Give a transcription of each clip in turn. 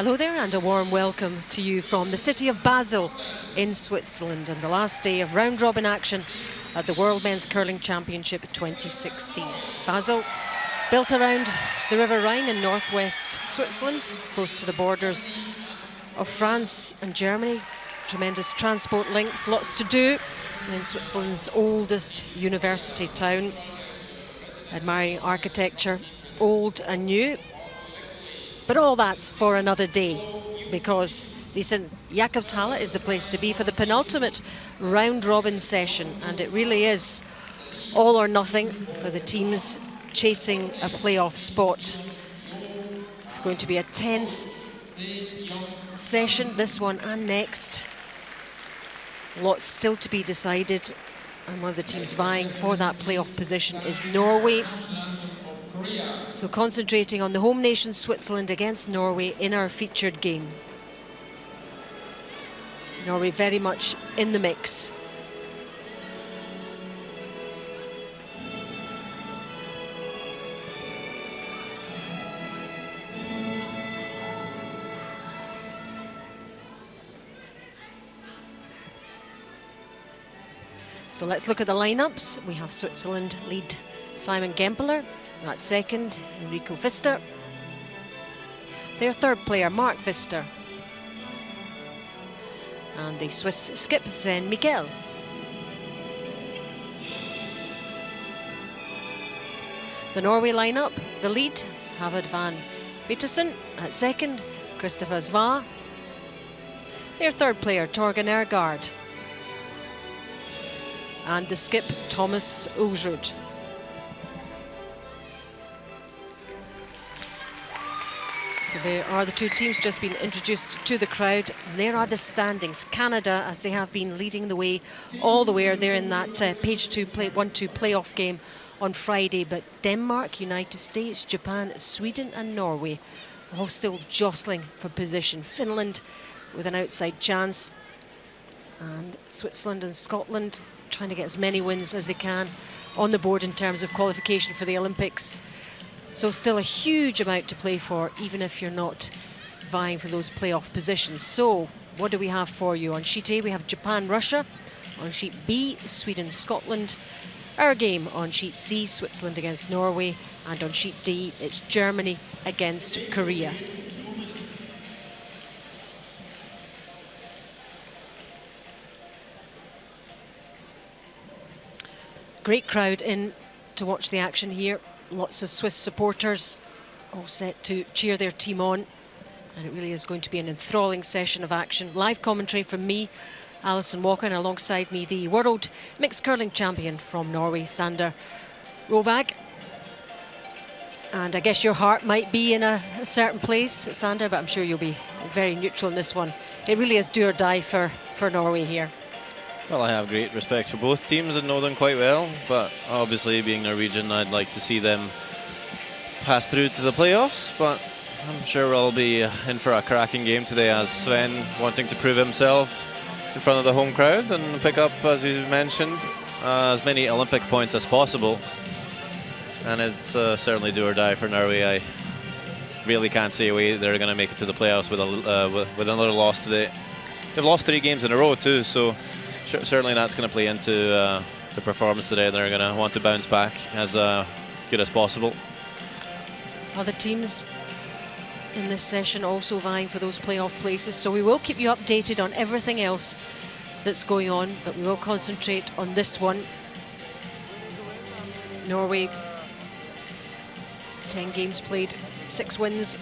Hello there and a warm welcome to you from the city of Basel in Switzerland and the last day of round-robin action at the World Men's Curling Championship 2016. Basel, built around the River Rhine in northwest Switzerland. It's close to the borders of France and Germany. Tremendous transport links, lots to do in Switzerland's oldest university town. Admiring architecture, old and new. But all that's for another day, because the St. Jakobshalle is the place to be for the penultimate round-robin session, and it really is all or nothing for the teams chasing a playoff spot. It's going to be a tense session, this one and next. Lots still to be decided, and one of the teams vying for that playoff position is Norway. So concentrating on the home nation Switzerland against Norway in our featured game. Norway very much in the mix. So let's look at the lineups. We have Switzerland lead Simon Gempeler. At second, Enrico Pfister. Their third player, Mark Pfister. And the Swiss skip, Sven Mikkel. The Norway lineup, the lead, Havard van Petersen. At second, Christopher Zwa. Their third player, Torgen Ergaard. And the skip, Thomas Ulsrud. So there are the two teams just been introduced to the crowd. And there are the standings. Canada, as they have been leading the way all the way. They're in that page 1-2 playoff game on Friday. But Denmark, United States, Japan, Sweden and Norway all still jostling for position. Finland with an outside chance. And Switzerland and Scotland trying to get as many wins as they can on the board in terms of qualification for the Olympics. So still a huge amount to play for, even if you're not vying for those playoff positions. So what do we have for you? On sheet A, we have Japan, Russia. On sheet B, Sweden, Scotland. Our game on sheet C, Switzerland against Norway. And on sheet D, it's Germany against Korea. Great crowd in to watch the action here. Lots of Swiss supporters all set to cheer their team on. And it really is going to be an enthralling session of action. Live commentary from me, Alison Walker, and alongside me, the world mixed curling champion from Norway, Sander Rovag. And I guess your heart might be in a certain place, Sander, but I'm sure you'll be very neutral in this one. It really is do or die for Norway here. Well, I have great respect for both teams and know them quite well, but obviously being Norwegian, I'd like to see them pass through to the playoffs, but I'm sure we'll be in for a cracking game today, as Sven wanting to prove himself in front of the home crowd and pick up, as you mentioned, as many Olympic points as possible. And it's certainly do or die for Norway. I really can't see a way they're going to make it to the playoffs with another loss today. They've lost 3 games in a row too, so certainly that's going to play into the performance today. They're going to want to bounce back as good as possible. Other teams in this session also vying for those playoff places, so we will keep you updated on everything else that's going on, but we will concentrate on this one. Norway, 10 games played, 6 wins.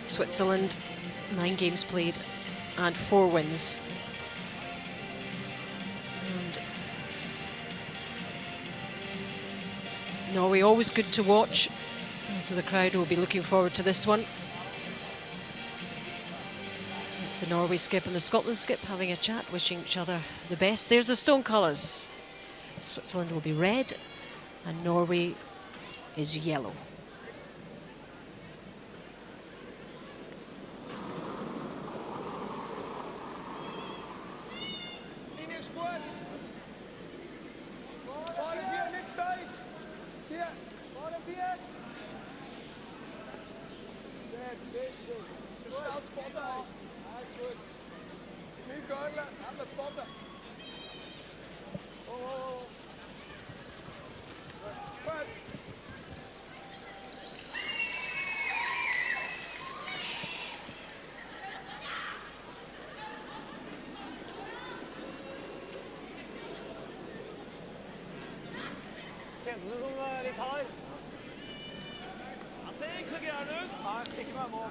Switzerland, 9 games played and 4 wins. Norway always good to watch, so the crowd will be looking forward to this one. It's the Norway skip and the Scotland skip having a chat, wishing each other the best. There's the stone colours. Switzerland will be red and Norway is yellow.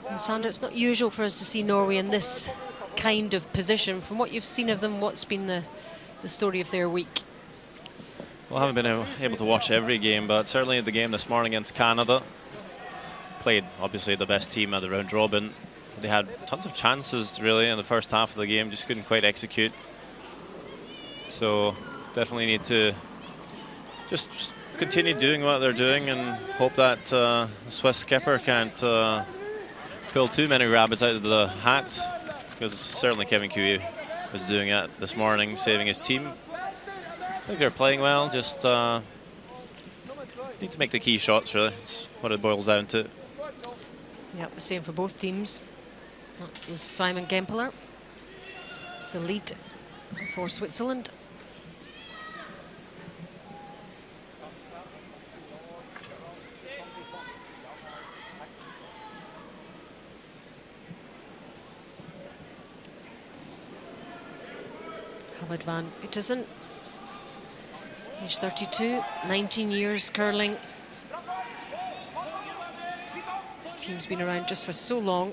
Well, Sandra, it's not usual for us to see Norway in this kind of position. From what you've seen of them, what's been the story of their week? Well, I haven't been able to watch every game, but certainly the game this morning against Canada. Played, obviously, the best team at the round robin. They had tons of chances, really, in the first half of the game, just couldn't quite execute. So, definitely need to just continue doing what they're doing and hope that the Swiss skipper can't pull too many rabbits out of the hat, because certainly Kevin Cui was doing it this morning, saving his team. I think they're playing well, just need to make the key shots, really. It's what it boils down to. Yeah, the same for both teams. That was Simon Gempeler, the lead for Switzerland. Howard van Petersen, age 32, 19 years curling. This team's been around just for so long,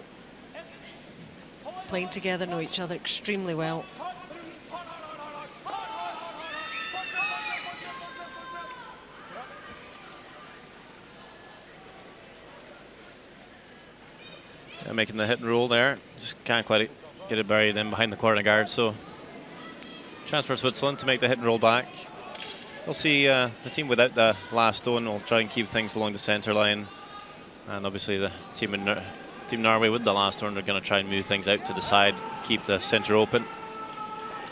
playing together, know each other extremely well. Yeah, making the hit and roll there, just can't quite get it buried in behind the corner guard. So, chance for Switzerland to make the hit and roll back. We'll see the team without the last stone will try and keep things along the centre line. And obviously the team in Team Norway with the last stone are going to try and move things out to the side, keep the centre open.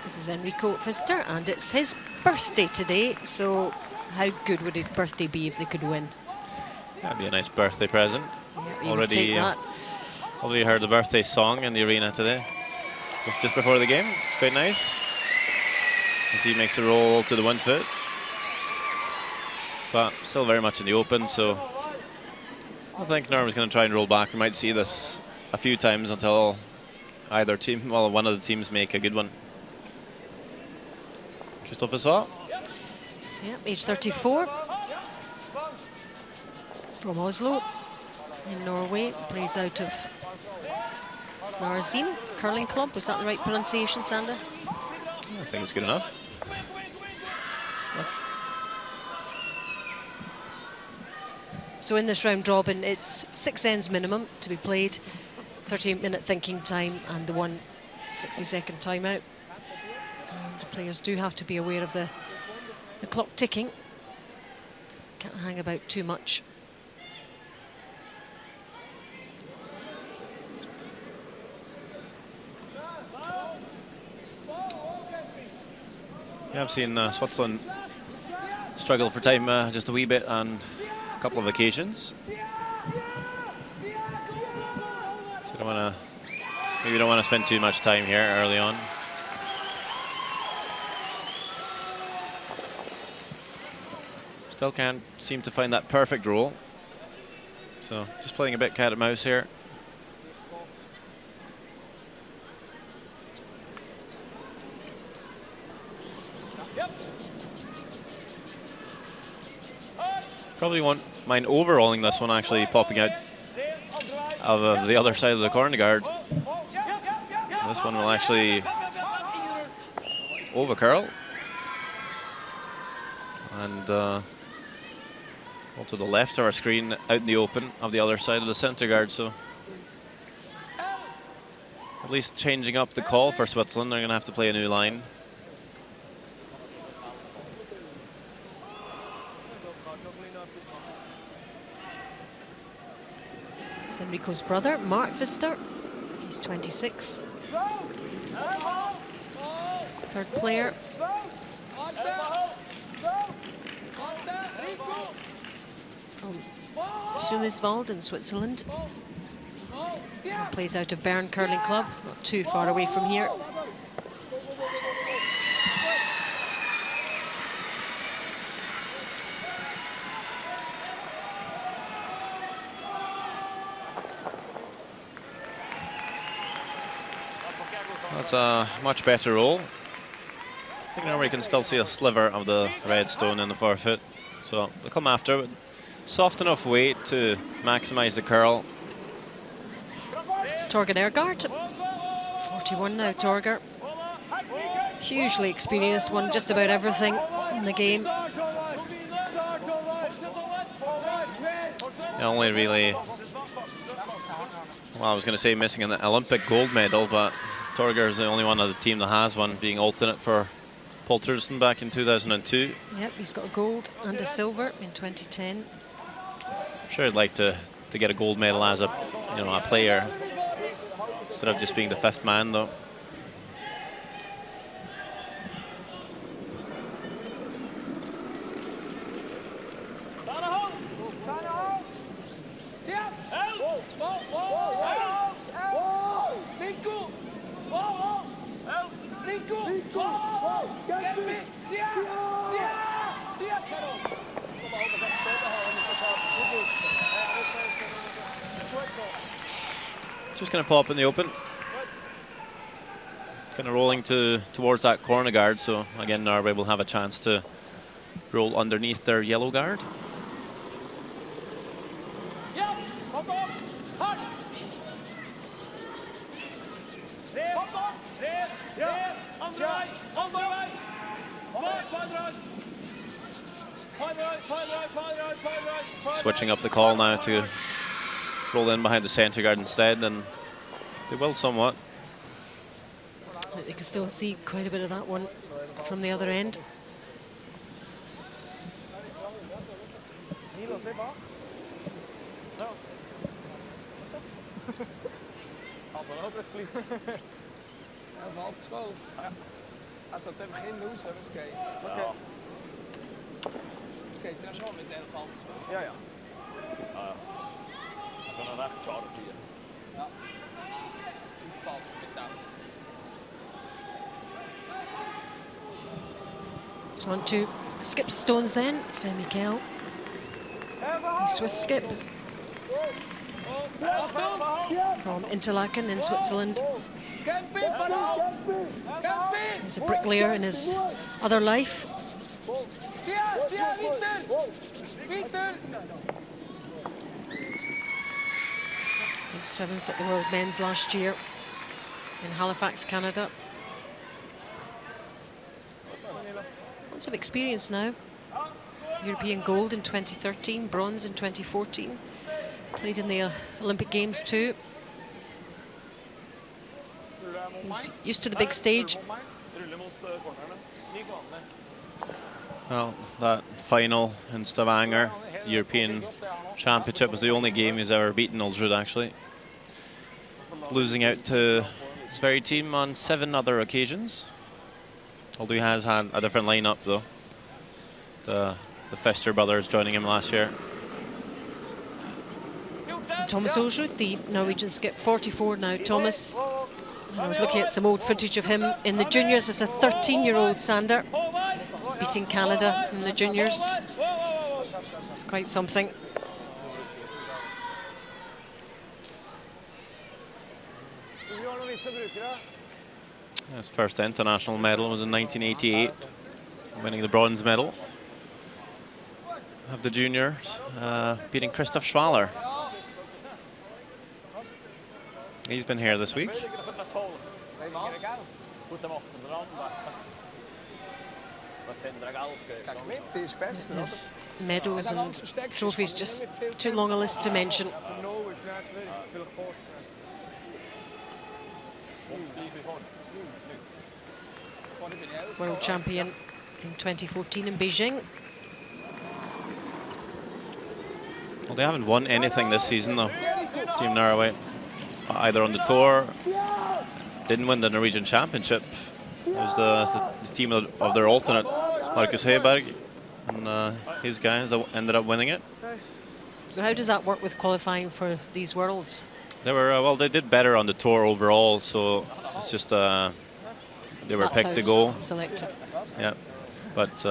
This is Enrico Pfister, and it's his birthday today, so how good would his birthday be if they could win? That'd be a nice birthday present. Yeah, already heard the birthday song in the arena today, just before the game. It's quite nice. As he makes the roll to the 1 foot, but still very much in the open, so I think Norway's going to try and roll back. We might see this a few times until either team, well, one of the teams make a good one. Christopher Saw. Yeah, age 34. From Oslo in Norway. Plays out of Snarzim Curling Club. Was that the right pronunciation, Sander? I think it's good enough. So in this round robin, it's 6 ends minimum to be played, 38-minute thinking time, and the 1 60-second timeout. And the players do have to be aware of the clock ticking. Can't hang about too much. Yeah, I've seen Switzerland struggle for time just a wee bit on a couple of occasions. So maybe don't want to spend too much time here early on. Still can't seem to find that perfect roll. So just playing a bit cat and mouse here. Probably won't mind overhauling this one, actually popping out of the other side of the corner guard. This one will actually over curl and go to the left of our screen, out in the open of the other side of the centre guard. So at least changing up the call for Switzerland. They're going to have to play a new line. Enrico's brother, Mark Pfister, he's 26. Third player. From Sumiswald in Switzerland. Plays out of Bern Curling Club, not too far away from here. That's a much better roll. I think now we can still see a sliver of the red stone in the forefoot. So they'll come after it. Soft enough weight to maximise the curl. Torgen Ergaard, 41 now, Torger. Hugely experienced, won just about everything in the game. Only really, well, I was going to say missing an Olympic gold medal, but Torger is the only one of the team that has one, being alternate for Polterson back in 2002. Yep, he's got a gold and a silver in 2010. I'm sure I'd like to get a gold medal as a player instead of just being the fifth man, though. Just going to pop in the open. Kind of rolling towards that corner guard, so again Norway will have a chance to roll underneath their yellow guard. Switching up the call now to roll in behind the centre guard instead, and they will somewhat. They can still see quite a bit of that one from the other end. Also dat begin doen ze, dat skate. Skate daar zo met 11,5. Ja, ja. Also nog recht schade voor je. Ja. Aufpassen mit dem. So on to skip stones then. Sven Mikkel. The Swiss skip from Interlaken in Switzerland. He's a bricklayer in his other life. He was 7th at the World Men's last year in Halifax, Canada. Lots of experience now. European gold in 2013, bronze in 2014. Played in the Olympic Games too. He's used to the big stage. Well, that final in Stavanger, the European Championship, was the only game he's ever beaten Ulsrud, actually. Losing out to this very team on 7 other occasions. Although he has had a different lineup, though. The Fester brothers joining him last year. Thomas Ulsrud, the Norwegian skip, 44 now. Thomas, I was looking at some old footage of him in the juniors as a 13-year-old Sander, beating Canada in the juniors. It's quite something. His first international medal was in 1988, winning the bronze medal of the juniors, beating Christoph Schwaller. He's been here this week. His medals and trophies, just too long a list to mention. World champion in 2014 in Beijing. Well, they haven't won anything this season, though, Team Norway. Either on the tour, didn't win the Norwegian Championship. It was the team of their alternate, Markus Høiberg, and his guys that ended up winning it. So how does that work with qualifying for these Worlds? They were well. They did better on the tour overall, so it's just they were That's picked how to it's go. selected. Yeah, but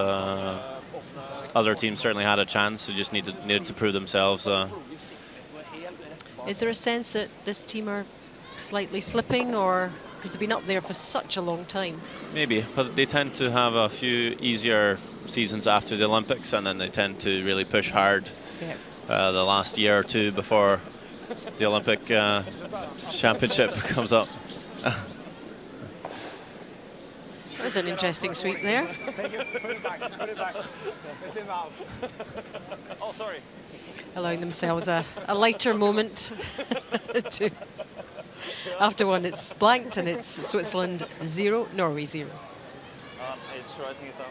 other teams certainly had a chance. They just needed to prove themselves. Is there a sense that this team are slightly slipping, or because they've been up there for such a long time? Maybe, but they tend to have a few easier seasons after the Olympics, and then they tend to really push hard the last year or two before the Olympic championship comes up. That was an interesting sweep there. Put it back. It's in the house. Oh, sorry. Allowing themselves a lighter moment to, after one. It's blanked and it's Switzerland 0, Norway 0. He's writing it down.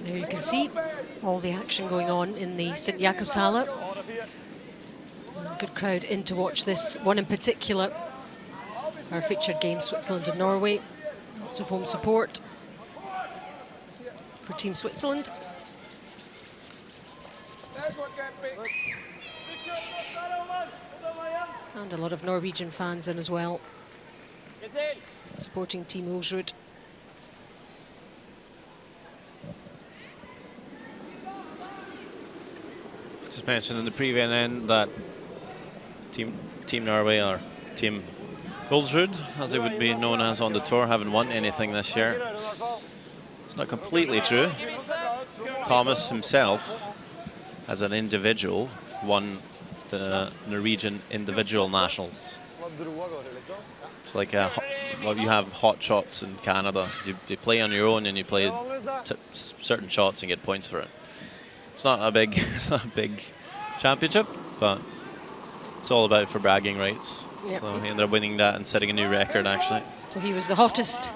There you can see all the action going on in the St. Jakobshalle. Good crowd in to watch this one in particular. Our featured game, Switzerland and Norway. Lots of home support for Team Switzerland. And a lot of Norwegian fans in as well, supporting Team Ulsrud. Just mentioned in the preview end that Team Norway, or Team Ulsrud, as they would be known as on the tour, haven't won anything this year. It's not completely true. Thomas himself, as an individual, won the Norwegian individual nationals. It's like well, you have hot shots in Canada. You play on your own and you play certain shots and get points for it. It's not a big, it's not a big championship, but it's all about for bragging rights. Yep. So he ended up winning that and setting a new record, actually. So he was the hottest.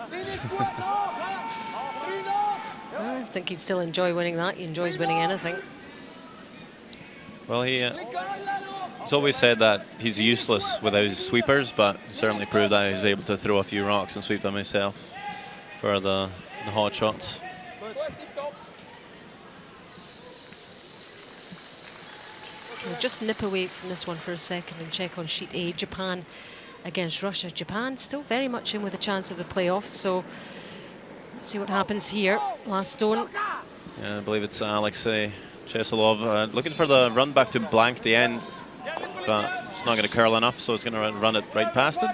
I think he'd still enjoy winning that. He enjoys winning anything. Well, he's always said that he's useless without his sweepers, but he certainly proved that he was able to throw a few rocks and sweep them himself for the hot shots. We'll just nip away from this one for a second and check on sheet A, Japan against Russia. Japan still very much in with a chance of the playoffs, so let's see what happens here. Last stone. Yeah, I believe it's Alexei Chesilov looking for the run back to blank the end, but it's not going to curl enough, so it's going to run it right past it.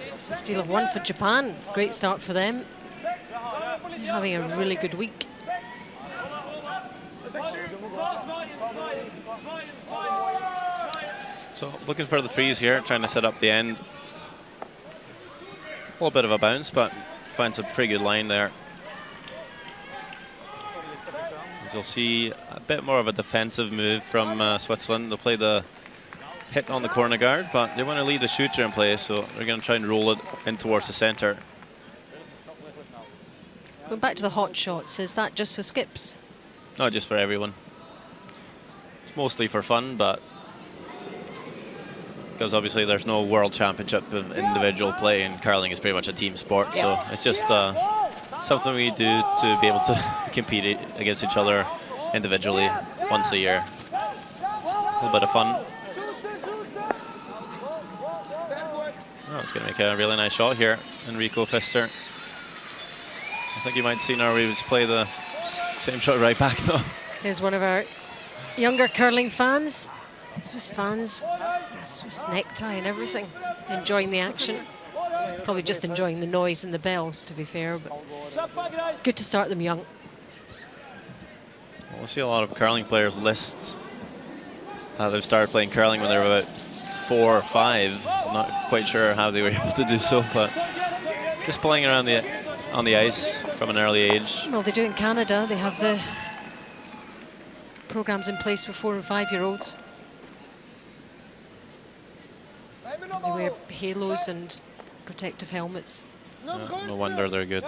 It's a steal of one for Japan. Great start for them. They're having a really good week. So looking for the freeze here, trying to set up the end. A little bit of a bounce, but finds a pretty good line there. As you'll see, a bit more of a defensive move from Switzerland. They'll play the hit on the corner guard, but they want to leave the shooter in play, so they're going to try and roll it in towards the centre. Going back to the hot shots, is that just for skips? Not just for everyone. It's mostly for fun, but because obviously there's no world championship of individual play, and curling is pretty much a team sport, so it's just something we do to be able to compete against each other individually once a year. A little bit of fun. Oh, it's going to make a really nice shot here, Enrico Pfister. I think you might see Norway's play the same shot right back though. Here's one of our younger curling fans, Swiss fans, Swiss necktie and everything, enjoying the action. Probably just enjoying the noise and the bells, to be fair, but good to start them young. We'll see a lot of curling players list that they've started playing curling when they were about 4 or 5. I'm not quite sure how they were able to do so, but just playing around on the ice from an early age. Well, they do in Canada. They have the programs in place for 4 and 5-year-olds. They wear halos and protective helmets. No wonder they're good.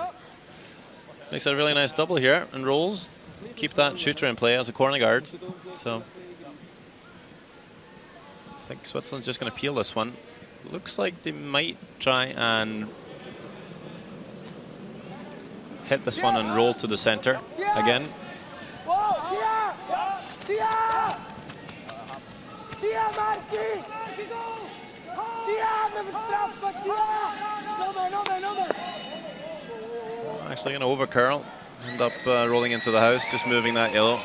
Makes a really nice double here and rolls. Keep that shooter in play as a corner guard. So I think Switzerland's just going to peel this one. Looks like they might try and hit this one and roll to the center again. Actually going to over curl, end up rolling into the house, just moving that yellow.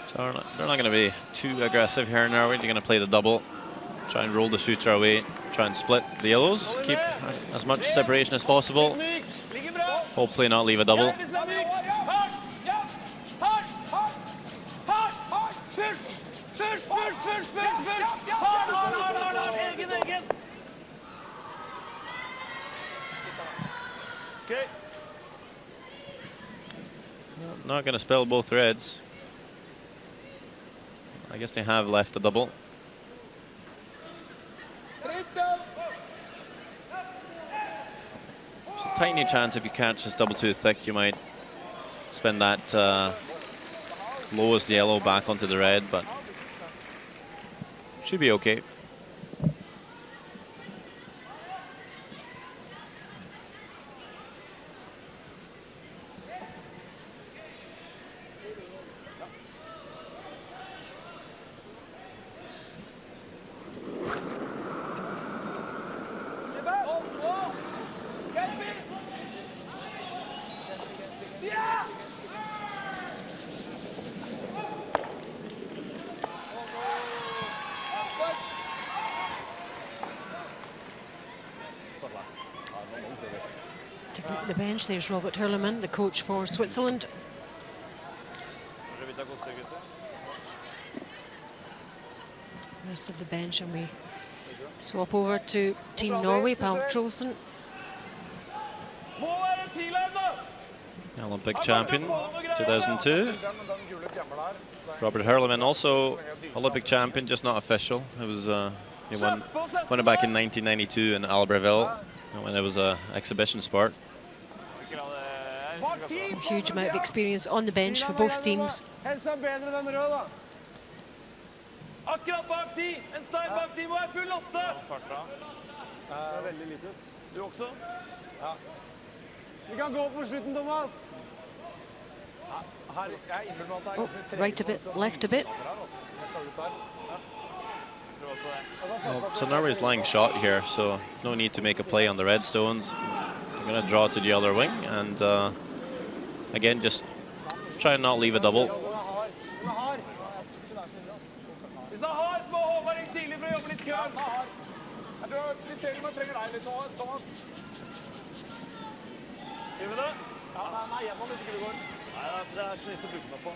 So they're not going to be too aggressive here in Norway. They're going to play the double, try and roll the shooter away, try and split the yellows, keep as much separation as possible, hopefully not leave a double. Not going to spell both reds. I guess they have left a double. There's a tiny chance if you catch this double too thick, you might spin that lowest yellow back onto the red, but should be okay. Taking up the bench, there's Robert Hurleman, the coach for Switzerland. Rest of the bench, and we swap over to Team Norway, Paul Trolsen. Olympic champion 2002. Robert Hurleman also Olympic champion, just not official. It was he won it back in 1992 in Albertville when it was an exhibition sport. So huge amount of experience on the bench for both teams. Akkurat bak 10. En stein bak 10 må være full 8. Ser veldig lite ut. Du også? Ja. Vi kan gå på slutten, Thomas. Her er innimellom Oh, right a bit, left a bit. Well, so Norway's lying shot here, so no need to make a play on the red stones. I'm going to draw to the other wing, and again, just try and not leave a double. Hvis den er hard, små Håvard, litt tidlig for å jobbe litt køl. Jeg tror vi trenger deg litt, Thomas. Gjør vi det? Ja, nei, gjennom hvis ikke det går. Nei, det er ikke nytt å bruke meg på.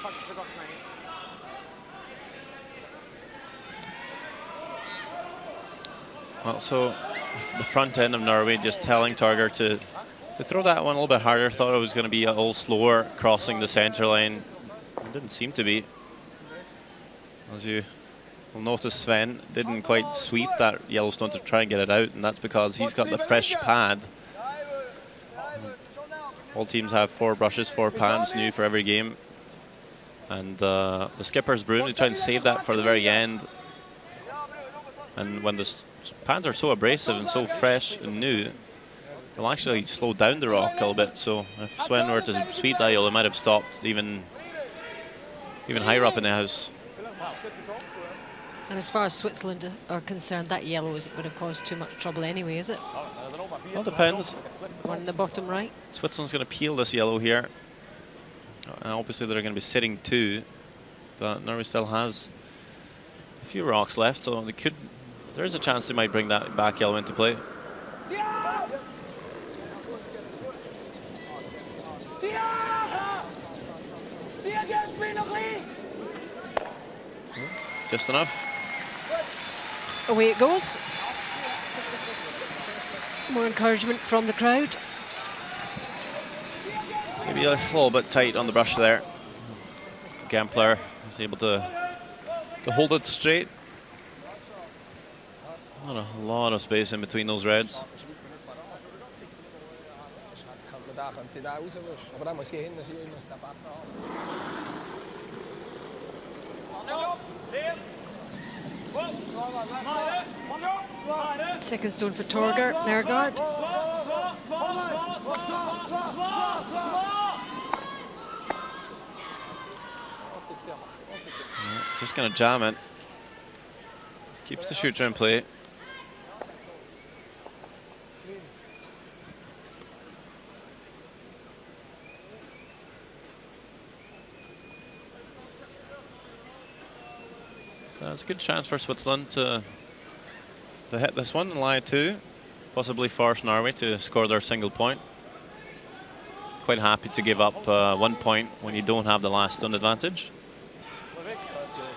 Kanskje Karten henger. Well, so the front end of Norway just telling Torger to throw that one a little bit harder. Thought it was going to be a little slower crossing the center line. It didn't seem to be. As you will notice, Sven didn't quite sweep that Yellowstone to try and get it out, and that's because he's got the fresh pad. All teams have 4 brushes, 4 pads new for every game. And the skipper's broom, they try and save that for the very end. And when the pads are so abrasive and so fresh and new, they'll actually slow down the rock a little bit. So if Sven were to sweep that yellow, it might have stopped even higher up in the house. And as far as Switzerland are concerned, that yellow isn't going to cause too much trouble anyway, is it? Well, depends. One in the bottom right. Switzerland's going to peel this yellow here. And obviously they're going to be sitting 2, but Norway still has a few rocks left, so they could. There is a chance they might bring that back yellow into play. Just enough. Away it goes. More encouragement from the crowd. Maybe a little bit tight on the brush there. Gambler was able to hold it straight. Not a lot of space in between those reds. Second stone for Torger, Nergard. Just going to jam it. Keeps the shooter in play. So it's a good chance for Switzerland to hit this one and lie 2, possibly force Norway to score their single point. Quite happy to give up 1 point when you don't have the last stone advantage.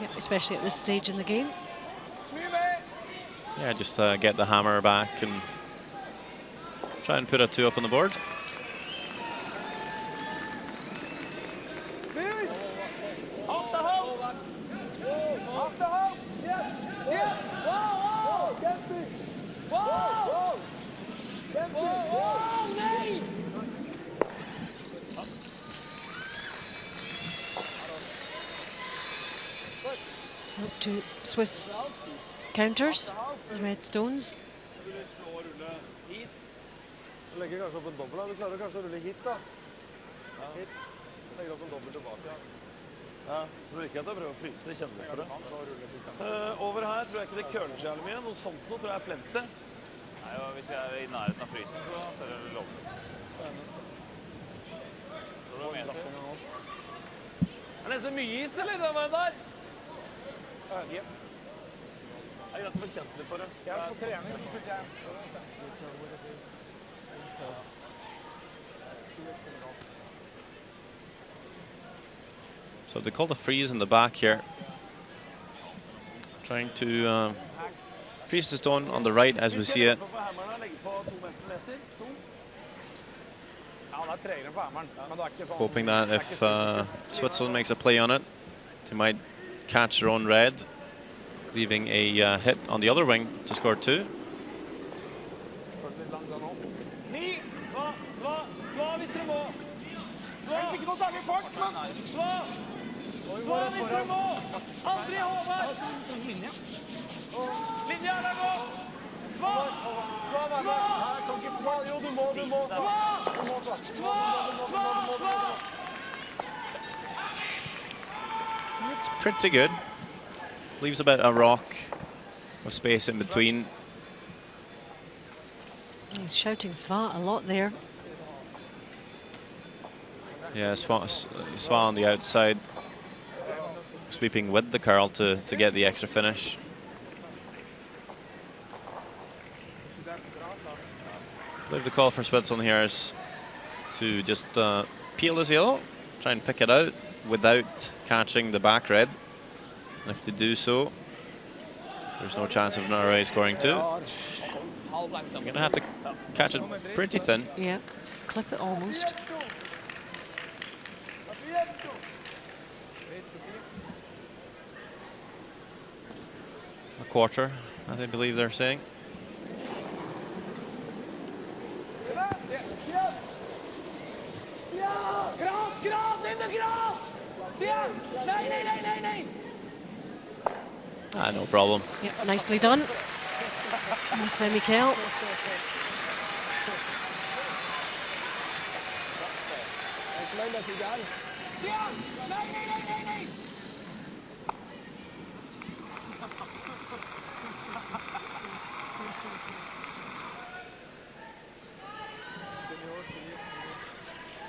Yep, especially at this stage in the game. Yeah, just get the hammer back and try and put a 2 up on the board. So to Swiss counters, the red stones. Du legger kanskje opp en dobbel, da. Du klarer kanskje å rulle hit, da. Hit. Legger opp en dobbel tilbake. Ja, tror ikke at jeg prøver å fryse, kjenner litt på det. Over her tror jeg ikke det køler så jævlig mye. Noe sånt nå tror jeg er plenty. Nei, og hvis jeg er i nærheten av frysen, så ser det lovende. Tror du mener det? Er det nesten mye is, eller? Den veien der? Ja. Jeg er greit å få kjent litt på det. Jeg er på trening, så spilte jeg. So they called a freeze in the back here. Trying to freeze the stone on the right as we see it. Hoping that if Switzerland makes a play on it, they might catch their own red, leaving a hit on the other wing to score 2. It's pretty good. Leaves about a rock with space in between. He's shouting Sva a lot there. Yeah, Sva on the outside. sweeping with the curl to get the extra finish. I believe the call for Switzerland here is to just peel this yellow, try and pick it out without catching the back red. And if they do so, there's no chance of Norway scoring two. You're going to have to catch it pretty thin. Yeah, just clip it almost. A quarter, I believe they're saying. No problem. Yep, nicely done. Nice by Mikael.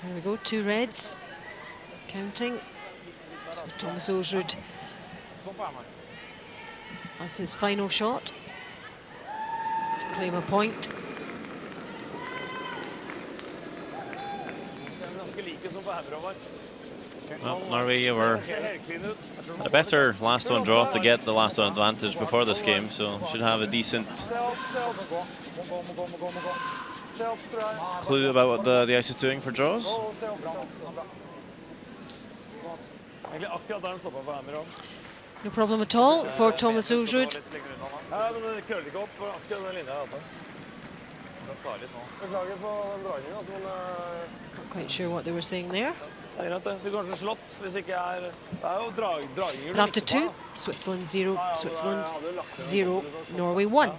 Here we go, 2 reds. Counting. So Thomas Osrud. That's his final shot to claim a point. Well, Norway were a better last one draw to get the last one advantage before this game, so should have a decent clue about what the ice is doing for draws. No problem at all for Thomas Osrud. Not quite sure what they were saying there. But after 2, Switzerland 0, Switzerland 0, Norway 1.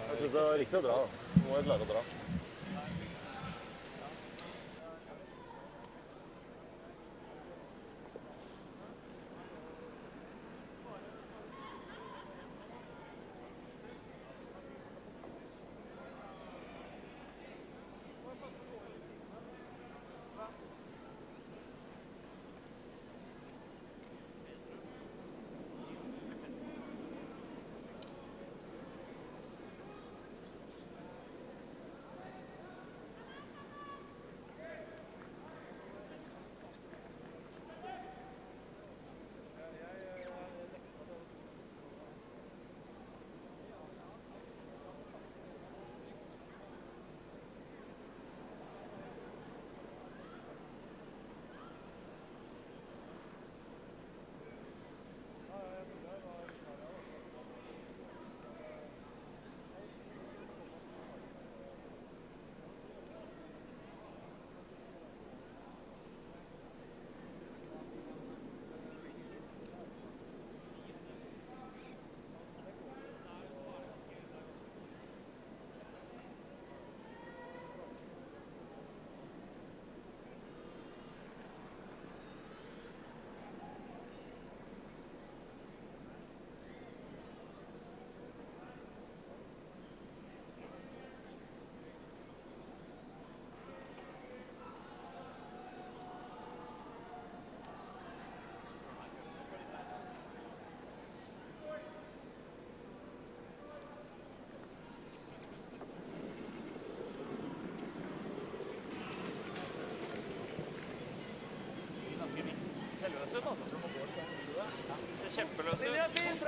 Jeg synes det var riktig å dra. Nå må jeg klare å dra.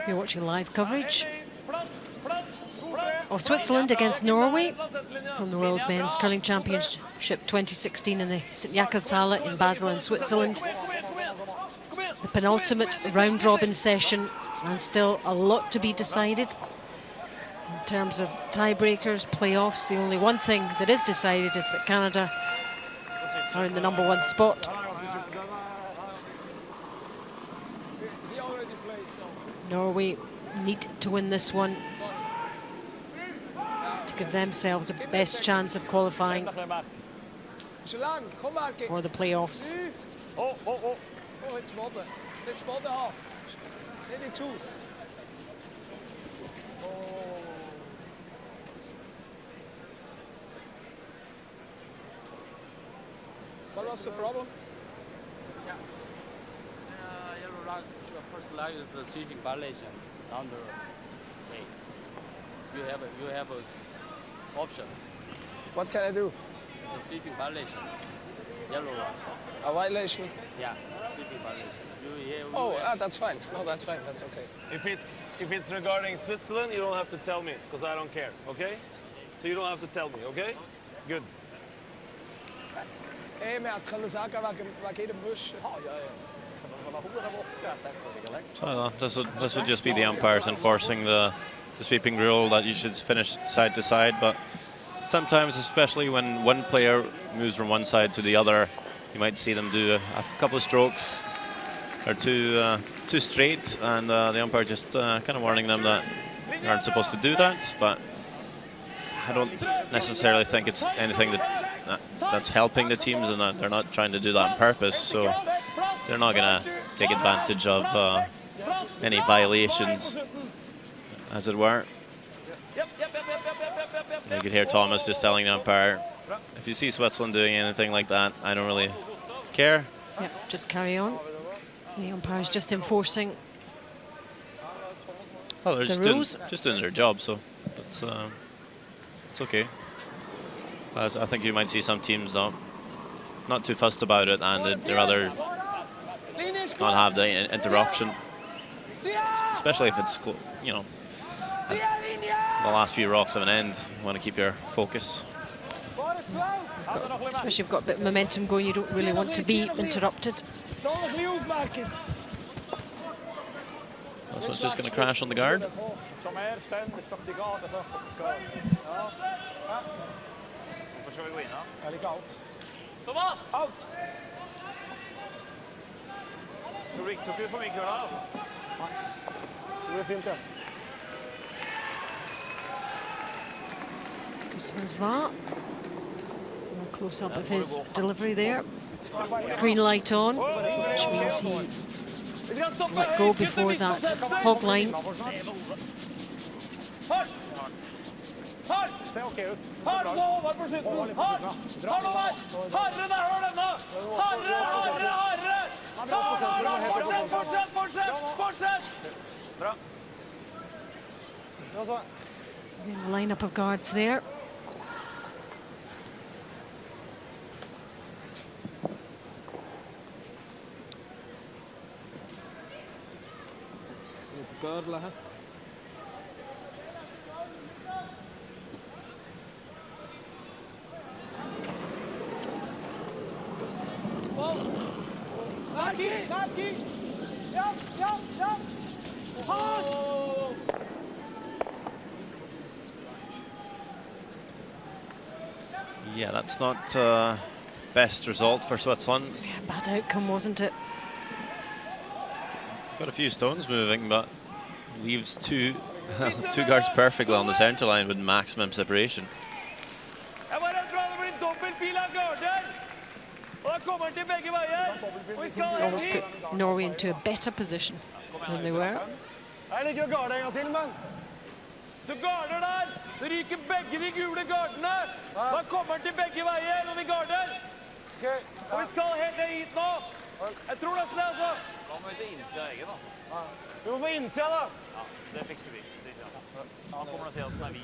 You're watching live coverage of Switzerland against Norway from the World Men's Curling Championship 2016 in the St. Jakobshalle in Basel in Switzerland. The penultimate round-robin session, and still a lot to be decided in terms of tiebreakers, playoffs. The only one thing that is decided is that Canada are in the #1 spot. Norway need to win this one to give themselves a best chance of qualifying for the playoffs. What was the problem? first line is the sweeping violation under 8. You have a option. What can I do? The sweeping violation. Yellow line. A violation? Yeah, sweeping violation. That's fine. No, that's fine. That's okay. If it's regarding Switzerland, you don't have to tell me, because I don't care, okay? So you don't have to tell me, okay? Good. Kan du sagen, was geht im Busch? So this would just be the umpires enforcing the sweeping rule that you should finish side to side, but sometimes, especially when one player moves from one side to the other, you might see them do a couple of strokes or too straight, and the umpire just kind of warning them that you aren't supposed to do that. But I don't necessarily think it's anything that's helping the teams, and that they're not trying to do that on purpose. So they're not going to take advantage of any violations, as it were. You could hear Thomas just telling the umpire, if you see Switzerland doing anything like that, I don't really care. Yeah, just carry on. The umpire's just enforcing Well, they're the just rules. doing their job, so it's okay. As I think you might see some teams though, not too fussed about it, and they'd rather not have the interruption, especially if it's the last few rocks of an end. You want to keep your focus. Especially if you've got a bit of momentum going, you don't really want to be interrupted. This one's just going to crash on the guard. Thomas! Out! Tror du får mycket kula, alltså? Det är fint det. Christopher a close up of his delivery there. Green light on, which means he let go before that hog line. Ser okej ut. In the lineup of guards there. Yeah, that's not best result for Switzerland. Yeah, bad outcome, wasn't it? Got a few stones moving, but leaves two guards perfectly on the center line with maximum separation. It's almost put Norway into a better position than they were. Her ligger og garder en gang til, men. Du garder der! Det ryker begge de gule gardene! Man kommer til begge veier når vi garder! Okay. Og vi skal helt ned hit nå! Jeg tror nesten det, altså! Da må vi til innsida egen, altså. Vi må på innsida, da. Ja, det fikser vi. Han kommer til å si at den er vi,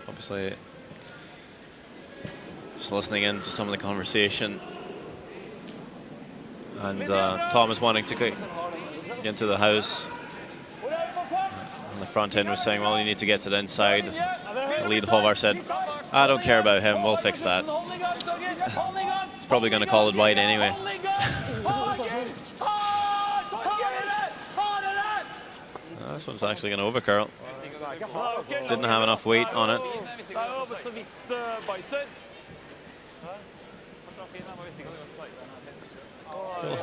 Obviously, just listening in to some of the conversation, and Thomas wanting to get into the house. And the front end was saying, well, you need to get to the inside. The lead Håvard said, I don't care about him, we'll fix that. He's probably going to call it wide anyway. This one's actually going to overcurl. Didn't have enough weight on it.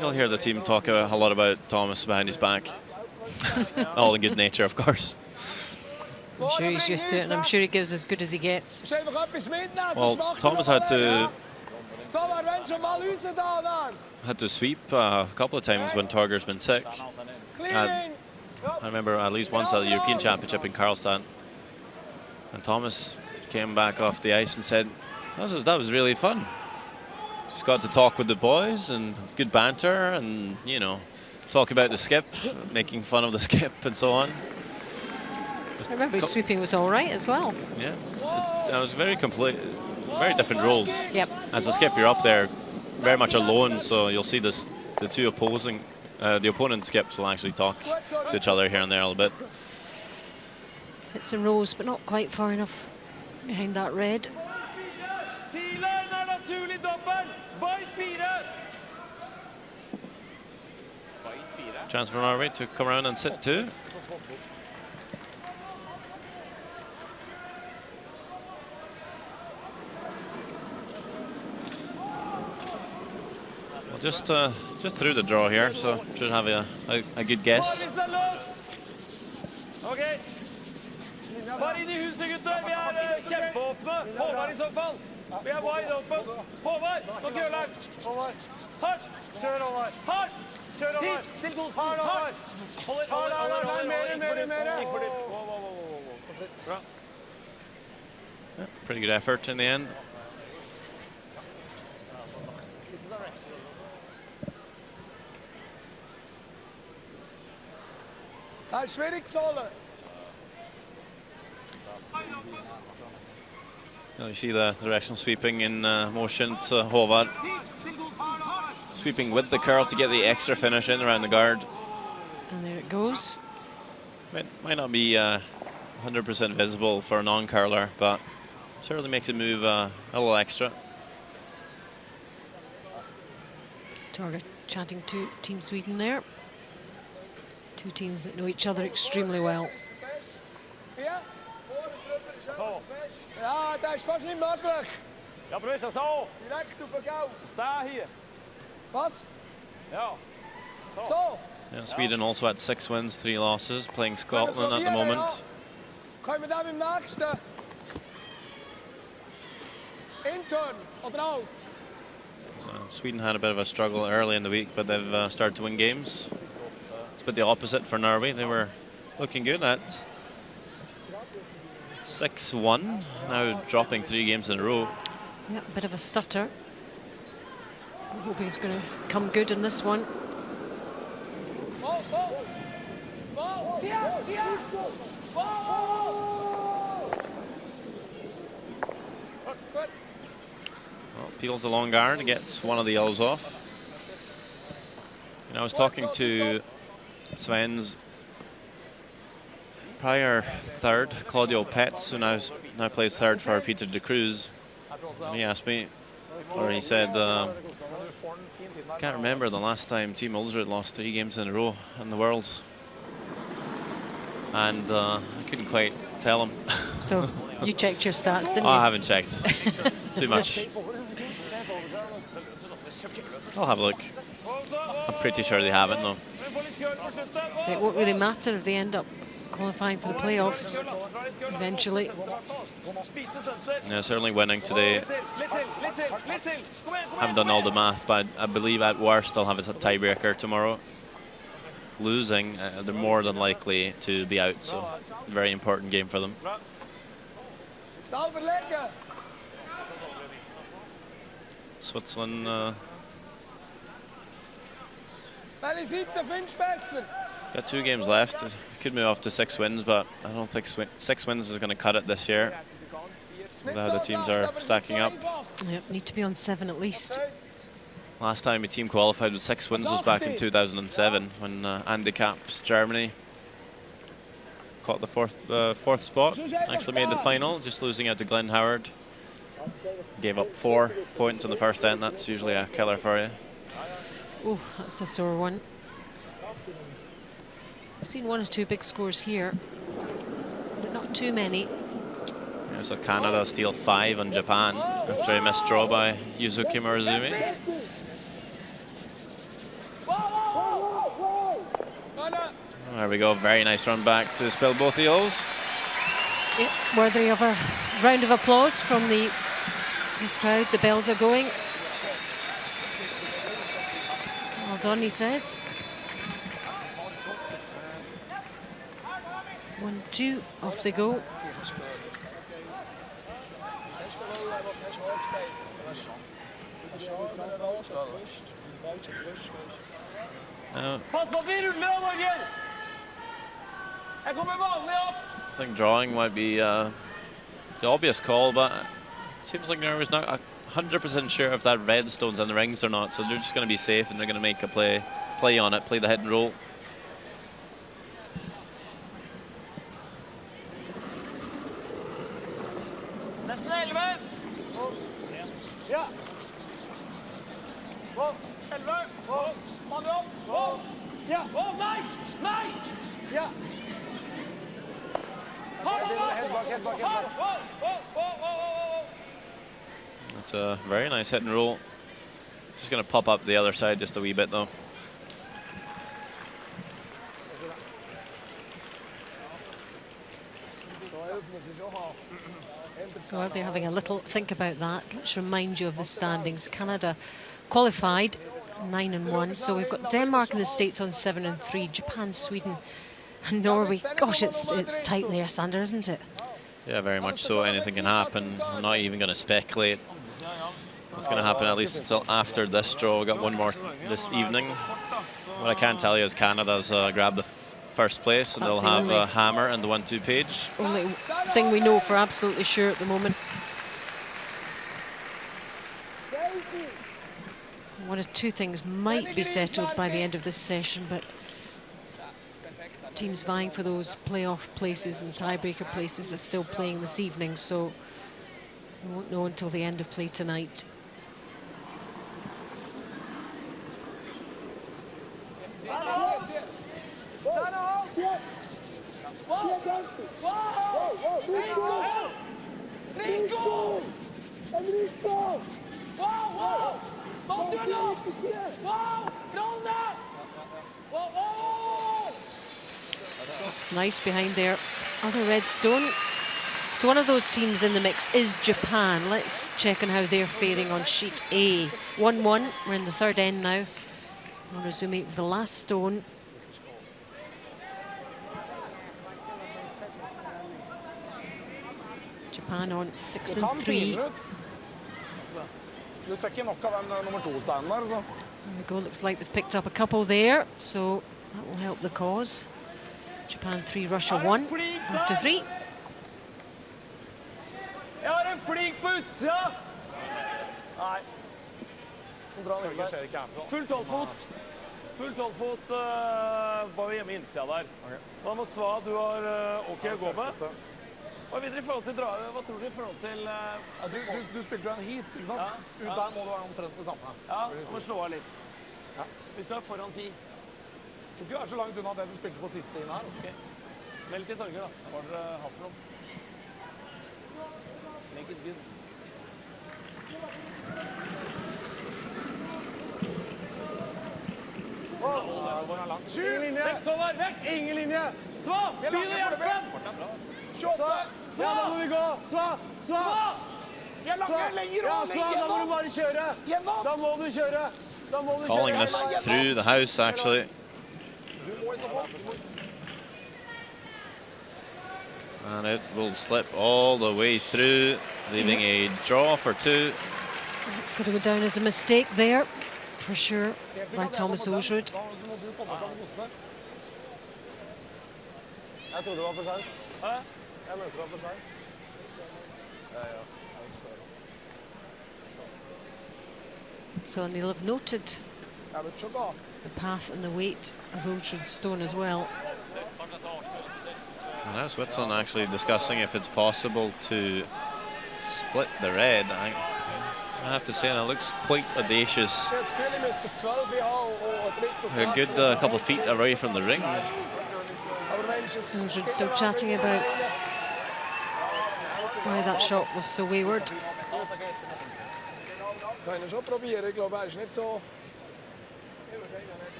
You'll hear the team talk a lot about Thomas behind his back. All in good nature, of course. I'm sure he's used to it, and I'm sure he gives as good as he gets. Well, Thomas had to sweep a couple of times when Torger's been sick. I remember at least once at the European Championship in Karlstad, and Thomas came back off the ice and said, that was really fun. just got to talk with the boys and good banter, and you know, talk about the skip, making fun of the skip and so on. I remember his sweeping was all right as well. Yeah, it was very complete, very different roles. Yep. As a skip, you're up there very much alone, so you'll see this, the two opposing, the opponent skips will actually talk to each other here and there a little bit. It's a rose, but not quite far enough behind that red. Chance for Norway to come around and sit too. Well, just through the draw here, so should have a good guess. Okay. Bare inn I huset, gutter. Vi kjempeåpne. Håvard I så fall. Vi wide open. Håvard, nå Kjørland. Hardt. Kjør, Håvard. Hardt. Kjør, Håvard. Til Gosen. Hard, Håvard. Hold it. Mer. Bra. Yeah, pretty good effort in the end. Det er schwierig, Tolle. You see the directional sweeping in motion to Håvard. Sweeping with the curl to get the extra finish in around the guard. And there it goes. Might not be 100% visible for a non-curler, but certainly makes it move a little extra. Target chanting to Team Sweden there. Two teams that know each other extremely well. Ja? Ja, dat is vast niet makkelijk. Ja, prøv seg så. Direkt op elkaar. Sta hier. Pas? Ja. Zo. Yeah, Sweden also had 6 wins, 3 losses, playing Scotland at the moment. Gaan we daar met maakste? Intern, oder out? So Sweden had a bit of a struggle early in the week, but they've started to win games. It's a bit the opposite for Norway. They were looking good at 6-1, now dropping 3 games in a row. Yeah, a bit of a stutter. I'm hoping it's going to come good in this one. Well, peels the long guard, gets one of the yellows off. And I was talking to Sven's prior third, Claudio Petz, who now plays third for Peter de Cruz. And he asked me, or he said, can't remember the last time Team Ulsrud lost 3 games in a row in the Worlds. And I couldn't quite tell him. So you checked your stats, didn't you? I haven't checked too much. I'll have a look. I'm pretty sure they haven't, though. It won't really matter if they end up qualifying for the playoffs eventually. Yeah, certainly winning today. Haven't done all the math, but I believe at worst they'll have a tiebreaker tomorrow. Losing, they're more than likely to be out, so very important game for them. Switzerland got 2 games left. It could move off to 6 wins, but I don't think 6 wins is going to cut it this year. Now the teams are stacking up. Yep, need to be on 7 at least. Last time a team qualified with 6 wins was back in 2007 when Andy Kapp's Germany caught the fourth spot. Actually made the final, just losing out to Glenn Howard. Gave up 4 points in the first end. That's usually a killer for you. Oh, that's a sore one. I've seen 1 or 2 big scores here, but not too many. Yeah, so Canada steal 5 on Japan after a missed draw by Yuzuki Murazumi. There we go, very nice run back to spill both the yellows. Yep, worthy of a round of applause from the Swiss crowd. The bells are going. Well done, he says. 1-2, off they go. Pass på at vi ruller, Norge! Jeg kommer vanlig opp! I think drawing might be the obvious call, but it seems like Norway's not 100% sure if that red stone's in the rings or not, so they're just going to be safe and they're going to make a play on it, play the hit and roll. Nesten 11! Ja! Gå! 11! Gå! Mann opp! Gå! Ja! Nei! Nei! Ja! Helt bak, helt bak, helt bak. That's a very nice hit and roll. Just going to pop up the other side just a wee bit though. So out there having a little think about that. Let's remind you of the standings. Canada qualified 9-1. So we've got Denmark in the States on 7-3, Japan, Sweden and Norway. Gosh, it's tight there, Sander, isn't it? Yeah, very much so. Anything can happen. I'm not even going to speculate what's going to happen, at least until after this draw. We've got one more this evening. What I can tell you is Canada's grabbed the first place, and That's they'll the have only- a hammer and the 1-2 page. Only thing we know for absolutely sure at the moment. One of two things might be settled by the end of this session, but teams vying for those playoff places and tiebreaker places are still playing this evening, so we won't know until the end of play tonight. It's nice behind there. Other red stone. So one of those teams in the mix is Japan. Let's check on how they're faring on sheet A. 1-1. We're in the third end now. Norizumi with the last stone. Japan on 6-3. Du ser ikke nok av den nummer 2-steinen der, så. There we go. Looks like they've picked up a couple there, so that will help the cause. Japan 3, Russia 1 after 3. Jeg har en flink på utsida! Nei. Følger skjer ikke herfra. Full 12-fot. Full 12-fot var vi hjemme i innsida der. Da må Sva, du har OK å gå med. Og videre i forhold til hva tror du i forhold til... Du spilte jo en hit, ikke sant? Ut der må du være omtrent det samme. Ja, du må slå av litt. Vi skal være foran 10. Jeg tror ikke det er så langt unna det du spilte på siste inn her. Okay. Meld til Torger da. Hva har dere hatt for noe? Make it good. Ingen linje! Vekk, Håvard, vekk! Ingen linje! Sva, begynn å hjelpe den! Sva! Ja, da må vi gå! Sva! Sva! Vi er Sva! lenger Ja, Sva, da må du bare kjøre! Da må du kjøre! Da må du Calling kjøre! this through the house, actually. And it will slip all the way through, leaving a draw for 2. It's got to go down as a mistake there, for sure, by Thomas Osrud. Jeg trodde det var for sent. Hæ? Jeg mente det var for sent. Ja. So and you'll have noted the path and the weight of Osrud's stone as well. And now Switzerland actually discussing if it's possible to split the red. I have to say, and it looks quite audacious. A good couple of feet away from the rings. Osrud still chatting about why that shot was so wayward.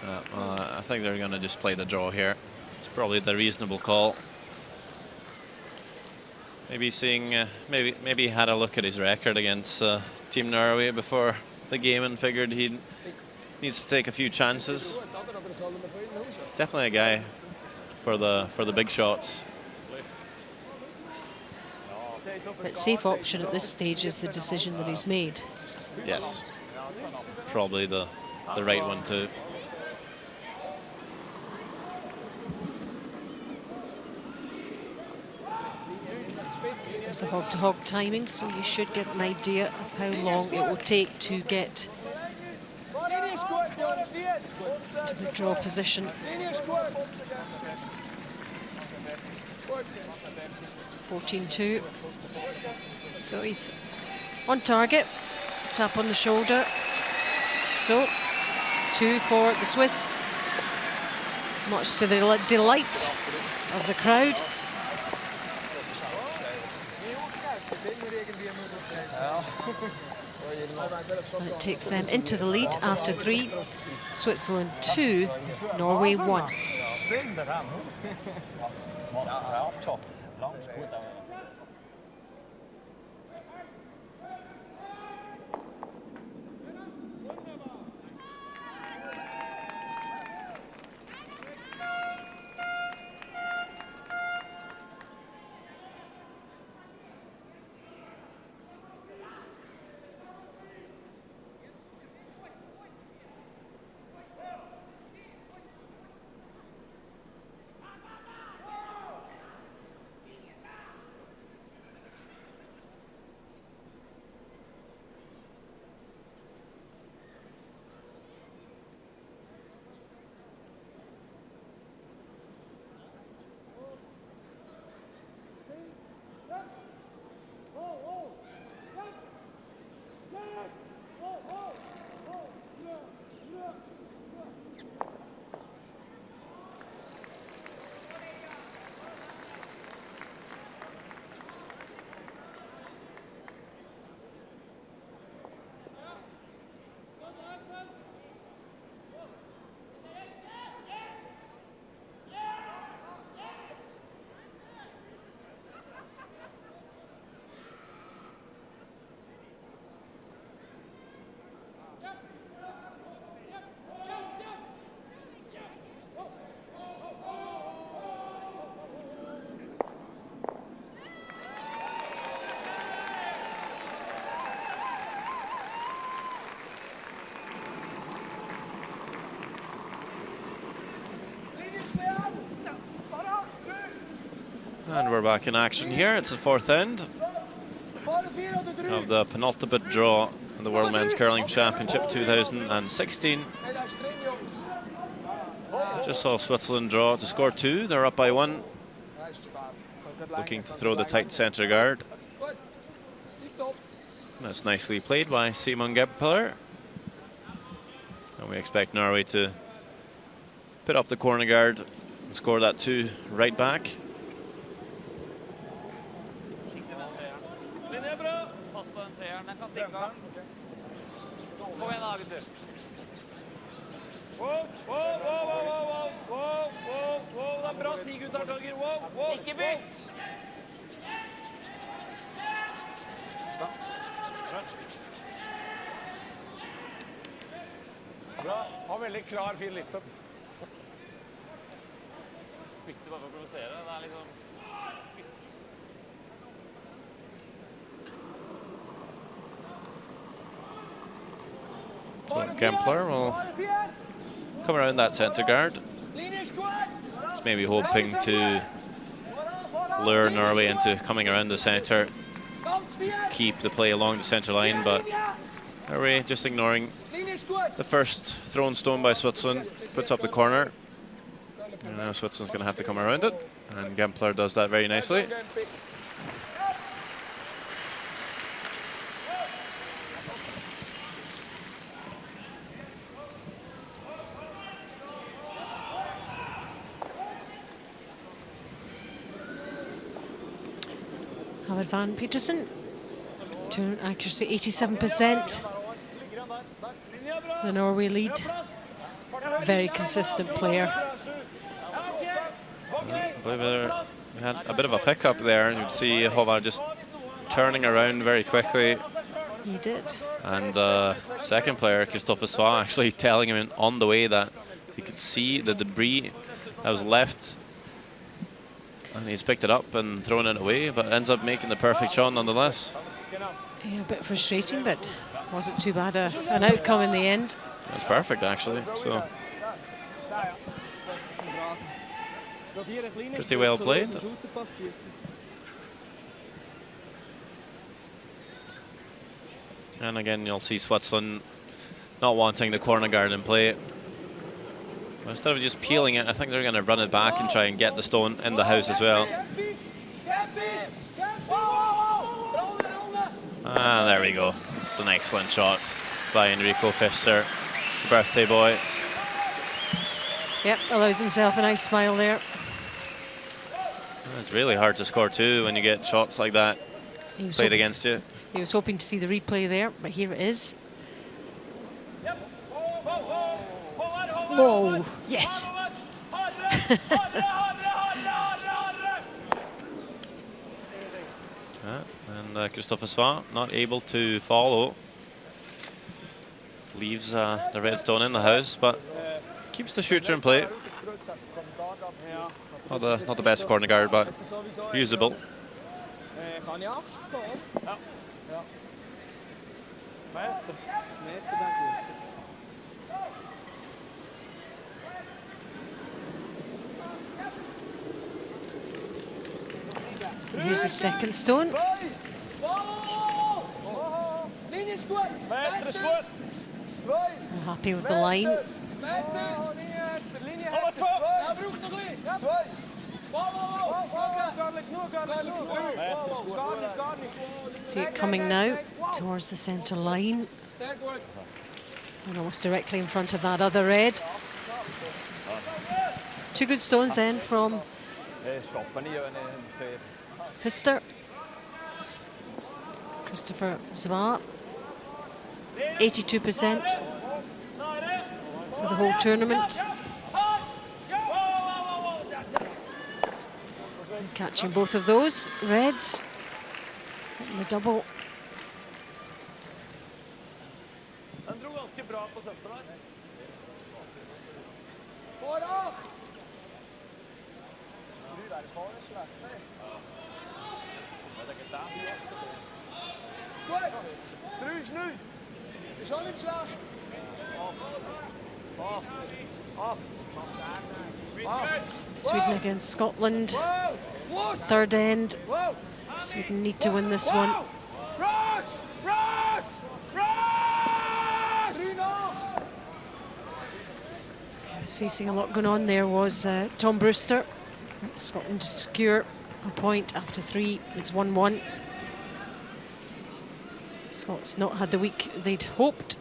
I think they're going to just play the draw here. It's probably the reasonable call. Maybe seeing, maybe he had a look at his record against Team Norway before the game and figured he needs to take a few chances. Definitely a guy for the big shots. But safe option at this stage is the decision that he's made. Yes, probably the right one too. There's the hog-to-hog timing, so you should get an idea of how long it will take to get to the draw position. 14-2. So he's on target. Tap on the shoulder. So 2 for the Swiss. Much to the delight of the crowd. And it takes them into the lead after 3. Switzerland 2, Norway 1. And we're back in action here. It's the 4th end of the penultimate draw in the World Men's Curling Championship 2016. Just saw Switzerland draw to score 2. They're up by 1. Looking to throw the tight centre guard. That's nicely played by Simon Gempler. And we expect Norway to put up the corner guard and score that 2 right back. Bra. Har veldig klar, fin lift-up. Viktig bare for å provosere. Det er liksom... So Gempler will come around that centre guard. Just maybe hoping to lure Norway into coming around the centre, keep the play along the centre line, but Norway just ignoring the first thrown stone by Switzerland, puts up the corner. And now Switzerland's going to have to come around it, and Gempler does that very nicely. Howard Van Petersen, turn accuracy 87%. The Norway lead. Very consistent player. I believe we had a bit of a pickup there, and you'd see Håvard just turning around very quickly. He did. And second player, Christophe Soa, actually telling him on the way that he could see the debris that was left And he's picked it up and thrown it away, but ends up making the perfect shot nonetheless. Yeah, a bit frustrating, but wasn't too bad an outcome in the end. That's perfect, actually. So pretty well played. And again, you'll see Switzerland not wanting the corner guard in play. But instead of just peeling it, I think they're going to run it back and try and get the stone in the house as well. Ah, there we go. It's an excellent shot by Enrico Pfister, birthday boy. Yep, allows himself a nice smile there. It's really hard to score too when you get shots like that played against you. He was hoping to see the replay there, but here it is. Whoa, yes. And Christopher Svart not able to follow. Leaves the red stone in the house, but keeps the shooter in play. Not the best corner guard, but usable. Here's the second stone. I'm happy with the line. See it coming now towards the centre line. And almost directly in front of that other red. Two good stones then from Pfister. Christopher Zwart. 82% for the whole tournament. And catching both of those reds. Hitting the double. Sweden against Scotland. Third end. Sweden need to win this one. He was facing a lot going on there was Tom Brewster. Scotland to secure a point after 3. It's 1-1. Scots not had the week they'd hoped.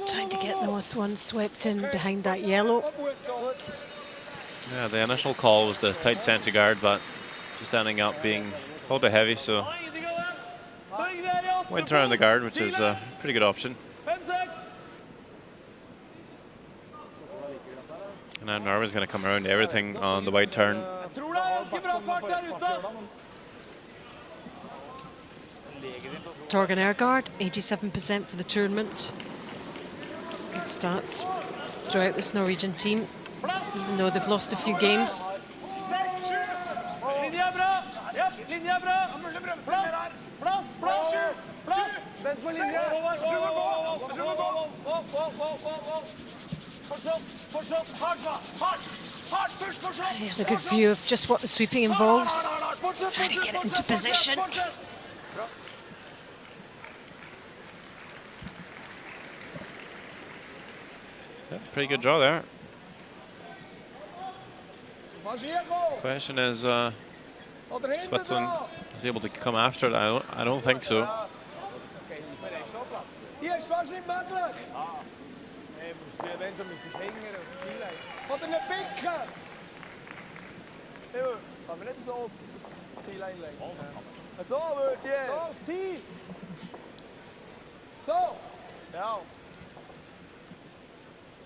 Trying to get those ones swept in behind that yellow. Yeah, the initial call was the tight centre guard, but just ending up being a little bit heavy, so went around the guard, which is a pretty good option. And now Norway's going to come around everything on the wide turn. Torgen Ergaard, 87% for the tournament. Good stats throughout this Norwegian team, even though they've lost a few games. Here's a good view of just what the sweeping involves. Trying to get it into position. Yeah, pretty good draw there. Question is, Switzerland is able to come after it. I don't think so.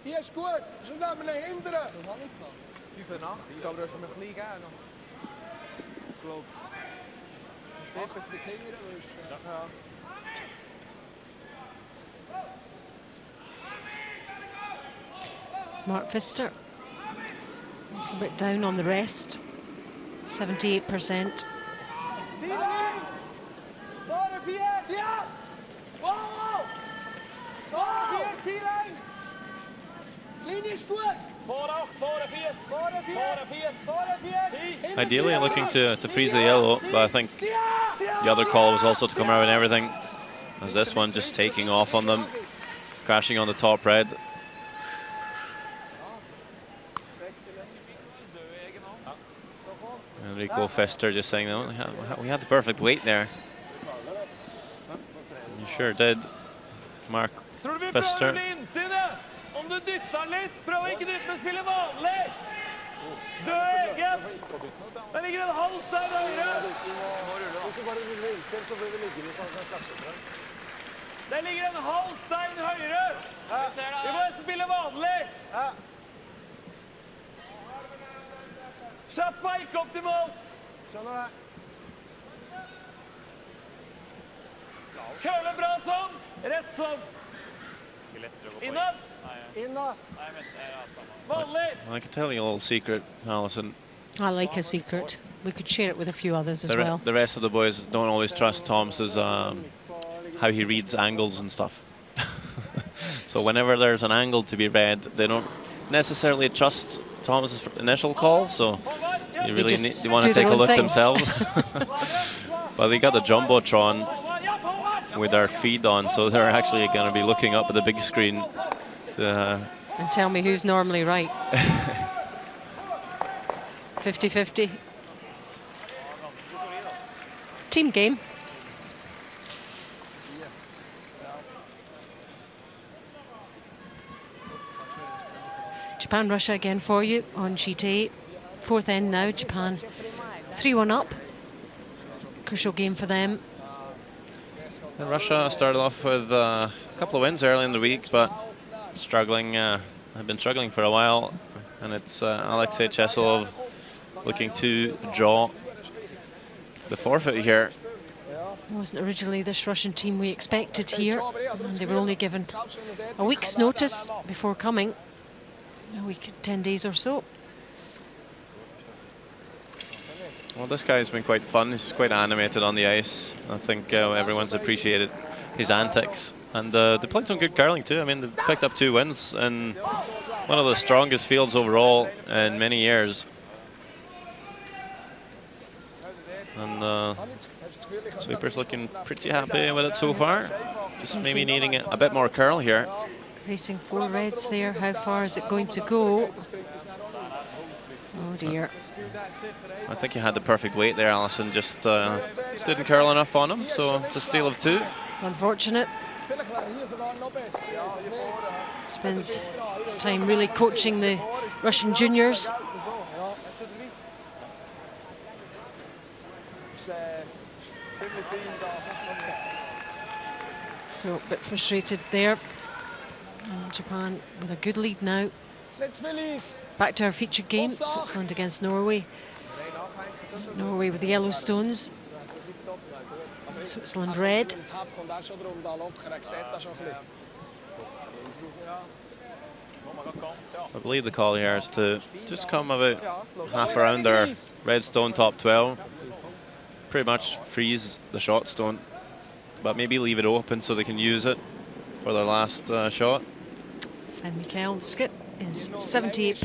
Hier ist gut. Schon neben den Hinteren. 85, aber du hast mir ein bisschen gegeben noch. Ich glaube. Sicher, dass du die Hinteren willst. Ja. Mark Pfister, a little bit down on the rest, 78%. Ideally looking to freeze the yellow, but I think the other call was also to come around and everything. As this one just taking off on them, crashing on the top red. Enrico Fester just saying, oh, we had the perfect weight there. You sure did, Mark Fester. Om du dytter litt, prøv ikke dytte, men spille vanlig. Dø egen. Der ligger en hals der høyre. Der ligger en hals stein høyre. Vi må spille vanlig. Kjappa ikke optimalt. Køle bra sånn. Rett sånn. Innan. I can tell you a little secret, Alison. I like a secret. We could share it with a few others as well. The rest of the boys don't always trust Thomas's how he reads angles and stuff. So whenever there's an angle to be read, they don't necessarily trust Thomas's initial call. So you really you want to take a look themselves. But they got the jumbotron with our feed on, so they're actually going to be looking up at the big screen to, and tell me who's normally right. 50-50. Team game. Japan-Russia again for you on sheet A. Fourth end now, Japan 3-1 up. Crucial game for them. And Russia started off with a couple of wins early in the week, but struggling. I've been struggling for a while, and it's Alexei Chesilov looking to draw the forfeit here. It wasn't originally this Russian team we expected here. They were only given a week's notice before coming. A week, 10 days or so. Well, this guy's been quite fun. He's quite animated on the ice. I think everyone's appreciated his antics. And they played some good curling too. I mean, they picked up 2 wins in one of the strongest fields overall in many years. And Sweeper's looking pretty happy with it so far. Just maybe needing a bit more curl here. Facing 4 reds there. How far is it going to go? Oh dear. I think he had the perfect weight there, Alison. Just didn't curl enough on him, so it's a steal of 2. It's unfortunate. Spends his time really coaching the Russian juniors. So a bit frustrated there. And Japan with a good lead now. Back to our featured game, Switzerland against Norway. Norway with the Yellowstones. Switzerland red. I believe the call here is to just come about half around their red stone top 12. Pretty much freeze the shot stone, but maybe leave it open so they can use it for their last shot. Sven Mikkelskit is 78%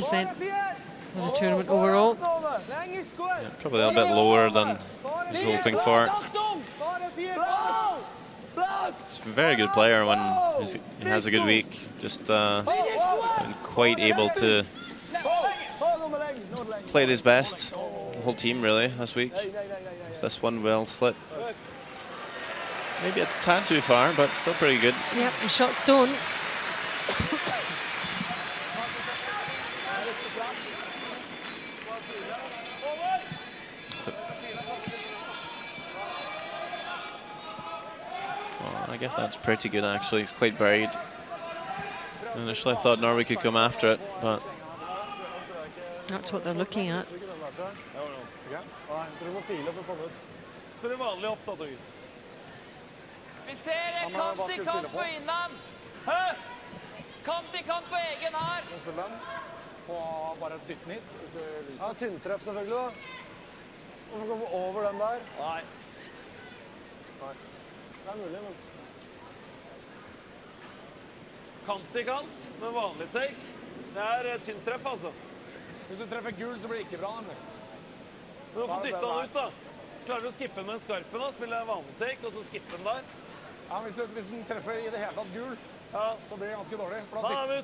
for the tournament overall. Yeah, probably a bit lower than he's hoping for. He's a very good player when he has a good week. Just been quite able to play his best. The whole team really this week. This one will slip. Maybe a tad too far, but still pretty good. Yep, and shot stone. I guess that's pretty good actually. It's quite buried. Initially, I thought Norway could come after it, but That's what they're looking at. Ikke den der, tror jeg. Nei, jeg tror du må pile for å få den ut. Spiller vanlig opp, da, Torgeir. Vi ser det, kant i kant på innan. Hæ? Kant i kant på egen her. Nå spiller den. Og bare dytt den hit. Ut i lyset. Ja, tynntreff selvfølgelig da. Hvorfor komme over den der? Nei. Nei. Det er mulig, men... Kant i kant med vanlig take. Det er tynt treff, altså. Hvis du treffer gul, så blir det ikke bra, nemlig. Men du får dytte den ut, da. Klarer du å skippe med en skarpen, da? Spille vanlig take, og så skippe den der? Ja, hvis du treffer i det hele tatt gul, Ja. så blir det ganske dårlig. For da Nei, men du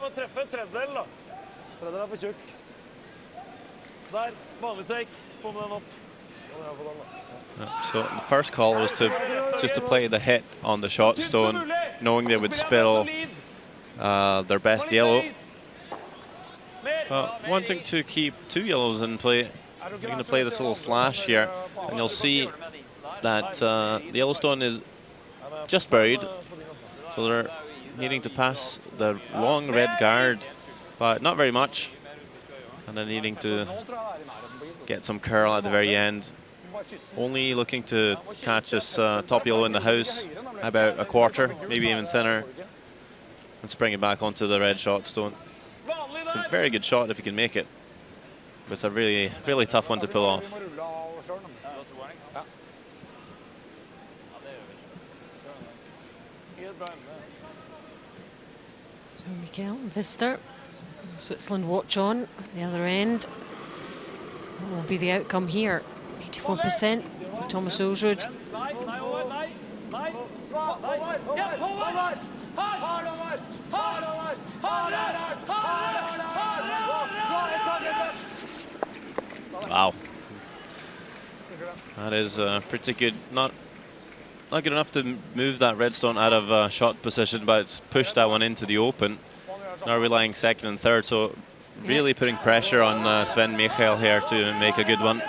må treffe en tredjedel, da. Tredje er for tjukk. Der, vanlig take. Få med den opp. Nå må jeg få den da. so the first call was just to play the hit on the shot stone, knowing they would spill their best yellow. But wanting to keep 2 yellows in play, they're going to play this little slash here, and you'll see that the Yellowstone is just buried, so they're needing to pass the long red guard, but not very much, and then needing to get some curl at the very end. Only looking to catch this top yellow in the house, about a quarter, maybe even thinner, and spring it back onto the red shot stone. It's a very good shot if you can make it, but it's a really tough one to pull off. So Mikael Vister, Switzerland watch on at the other end. What will be the outcome here? 84% for Thomas Ølsrud. Nei, over, nei, nei. Wow. That is pretty good. Not good enough to move that redstone out of shot position, but it's pushed that one into the open. Now relying second and third, so really putting pressure on Sven Michael here to make a good one.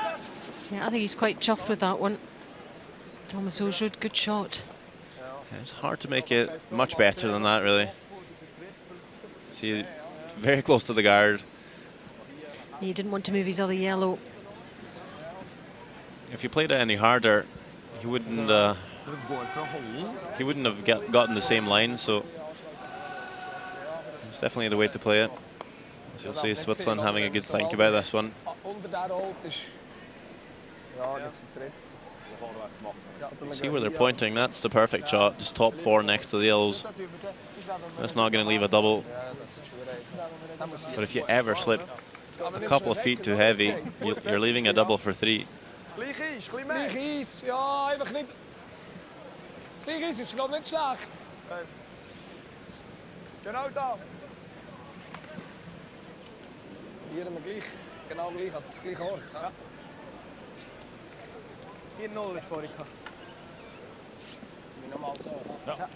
Yeah, I think he's quite chuffed with that one. Thomas Ølsrud, good shot. Yeah, it's hard to make it much better than that, really. See, very close to the guard. He didn't want to move his other yellow. If you played it any harder, he wouldn't have gotten the same line, so it's definitely the way to play it. As you'll see, Switzerland having a good think about this one. See where they're pointing, that's the perfect shot, just top 4 next to the yellows. That's not going to leave a double. But if you ever slip a couple of feet too heavy, you're leaving a double for 3. Liegis, ja, even knip. Liegis, is geloof niet slaag. Genau da. Hier hebben we gleich, genau gleich, hat das gleiche Ort. Ja. 4-0 ist vorhin. Wie normal so. Ja.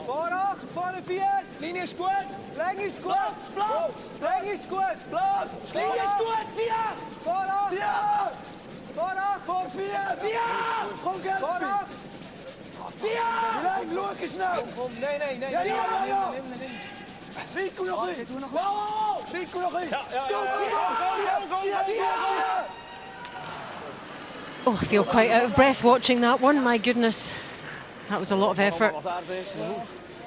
Vooracht, vorne 4. Linie is goed. Leng is goed. Plaats. Leng is goed. Plaats. Linie is goed. Tia. Vooracht. Tia. Vooracht. Voor 4. Tia. Vooracht. Tia. Leng, look eens nou. Nee. Tia. Rico nog in. Rico nog in. Tia. Oh, I feel quite out of breath watching that one, my goodness. That was a lot of effort.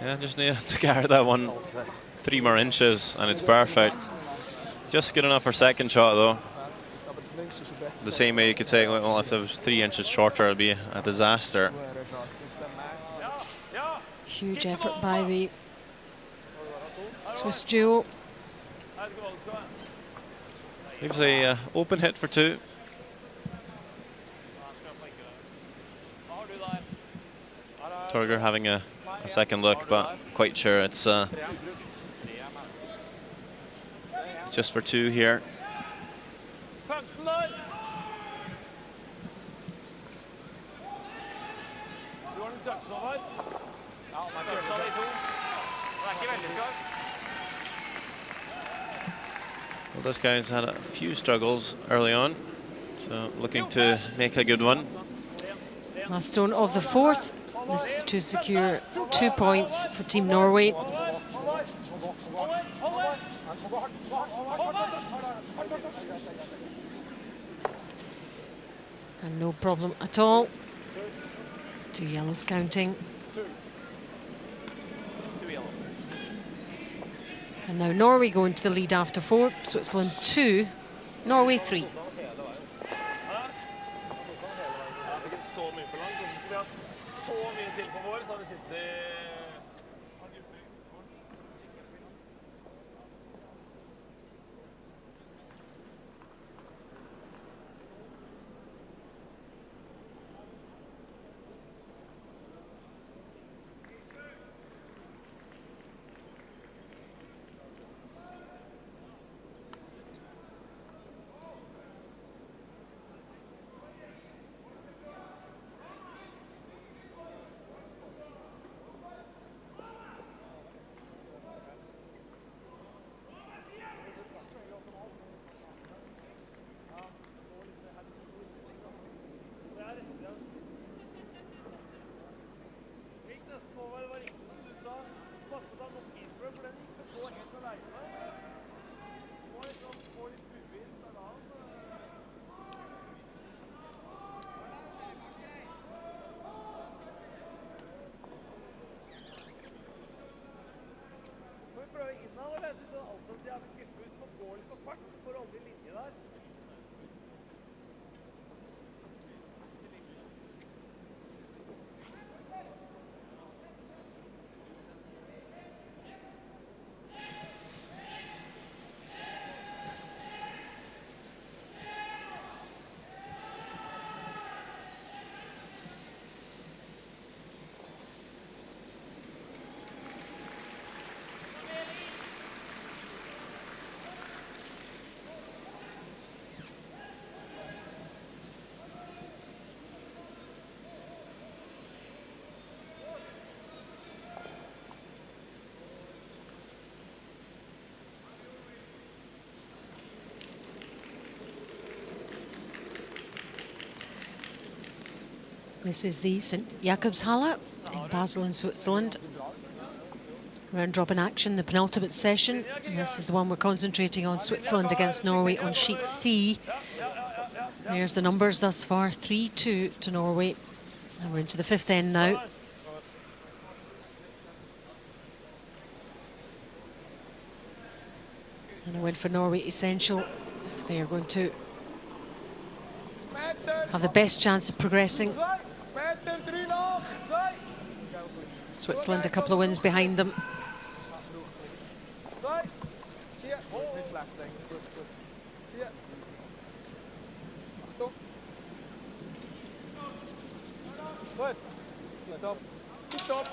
Yeah, just need to carry that one 3 more inches and it's perfect. Just good enough for second shot though. The same way you could say, well, if it was 3 inches shorter, it'd be a disaster. Huge effort by the Swiss duo. Leaves a open hit for 2. Torgeir having a second look, but quite sure it's just for 2 here. Well, this guy's had a few struggles early on, so looking to make a good one. Last stone of the fourth. This is to secure 2 points for Team Norway. And no problem at all. 2 yellows counting. And now Norway go into the lead after 4. Switzerland 2, Norway 3. This is the St. Jakobshalle in Basel in Switzerland. Round robin action, the penultimate session. And this is the one we're concentrating on, Switzerland against Norway on sheet C. There's the numbers thus far, 3-2 to Norway. And we're into the 5th end now. And a win for Norway essential if they are going to have the best chance of progressing. Switzerland a couple of wins behind them. Stop.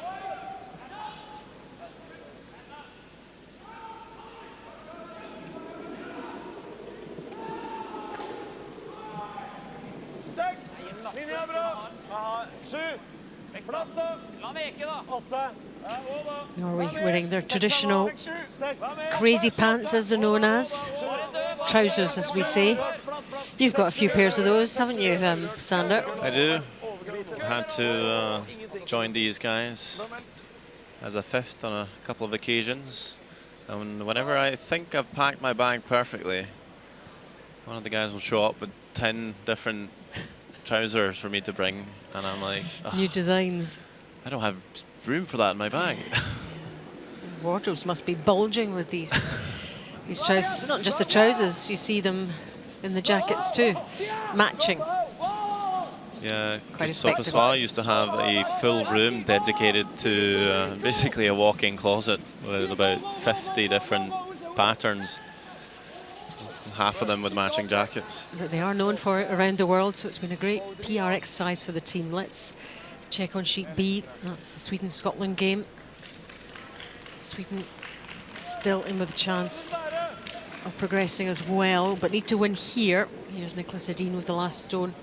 Linja bra. 7. Plass da. La veke da. 8. Norway wearing their traditional crazy pants, as they're known as. Trousers, as we say. You've got a few pairs of those, haven't you, Sander? I do. I've had to join these guys as a 5th on a couple of occasions. And whenever I think I've packed my bag perfectly, one of the guys will show up with 10 different trousers for me to bring, and I'm like, new designs. I don't have room for that in my bag. Wardrobes must be bulging with these trousers. Not just the trousers, you see them in the jackets too, matching. Yeah, Quite Sofa used to have a full room dedicated to basically a walk-in closet with about 50 different patterns. Half of them with matching jackets. That they are known for around the world, so it's been a great PR exercise for the team. Let's check on sheet B. That's the Sweden-Scotland game. Sweden still in with a chance of progressing as well, but need to win here. Here's Nicholas Edin with the last stone.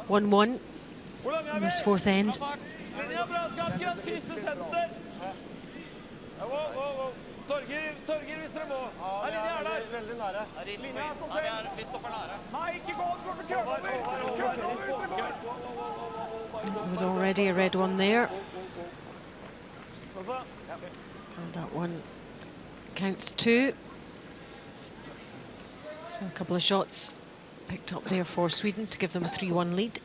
1-1 in this 4th end. Torger, hvis dere må. Ja, vi er veldig nære. Linja, så ser. Vi står for nære. Nei, ikke gå for køller. There was already a red one there. And that one counts 2. So a couple of shots picked up there for Sweden to give them a 3-1 lead.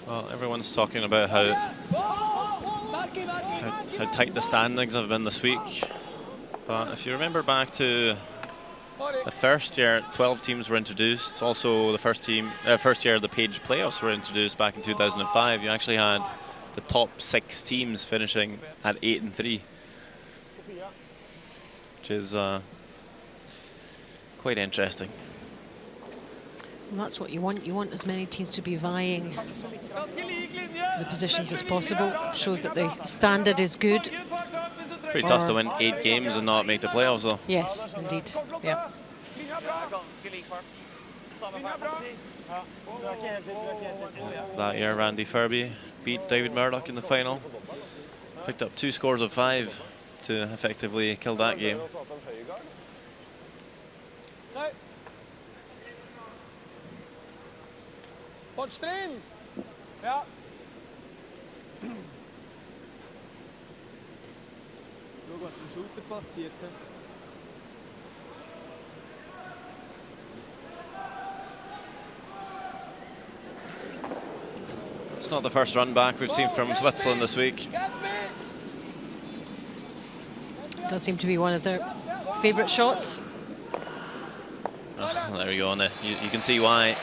Well, everyone's talking about how tight the standings have been this week. But if you remember back to the first year, 12 teams were introduced. Also, the first year the Page playoffs were introduced back in 2005. You actually had the top 6 teams finishing at 8 and 3, which is quite interesting. Well, that's what you want. You want as many teams to be vying for the positions as possible. Shows that the standard is good. Pretty tough to win 8 games and not make the playoffs, though. Yes, indeed. Yeah. That year, Randy Ferbey beat David Murdoch in the final. Picked up 2 scores of 5 to effectively kill that game. Fortstrin! Ja. Schau, was mit dem Shooter passiert. It's not the first run back we've seen from Switzerland this week. Does seem to be one of their favourite shots. Oh, there we go. You can see why.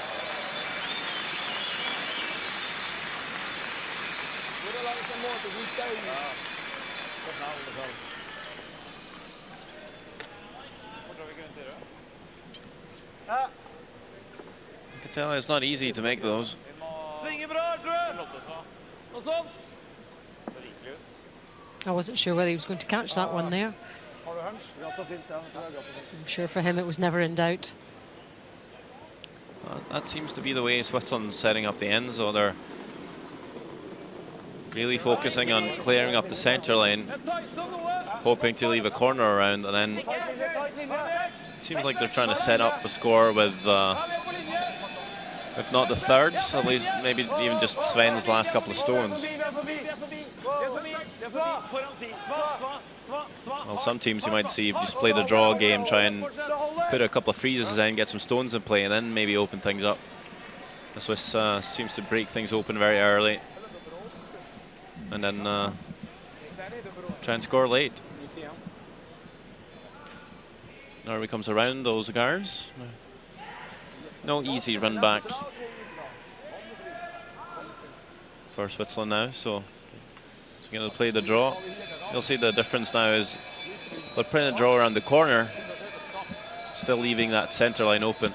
I can tell it's not easy to make those. I wasn't sure whether he was going to catch that one there. I'm sure for him it was never in doubt. That seems to be the way Switzerland's setting up the ends, though. They're really focusing on clearing up the centre line, hoping to leave a corner around, and then it seems like they're trying to set up the score with, if not the thirds, at least maybe even just Sven's last couple of stones. Well, some teams you might see just play the draw game, try and put a couple of freezes in, get some stones in play, and then maybe open things up. The Swiss seems to break things open very early, and then try and score late. Norway comes around those guards. No easy run back for Switzerland now, so they're going to play the draw. You'll see the difference now is they're playing a draw around the corner, still leaving that centre line open.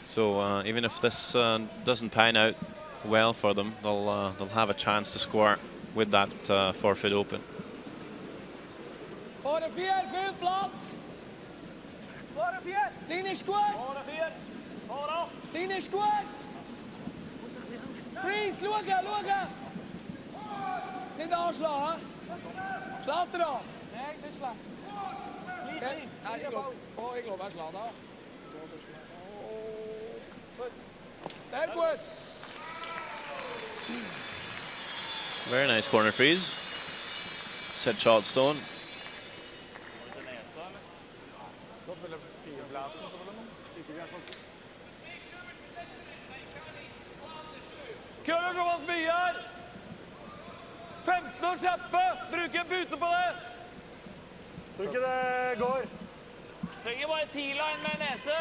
So even if this doesn't pan out well for them, they'll have a chance to score with that forfeit open. Voor de 4, veel plaats. Voor de 4. 10 is goed. Voor de 4. Vooraf. 10 is goed. Freeze, logen. Niet aanslaan, hè. Slaat er dan. Nee, ik zit slaan. Ik geloof hij slaat al. Sehr goed. Very nice corner freeze. Set shot stone. Køller Thomas Byar. 15 å kjappe. Bruker en bute på det. Tror ikke det går. Trenger bare 10-line med nese.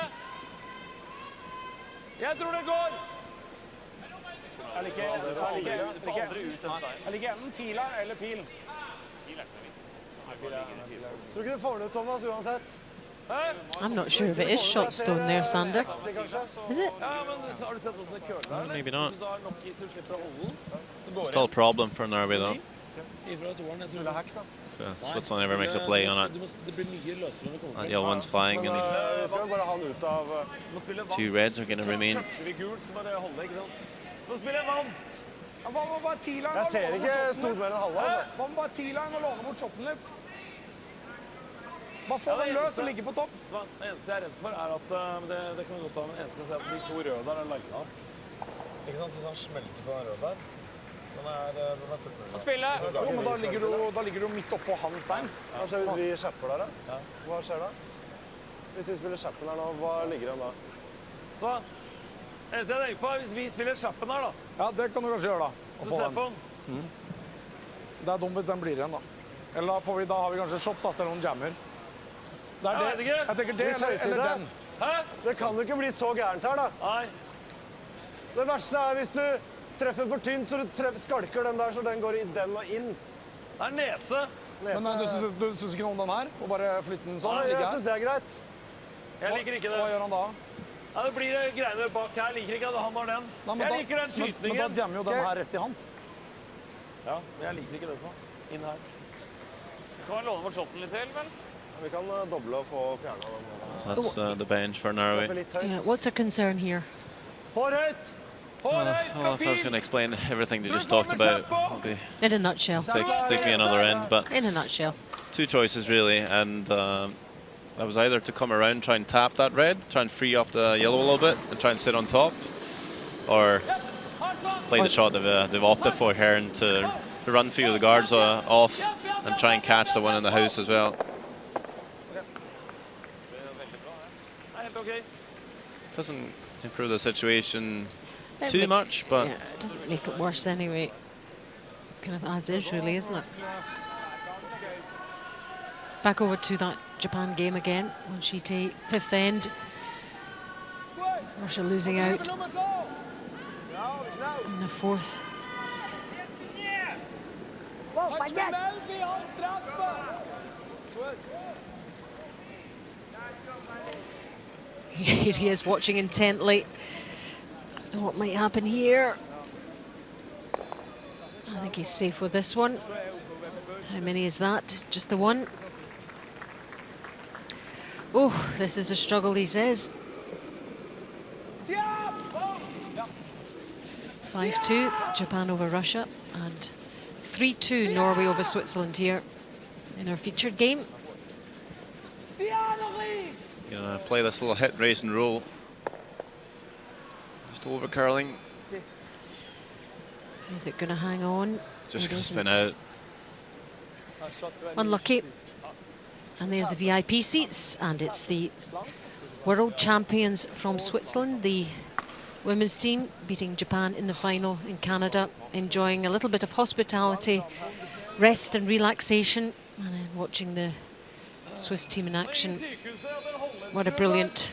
Jeg tror det går. Jeg liker enten 10-line eller pil. Tror ikke du får det ut, Thomas, uansett. I'm not sure if it is shot stone there, Sander. Is it? Maybe not. Still a problem for Norway though. Switzerland ever makes a play on it. Det blir mye løsere når det kommer That yellow one's flying, Men and vi skal bare ha han ut av Du må spille the 2 reds are going to remain. Toucher vi gult, så må det holde, ikke sant? Du må spille vant! Ja, hva med bare T-line Jeg og ser låne ikke bort shotten stort litt? mer enn halve. Altså. Hva med bare T-line og låne bort shotten litt? Bare få den løs og ligge på topp. Det eneste jeg er redd for, er at det kan vi godt ta, men det eneste jeg ser at de 2 røde der er linet opp. Ikke sant? Hvis han smelter på den røde der, den er fullt mulig. Spille! Jo, men da ligger du midt oppå hans stein. Hva skjer hvis vi skjepper der, da? Hva skjer da? Hvis vi spiller skjeppen her nå, hva ligger han da? Så, eneste jeg tenker på, hvis vi spiller kjappen her da, Ja, det kan du kanskje gjøre da. du Å få ser den. på den. Det er dumt hvis den blir igjen da. Eller da har vi kanskje shot da, selv om den jammer. Det er Jeg vet ikke. Jeg tenker det, Vi tøyser eller det. den. Hæ? Det kan jo ikke bli så gærent her, da. Nei. Det verste er hvis du treffer for tynt, så du skalker den der, så den går i den og inn. Det er nese. Men du synes ikke noe om den her? Og bare flytte den sånn? Ja, ligge jeg her? synes det er greit. Jeg liker ikke Hva det. gjør han da? Ja, det blir greiene bak her. Jeg liker ikke at han har den. Nei, men Jeg da- liker den Men skytningen. da jammer jo den her rett i hans. Ja, men jeg liker ikke det sånn. Inn her. Kan man låne bort shotten litt til, vel? Vi kan doble og få fjernet den. So that's the bench for Det Norway. er litt høyt. Yeah, what's their concern here? Hår høyt! Hårhøyt, Well, if I was kapin! going to explain everything they just talked about, it'll be In a nutshell. take me another end. But In a nutshell. 2 choices really, and I was either to come around, try and tap that red, try and free up the yellow a little bit, and try and sit on top, or play the shot they've opted for here and to run a few of the guards off and try and catch the one in the house as well. Nei, helt ok. Doesn't improve the situation It too ma- much, but Yeah, it doesn't make it worse anyway. It's kind of as is, really, isn't it? Back over to that Japan game again. Wonshite, 5th end. Russia losing out in the 4th. Here he is watching intently. Don't know what might happen here. I think he's safe with this one. How many is that? Just the one? Oh, this is a struggle, he says. 5-2, Japan over Russia, and 3-2, Norway over Switzerland here in our featured game. gonna play this little hit, race and roll. Just over curling. Is it going to hang on? Just It gonna spin isn't. out. Unlucky. And there's the VIP seats, and it's the world champions from Switzerland, the women's team, beating Japan in the final in Canada, enjoying a little bit of hospitality, rest and relaxation, and then watching the Swiss team in action. What a brilliant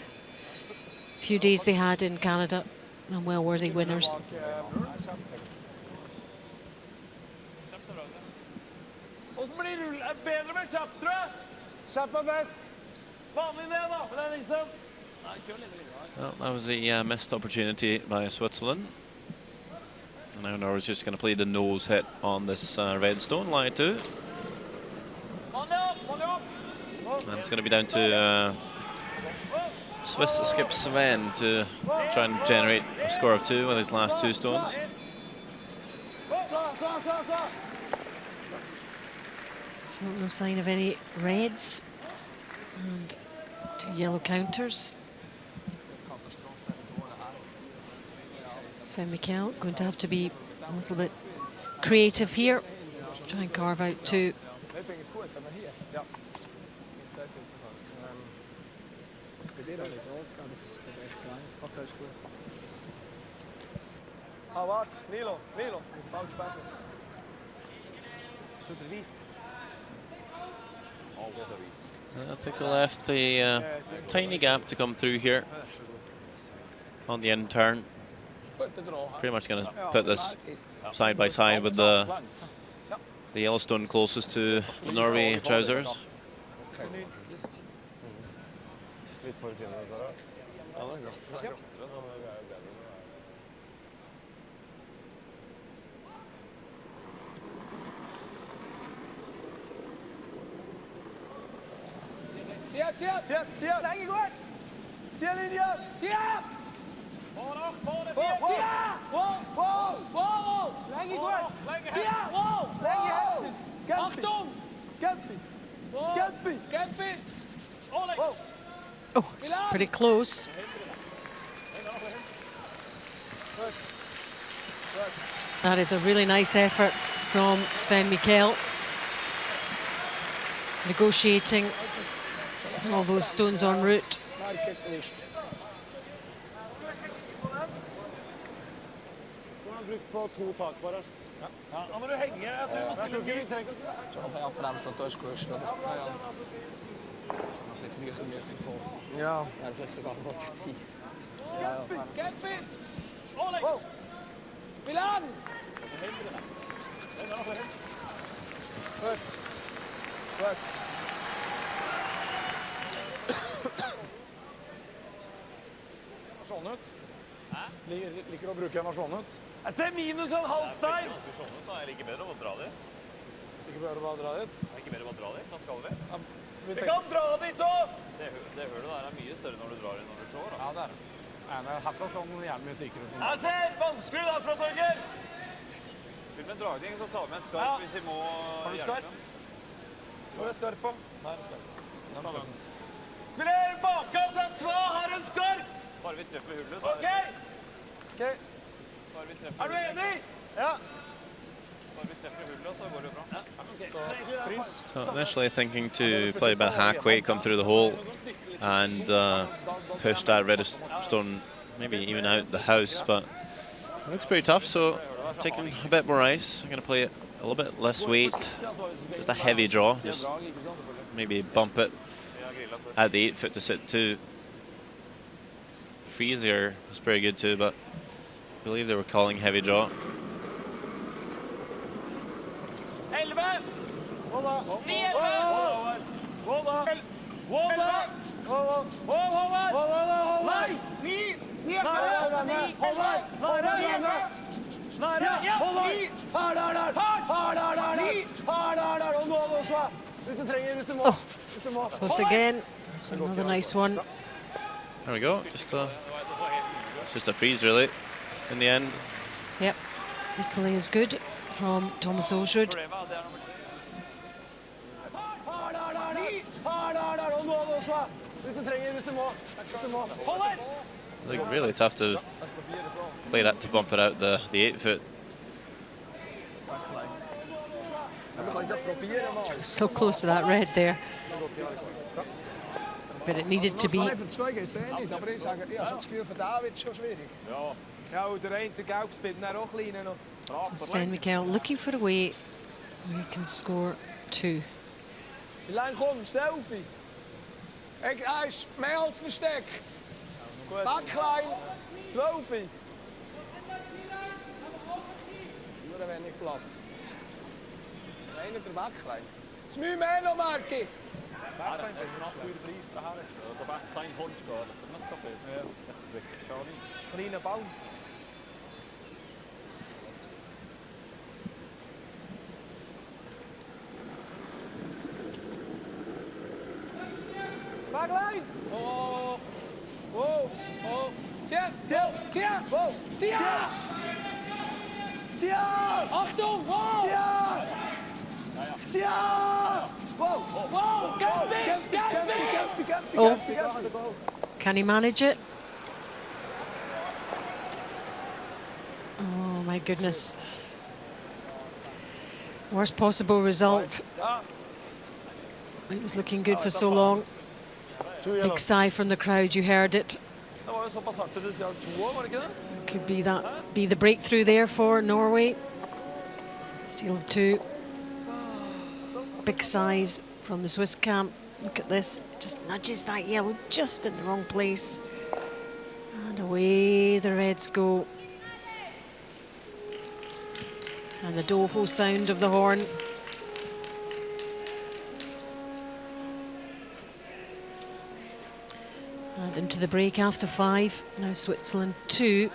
few days they had in Canada, and well-worthy winners. Hvordan blir rull... Er bedre med kjapp, tror jeg? Kjapp er best. Vanlig ned, da. Men det er liksom... Nei, kjør litt. Well, that was a missed opportunity by Switzerland. And now Norway's just going to play the nose hit on this red stone, line 2. Vanlig opp, vanlig opp. And it's going to be down to Swiss skip Sven to try and generate a score of 2 with his last 2 stones. So no sign of any reds, and 2 yellow counters. Sven Mikkel going to have to be a little bit creative here. Try and carve out 2. Ah, warte, Nilo, falsch passen. I think they left a tiny gap to come through here on the end turn. Pretty much going to put this side by side with the Yellowstone closest to the Norway trousers. Litt for fine, Sara. Ja, det er godt. Tipp. Länge gut. Ziellinie. Tipp. Wow. Länge gut. Tipp. Wow. Länge hinten. Achtung. Kämpfi. Oh, it's pretty close. That is a really nice effort from Sven Mikkel. Negotiating all those stones en route. Nå har jeg brukt på 2 tak bare. Ja, nå må du henge. Jeg tror du må Jeg tror spille ikke vi trenger Ja, ja, bremsen durchgerutscht, oder? Ja, ja. Noch ein bisschen früher müssen kommen. Ja. Ja, vielleicht sogar noch die. Ja, ja. Kämpfi. Milan. Godt. Sånn ut. Liker du å bruke en sånn ut? Jeg ser minus en halv stein. Jeg liker bedre å dra dit. Ikke bare å dra dit? Jeg liker bedre å dra dit. Da skal vi. Vi kan dra dit òg. Det hølet der er mye større når du drar enn når du slår. Da. Ja, det er det. Herfra sånn gjerne mye sykere. Jeg ser vanskelig der fra Torger. Spill med en dragning, så tar vi med en skarp hvis vi må Har du skarp? Hvor er skarp på? Her er skarp. Spiller bakas, jeg svar har en skarp. Bare vi treffer hullet, så OK, Ok. Bare vi treffer er du enig? Ja. Bare vi treffer hullet, så går det bra. So initially thinking to play a bit hack weight, come through the hole, and push that redstone maybe even out the house, but it looks pretty tough. So taking a bit more ice. I'm going to play it a little bit less weight, just a heavy draw, just maybe bump it at the 8 foot to sit 2. Freeze here was pretty good too, but I believe they were calling heavy draw. 11. Hold da. 9, 11. Hold da. Hold da. Hold Hold. Nei! 9. Hold da. Hold da. Ja. Og nå også. Hvis du trenger, hvis du må. Close again. That's another nice one. There we go. Just a freeze really in the end. Yep, equally as good from Thomas Osrud. Og nå også. Hvis du trenger, hvis du må. Like really tough to play that to bump it out the 8 foot. So close to that red there. But it needed to be. Für 2 geht's nicht, aber ich sage, ich habe schon das Gefühl, für den wird es schon schwierig. Ja, und der eine Gelb spielt dann auch kleiner noch. So Sven Mikkel looking for a way where he can score 2. Milan, komm, Selfie. Er ist mehr als Versteck. Backline, 12. Nur wenig Platz. Das ist einer der Backline. Das müssen wir noch, Marki. Backline finns en afspuurde vries te halen. Dat er een klein hondje gaat. Dat er net zoveel. Ja. Schade. Kleiner Bounce. Backline. Oh, Wow. oh. Tja. Wow. Tja. Achtung, wow! Tja. Wow. Wow, Kämpfi. Oh. Can he manage it? Oh my goodness. Worst possible result. It was looking good for so long. Big sigh from the crowd, you heard it. Det var jo såpass hardt til det sier 2 år, var det ikke det? Could be the breakthrough there for Norway. Steal of 2. Big size from the Swiss camp. Look at this, just nudges that yellow just in the wrong place. And away the Reds go. And the doleful sound of the horn. And into the break after 5. Now Switzerland 2,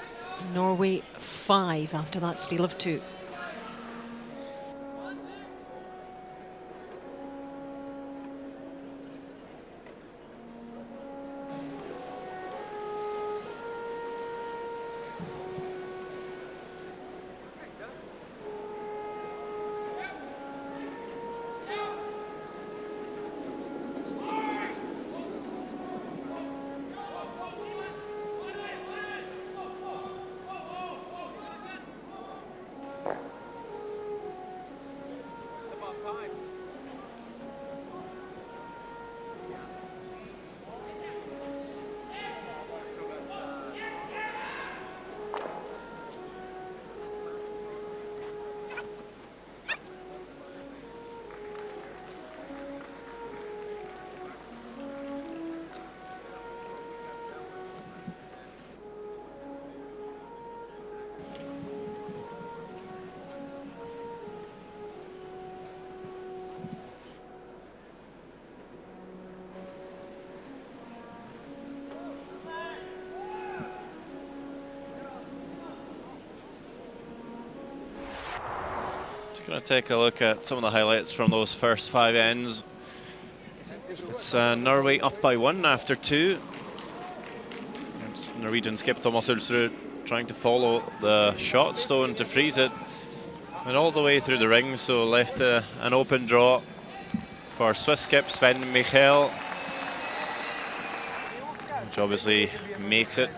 Norway 5 after that steal of 2. Going to take a look at some of the highlights from those first 5 ends. It's Norway up by 1 after 2. It's Norwegian skip Thomas Ulsrud trying to follow the shot stone to freeze it. Went all the way through the ring, so left an open draw for Swiss skip Sven Michael, which obviously makes it.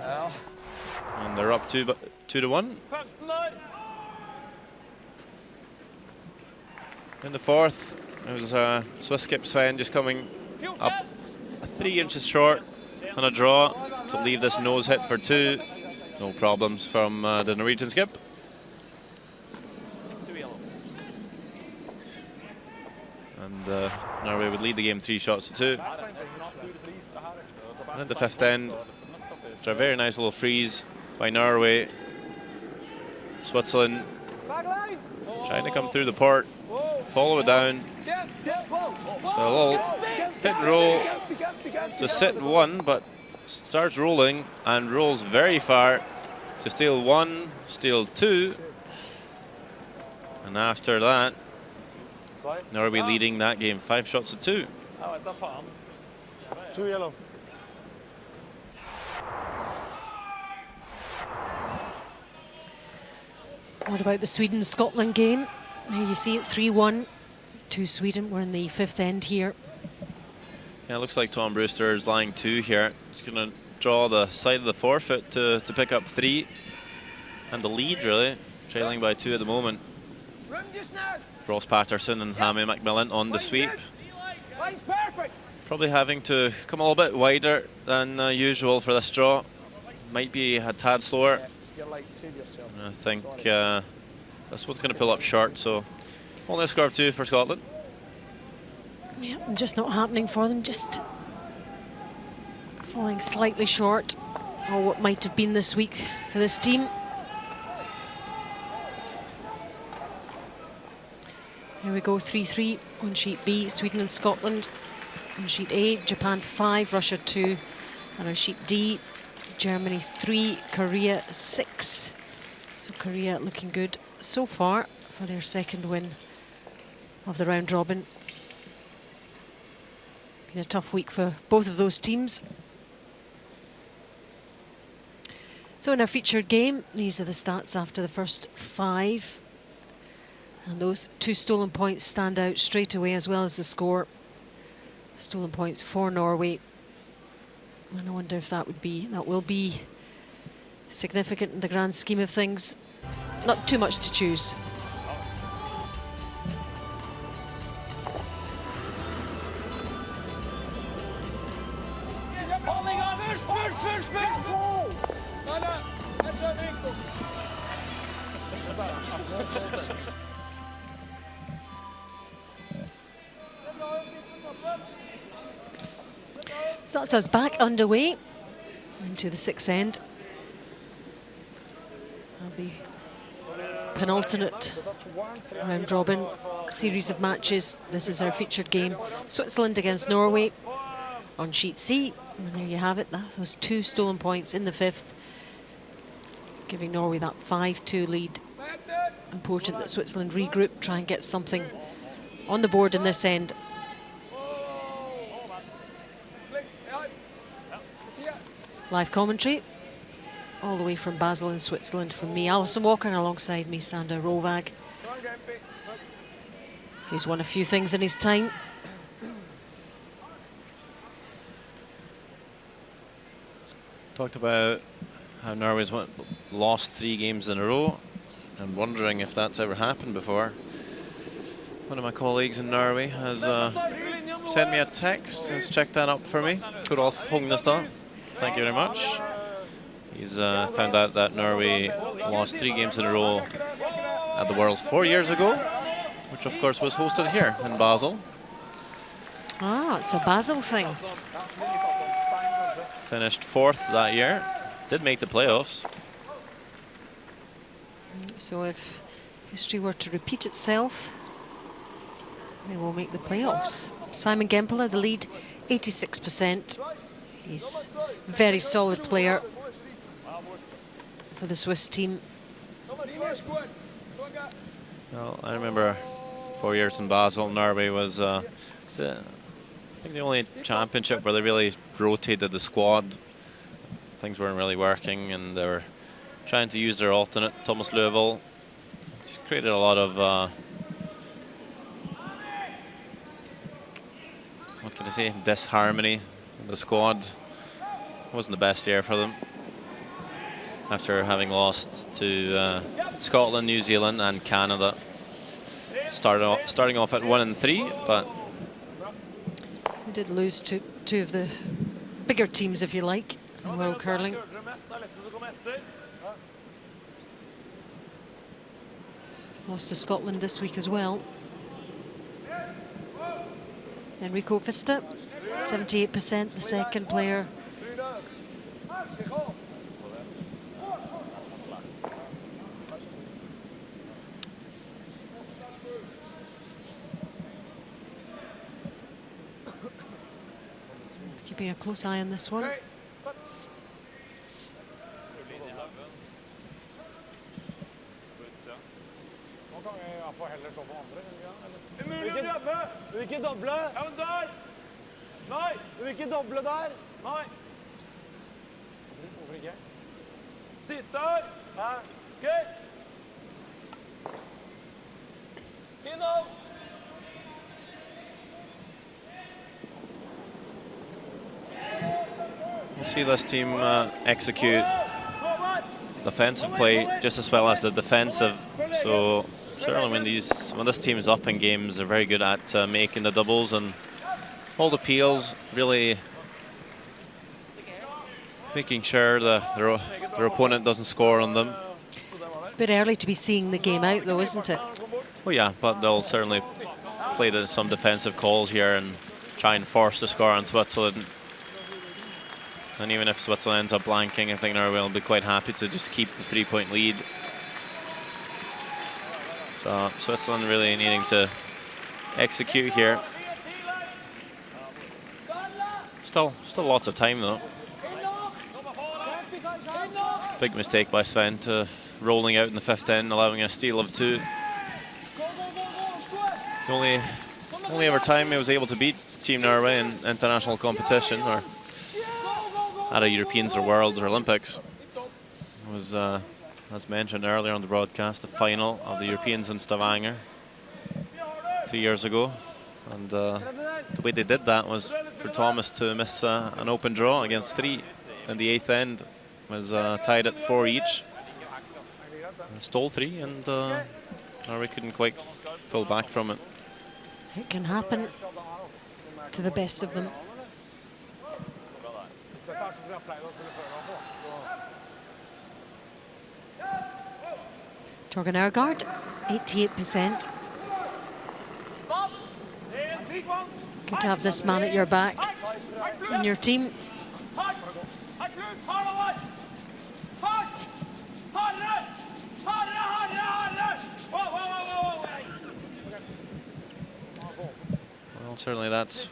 And they're up 2-1. In the fourth, it was Swiss skip Sven just coming up 3 inches short on a draw to leave this nose hit for 2. No problems from the Norwegian skip. And Norway would lead the game 3 shots to 2. And at the 5th end, after a very nice little freeze by Norway, Switzerland trying to come through the port, follow it down. So a little hit and roll to sit 1, but starts rolling and rolls very far to steal 1, steal 2. And after that, Norway leading that game 5 shots to 2. 2 yellow. What about the Sweden-Scotland game? There you see it, 3-1 to Sweden. We're in the 5th end here. Yeah, it looks like Tom Brewster is lying 2 here. He's going to draw the side of the forefoot to pick up 3. And the lead, really, trailing by 2 at the moment. Ross Patterson and Hammy McMillan on the sweep. Probably having to come a little bit wider than usual for this draw. Might be a tad slower. I think this one's going to pull up short, so only a score of 2 for Scotland. Yeah, just not happening for them, just falling slightly short of what might have been this week for this team. Here we go, 3-3 on sheet B, Sweden and Scotland. On sheet A, Japan 5, Russia 2. And on sheet D, Germany 3, Korea 6. So Korea looking good so far for their 2nd win of the round robin. Been a tough week for both of those teams. So in our featured game, these are the stats after the first 5. And those 2 stolen points stand out straight away, as well as the score. Stolen points for Norway. And I wonder if that will be significant in the grand scheme of things. Not too much to choose. So that's us back underway into the 6th end of the penultimate round robin series of matches. This is our featured game, Switzerland against Norway on sheet C. And there you have it, those 2 stolen points in the 5th, giving Norway that 5-2 lead. Important that Switzerland regroup, try and get something on the board in this end. Live commentary all the way from Basel in Switzerland from me, Alison Walker, and alongside me, Sander Rovag, who's won a few things in his time. Talked about how Norway's lost 3 games in a row, and wondering if that's ever happened before. One of my colleagues in Norway has sent me a text, has checked that up for me. Torolf Hognestad, thank you very much. He's found out that Norway lost 3 games in a row at the Worlds 4 years ago, which of course was hosted here in Basel. Ah, it's a Basel thing. Finished 4th that year, did make the playoffs. So if history were to repeat itself, they will make the playoffs. Simon Gempele, the lead, 86%. He's a very solid player for the Swiss team. Well, I remember 4 years in Basel, Norway was I think the only championship where they really rotated the squad. Things weren't really working, and they were trying to use their alternate, Thomas Løvold. Just created a lot of what can I say, disharmony in the squad. It wasn't the best year for them, after having lost to Scotland, New Zealand and Canada. Starting off at 1-3, but We did lose to two of the bigger teams, if you like, in world curling. Lost to Scotland this week as well. Enrico Vista, 78%, the second player. Keeping a close eye on this one. Du vil ikke doble? Ja, men der! Nei! Du vil ikke doble der? Nei. Hvorfor ikke? Sitt der! Hæ? Ok. Kino! we'll see this team execute defensive play just as well as the defensive. So certainly when this team is up in games, they're very good at making the doubles and all the peels, really making sure that their opponent doesn't score on them. Bit early to be seeing the game out, though, isn't it? Oh yeah, but they'll certainly play some defensive calls here and try and force the score on Switzerland. And even if Switzerland ends up blanking, I think Norway will be quite happy to just keep the 3-point lead. So Switzerland really needing to execute here. Still lots of time though. Big mistake by Sven to rolling out in the fifth end, allowing a steal of 2. The only ever time he was able to beat Team Norway in international competition, or at a Europeans or Worlds or Olympics, was, as mentioned earlier on the broadcast, the final of the Europeans in Stavanger 3 years ago. And the way they did that was for Thomas to miss an open draw against 3 in the 8th end. Was tied at 4 each. Stole 3, and Norway couldn't quite pull back from it. It can happen to the best of them. Torgen Øygaard, 88%. Good to have this man at your back in your team. Well, certainly that's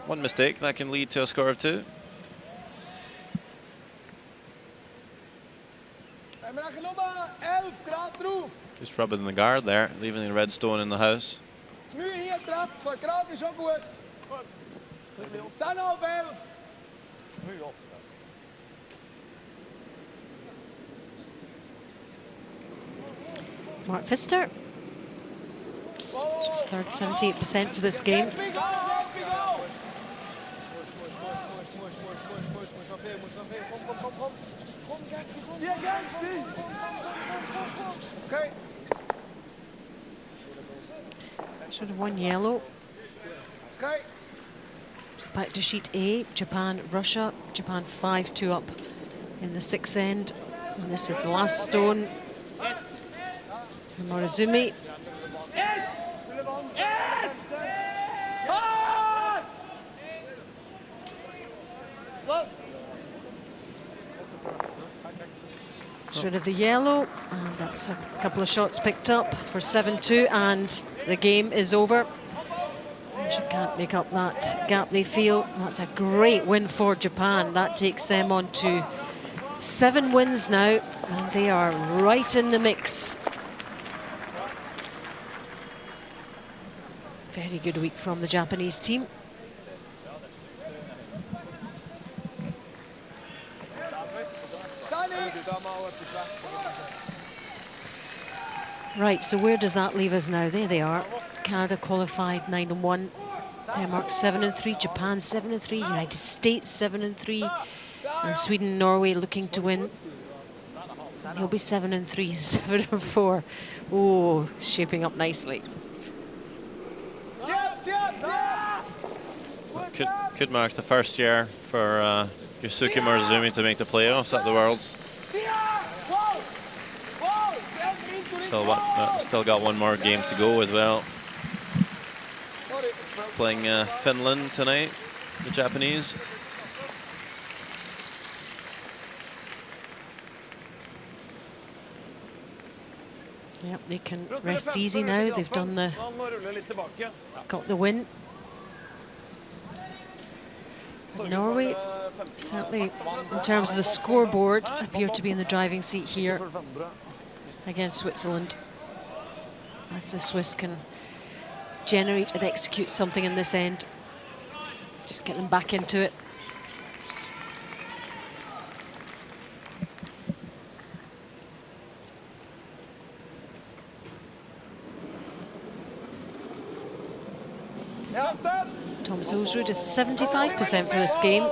one mistake that can lead to a score of 2. Just rubbing the guard there, leaving the red stone in the house. Mark Pfister, just third, 78% for this game. Should have won yellow. So back to sheet A, Japan, Russia. Japan 5-2 up in the 6th end. And this is the last stone. Morozumi. Rid of the yellow, and that's a couple of shots picked up for 7-2, and the game is over. Russia can't make up that gap, they feel. That's a great win for Japan. That takes them on to 7 wins now, and they are right in the mix. Very good week from the Japanese team. Right, so where does that leave us now? There they are. Canada qualified 9-1. Denmark 7-3. Japan 7-3. United States 7-3. And Sweden, Norway looking to win. They'll be 7-3, 7-4. Oh, shaping up nicely. Could mark the first year for Yusuke Murazumi to make the playoffs at the Worlds. Still got one more game to go as well. Playing Finland tonight, the Japanese. Yep, they can rest easy now. They've done got the win. But Norway, certainly in terms of the scoreboard, appear to be in the driving seat here against Switzerland, as the Swiss can generate and execute something in this end. Just get them back into it. Thomas Ulsrud is 75% for this game.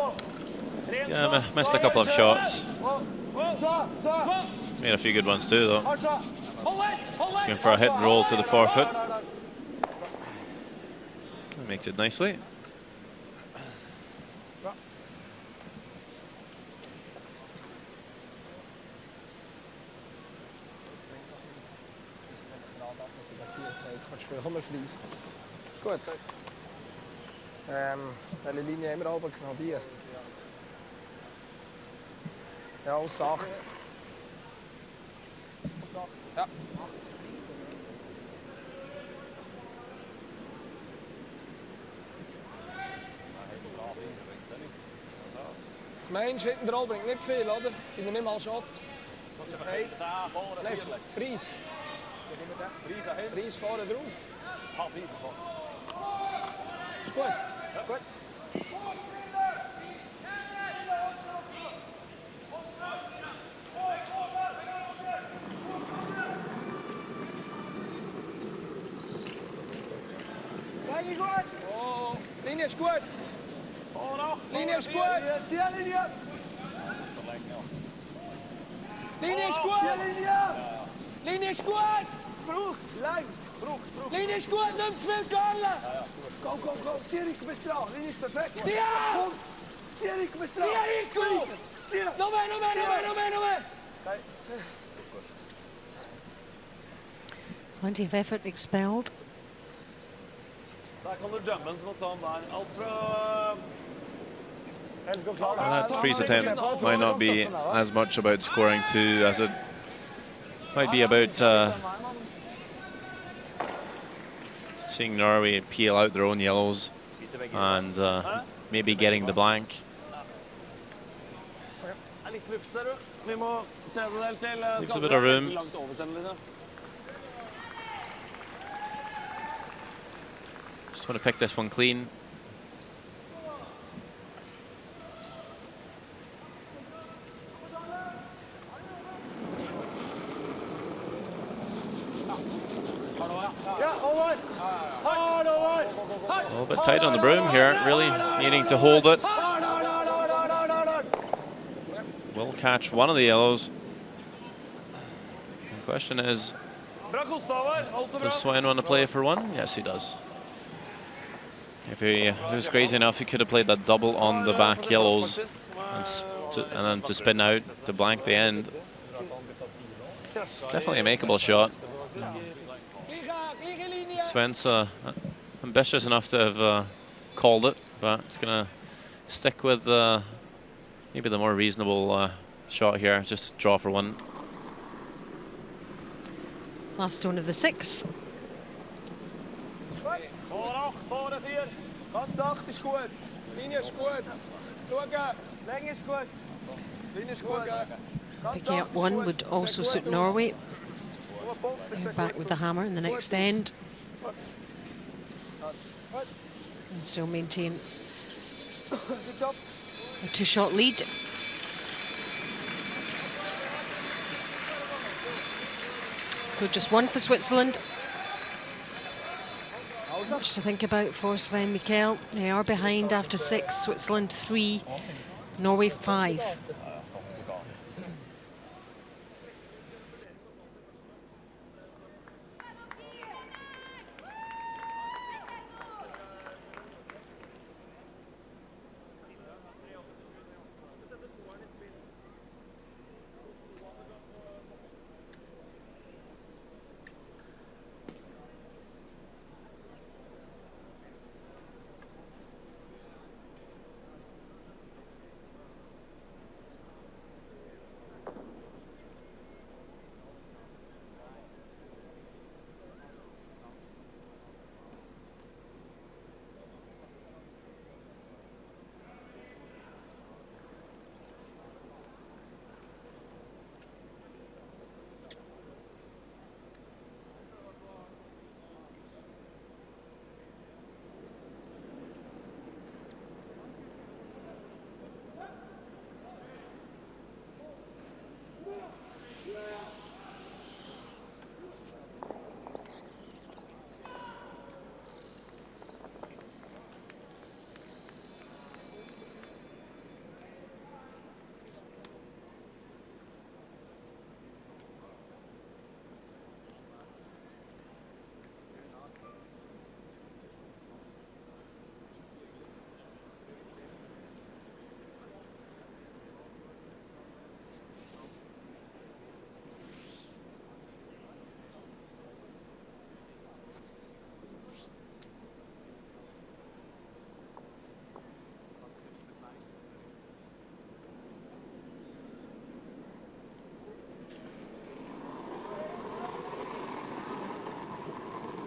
Yeah, missed a couple of shots. Made a few good ones too, though. Going for a hit and roll to the forefoot. That makes it nicely. Gut. Welche Linie haben wir oben genommen? Die? Ja, aus 8. Ja. Das Mensch hinten drauf bringt nicht viel, oder? Sind wir nicht mal Schott? Das heisst? Nein, Fries. Fries vorne drauf. Ist gut. Ja, gut. Oh, Linie ist gut. Linie ist gut. Linie ist gut. Linie ist gut. Linie ist gut, nimm zu viel Galle. Komm. Stierig bist dran. Linie ist perfekt. Komm. Stierig bist dran. Stierig. Noch mehr. Plenty of effort expelled. That freeze attempt might not be as much about scoring two as it might be about seeing Norway peel out their own yellows and maybe getting the blank. Leaves a bit of room. Just want to pick this one clean. A little bit tight on the broom here, really needing to hold it. Will catch one of the yellows. The question is, does Swain want to play for one? Yes, he does. If he was crazy enough, he could have played that double on the back yellows and then to spin out to blank the end. Definitely a makeable shot. Sven's ambitious enough to have called it, but it's going to stick with maybe the more reasonable shot here, just draw for one. Last stone of the sixth. Ganz sacht ist gut. Linie ist gut. Schauen. Länge ist gut. Linie ist gut. Picking up one would also suit Norway. They're back with the hammer in the next end. And still maintain a 2-shot lead. So just one for Switzerland. Much to think about for Sven Mikkel. They are behind after 6. Switzerland 3, Norway 5.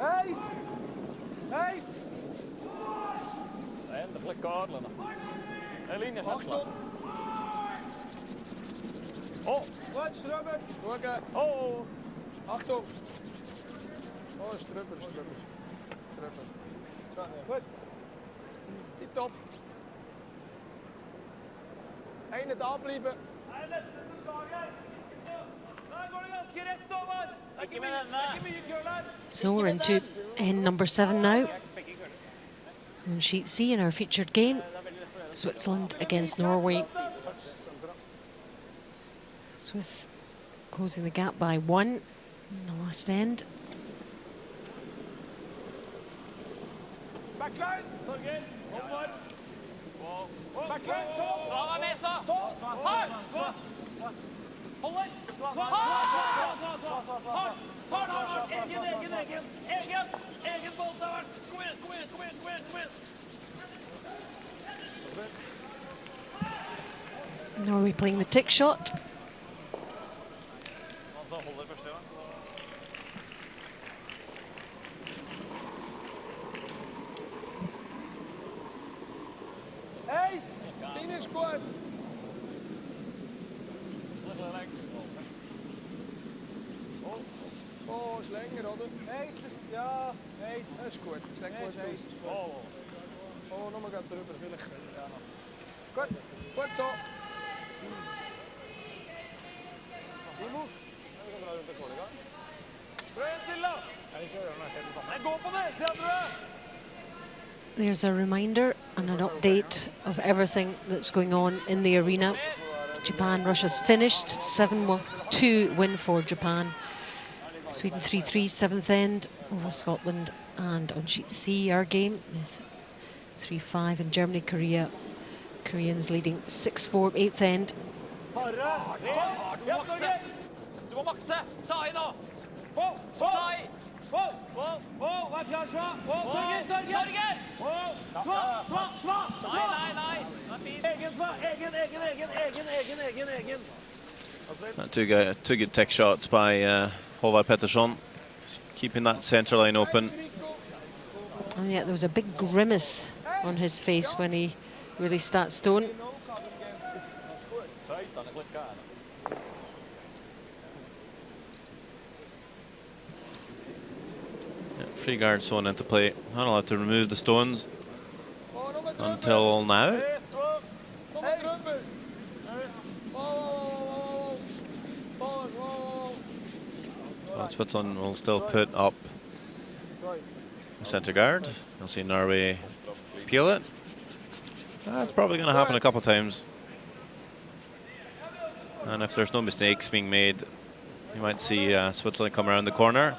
Ace! Ace! Eindelijk Karlen. Een linie Achtung! Oh, Gut, Ströber! Schauen. oh. Achtung! Oh, ist drüber, ist drüber. Drüber. Gut. Tipptopp. Einer da bleiben. So we're into end number 7 now. On sheet C in our featured game, Switzerland against Norway. Swiss closing the gap by 1 in the last end. Backline! Backline, Svara med seg! Hold it! Egen bolt har vært! Kom igjen! Norway playing the tick shot. Han sa holder første gang. Ace! Linie ist gut. Oh, ist länger, oder? Ace, ja, Ace. Das ist gut, das sieht gut aus. Oh, nochmal gerade drüber, vielleicht. Ja, noch. Gut. Gut so. Timo? Vi kan dra rundt i kål i gang. Prøv en til, da. Nei, gå på det, se andre. There's a reminder and an update of everything that's going on in the arena. Japan, Russia's finished. 7-2 win for Japan. Sweden 3-3, 7th end over Scotland. And on sheet C, our game is 3-5 in Germany, Korea. Koreans leading 6-4, 8th end. Du må makse! Ta i nå! Ta i! Vær klar, Torgeir! Nei. Egen. Two good tech shots by Håvard Pettersson, keeping that centre line open. And yet there was a big grimace on his face when he released that stone. free guard thrown into play. Not allowed to remove the stones until now. Well, Switzerland will still put up the centre guard. You'll see Norway peel it. That's probably going to happen a couple of times. And if there's no mistakes being made, you might see Switzerland come around the corner.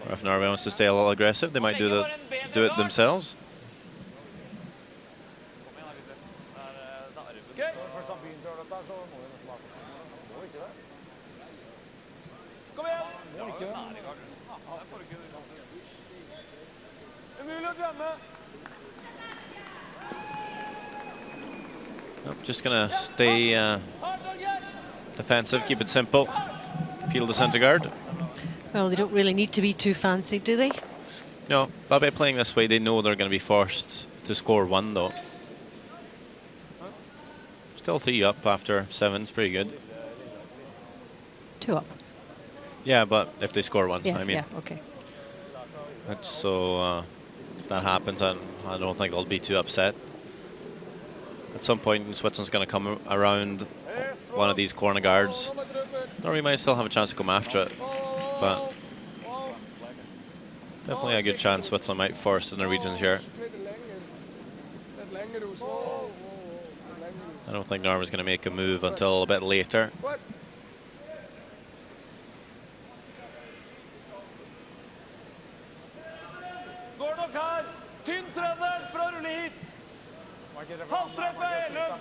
Or if Norway wants to stay a little aggressive, they might do it themselves. Nope, just gonna stay defensive, keep it simple, peel the centre guard. Well, they don't really need to be too fancy, do they? No, but by playing this way, they know they're going to be forced to score one, though. Still 3 up after 7 is pretty good. 2 up. Yeah, but if they score one, Yeah, I mean. yeah, okay. So if that happens, I don't think I'll be too upset. At some point, Switzerland's going to come around one of these corner guards. Norway might still have a chance to come after it, but definitely a good chance Switzerland might force the Norwegians here. I don't think Norway's going to make a move until a bit later. Går nok her. Tynn trønder for å rulle hit. Halvtreff er Helund.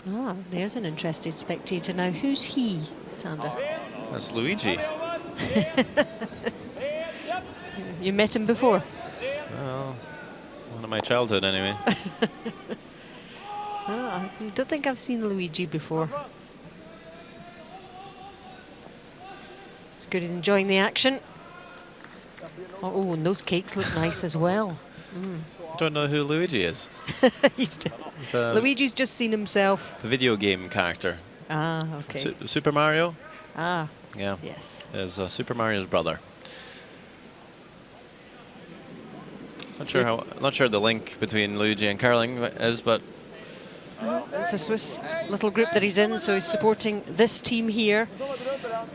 Ah, there's an interesting spectator now. Who's he, Sander? That's Luigi. You met him before? Well, one of my childhood anyway. I don't think I've seen Luigi before. It's good he's enjoying the action. Oh, and those cakes look nice as well. I don't know who Luigi is. Luigi's just seen himself. The video game character. Ah, okay. Super Mario? Ah, yeah. Yes. There's Super Mario's brother. Not sure the link between Luigi and curling is, but it's a Swiss little group that he's in, so he's supporting this team here,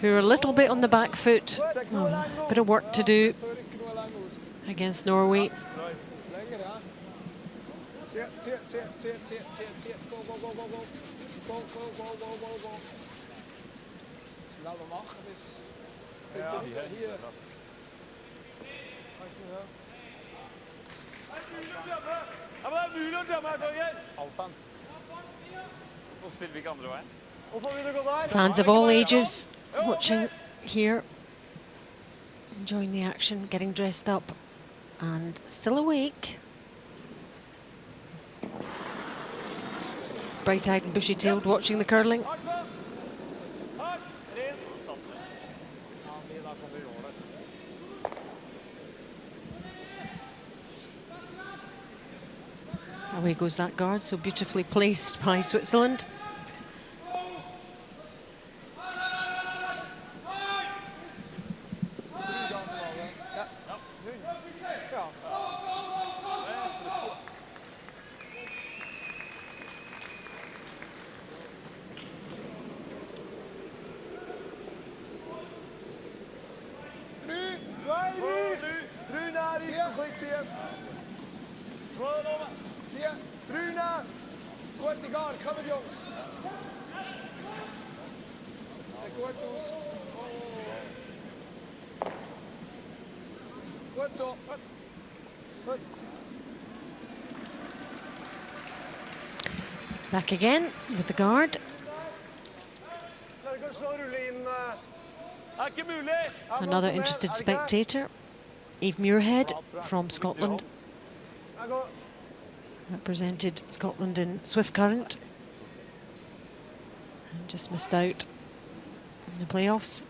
who are a little bit on the back foot. A bit of work to do against Norway. Fans of all ages watching here, enjoying the action, getting dressed up and still awake. Bright-eyed and bushy-tailed watching the curling. Away goes that guard, so beautifully placed by Switzerland. Back again with the guard. Another interested spectator, Eve Muirhead from Scotland. Represented Scotland in Swift Current. And just missed out in the playoffs.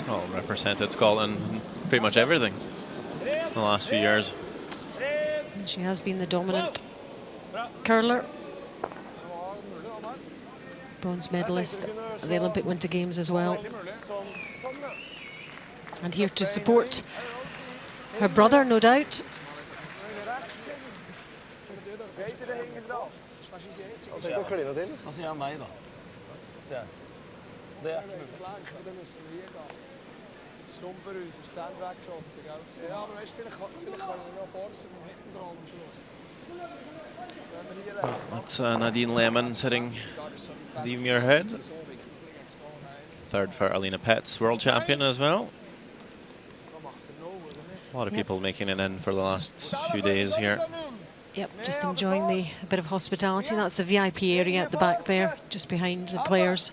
Well, represented Scotland in pretty much everything in the last few years. And she has been the dominant curler. bronze medalist at the Olympic Winter Games as well. And here to support her brother, no doubt. Tenk å kline til. Da sier han nei, da. Sier jeg. Det er ikke mulig. Stumper aus, ist das Ende weggeschossen, gell? Ja, aber weißt, vielleicht kann ich noch forcen mit dem Hintengrad am Schluss. That's Nadine Lehmann sitting, leaving your head. Third for Alina Petz, world champion as well. A lot of people making it in for the last few days here. Yep, just enjoying a bit of hospitality. That's the VIP area at the back there, just behind the players.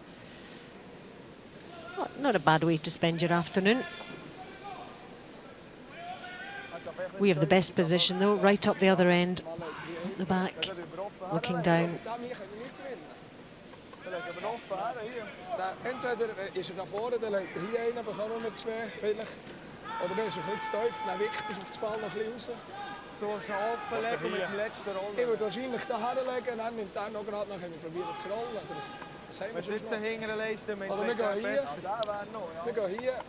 Not a bad way to spend your afternoon. We have the best position though, right up the other end, at the back, looking down. Entweder ist da vorne, dann legt hier einen, bekommen wir zwei, vielleicht. Oder dann ist ein bisschen zu tief, dann wickt er auf das Ball noch ein bisschen raus. So schon offenlegen und mit der letzten Rolle. Ich würde wahrscheinlich da herlegen, dann nimmt er noch gerade nachher probieren zu rollen. Das haben wir schon Jetzt hinten leisten, wir gehen hier. Wir gehen hier.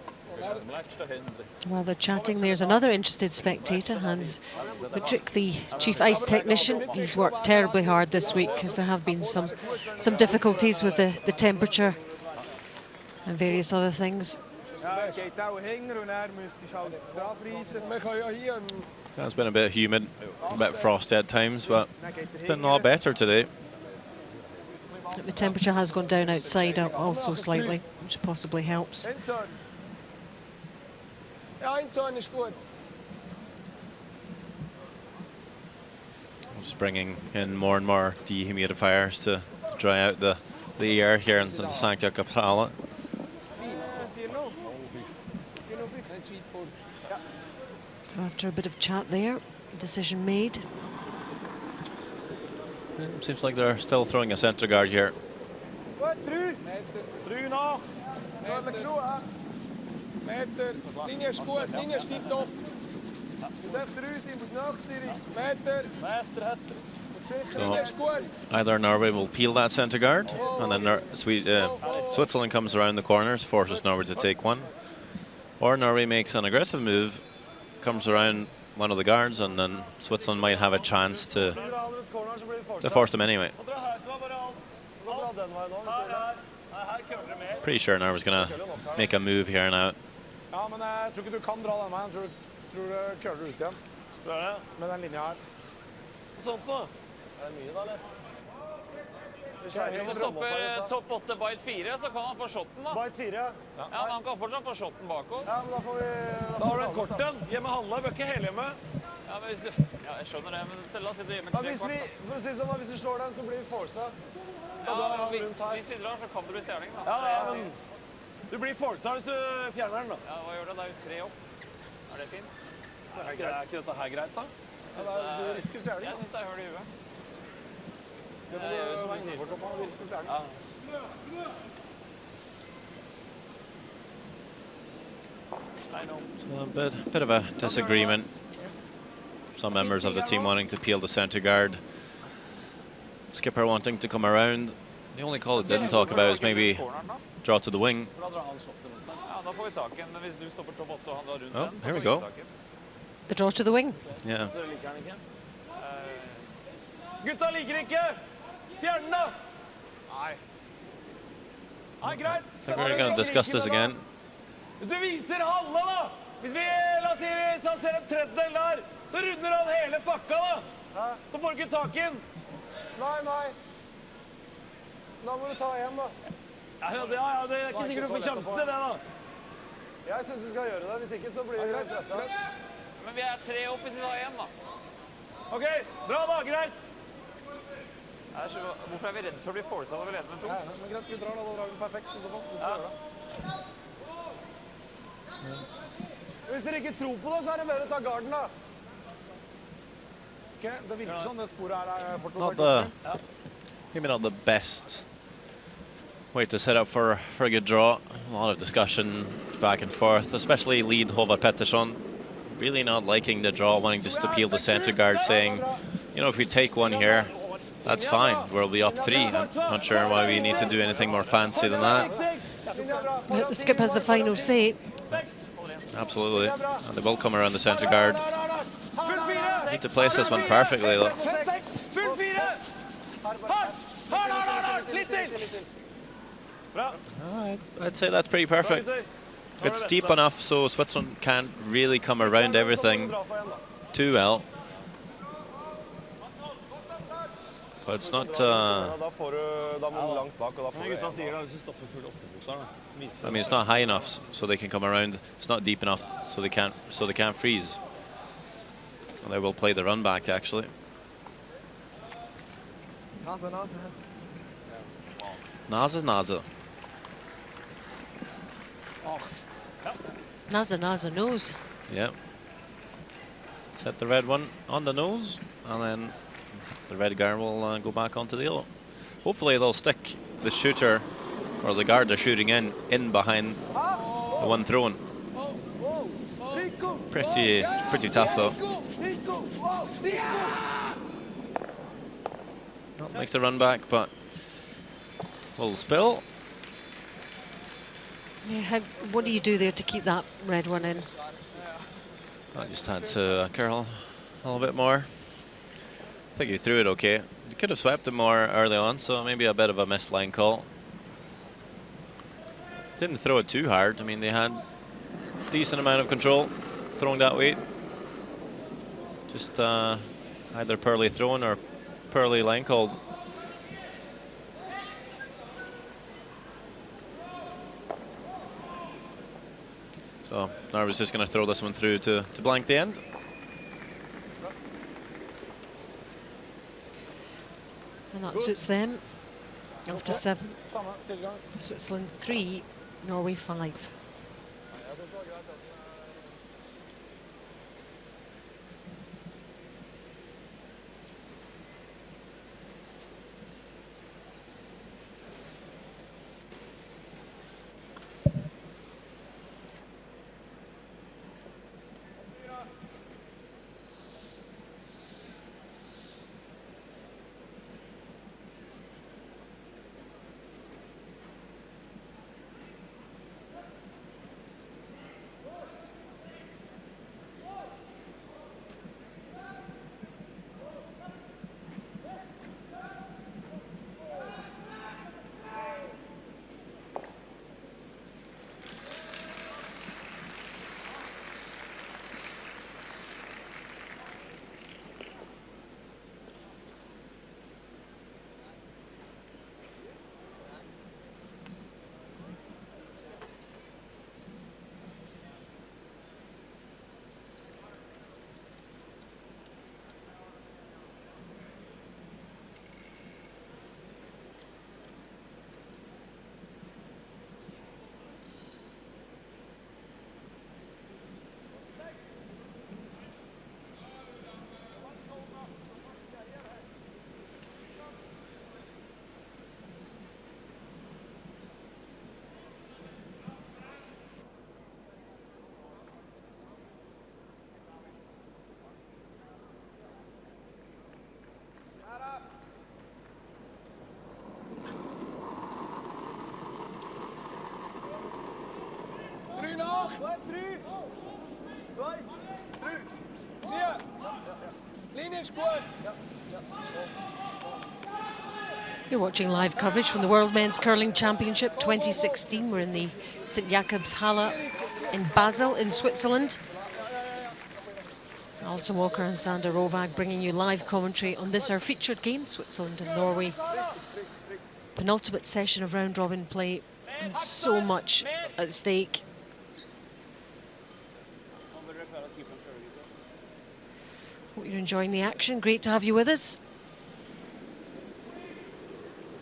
While they're chatting, there's another interested spectator, Hans Mudryk, the chief ice technician. He's worked terribly hard this week because there have been some difficulties with the temperature and various other things. It's been a bit humid, a bit frosty at times, but it's been a lot better today. The temperature has gone down outside also slightly, which possibly helps. Just bringing in more and more dehumidifiers to dry out the air here in the St. Jakobshalle. So after a bit of chat there, decision made. Seems like they're still throwing a centre guard here. Meter, Linie ist gut, Linie steigt top. So either Norway will peel that centre guard, and then Switzerland comes around the corners, forces Norway to take one. Or Norway makes an aggressive move, comes around one of the guards, and then Switzerland might have a chance to force them anyway. Pretty sure Norway's going to make a move here now. Ja, men jeg tror ikke du kan dra den veien. Jeg tror du kører ut igjen. Tror du det? Med den linja her. Sånt nå. Er det mye da, eller? Hvis du stopper topp 8 byte 4, så kan han få shotten da. Byte 4, ja. Ja, men han kan fortsatt få shotten bakover. Ja, men da får vi... Da har du en kort en. Hjemme handla, bør ikke hele hjemme. Ja, men hvis du... Ja, jeg skjønner det, men selv da sitter du hjemme Ja, til hvis vi, for å si det sånn, hvis du slår den, så blir vi forcet. Da drar han rundt her. Hvis vi drar, så kan det bli stjerning da. Ja, men du blir forsa hvis du fjerner den da. Ja, hva gjør det? Det er jo 3 opp. Er det fint? Er ikke dette her greit da? Du risker stjerning. Jeg synes det er høl i huet. Det må du være innenforstått på, du risker stjerning. So a bit of a disagreement. Some members of the team wanting to peel the centre guard. Skipper wanting to come around. The only call it didn't talk about is maybe draw to the wing. Ja, da får vi tak i den, men hvis du stopper topp 8 og han drar rundt Oh, den, here we så får go. vi tak i den. The draw to the wing. Yeah. Dere liker den ikke? Gutta liker ikke! Fjern den da! Nei. Nei, greit. I think we're going to discuss this again. Hvis du viser halve da! Hvis vi, la oss si, hvis han ser en tredjedel der, så runder han hele pakka da! Hæ? Så får du ikke tak i den. Nei. Da må du ta en, da. Ja, det er ikke sikkert du får sjansen til det da. Jeg synes du skal gjøre det, hvis ikke så blir vi presset. Men vi er 3 opp hvis vi tar 1 da. Ok, bra da, greit. Hvorfor er vi redde for å bli forced av å lede med 2? Ja, men greit, vi drar da, da drar vi perfekt i så fall. Hvis vi gjør det. Hvis dere ikke tror på det, så er det bedre å ta garden, da. Ok, det virker sånn, det sporet her er fortsatt... Maybe not the best way to set up for a good draw. A lot of discussion back and forth, especially lead Håvard Pettersson. Really not liking the draw, wanting just to peel the centre guard, saying, you know, if we take one here, that's fine. We'll be up 3. I'm not sure why we need to do anything more fancy than that. But the skip has the final say. Absolutely. And they will come around the centre guard. Need to place this one perfectly, though. I'd say that's pretty perfect. It's deep enough so Switzerland can't really come around everything too well. But it's not. I mean, it's not high enough so they can come around. It's not deep enough so they can't freeze. And they will play the run back actually. Nase. Nase nose. Yeah. Set the red one on the nose, and then the red guard will go back onto the yellow. Hopefully they'll stick the shooter or the guard they're shooting in behind the one thrown. Pretty tough though. Well, makes the run back, but little spill. Yeah, what do you do there to keep that red one in? I just had to curl a little bit more. I think he threw it okay. You could have swept it more early on, so maybe a bit of a missed line call. Didn't throw it too hard. I mean, they had decent amount of control throwing that weight. Just either poorly thrown or poorly line called. So Norway's just going to throw this one through to blank the end. And that suits them. After 7, Switzerland 3, Norway 5. Nach. 2, 3. 2, 3. Zie. Linie is goed. You're watching live coverage from the World Men's Curling Championship 2016. We're in the St. Jakobshalle in Basel in Switzerland. Alison Walker and Sander Rovag bringing you live commentary on this, our featured game, Switzerland and Norway. Penultimate session of round-robin play, and so much at stake. Hope you're enjoying the action. Great to have you with us.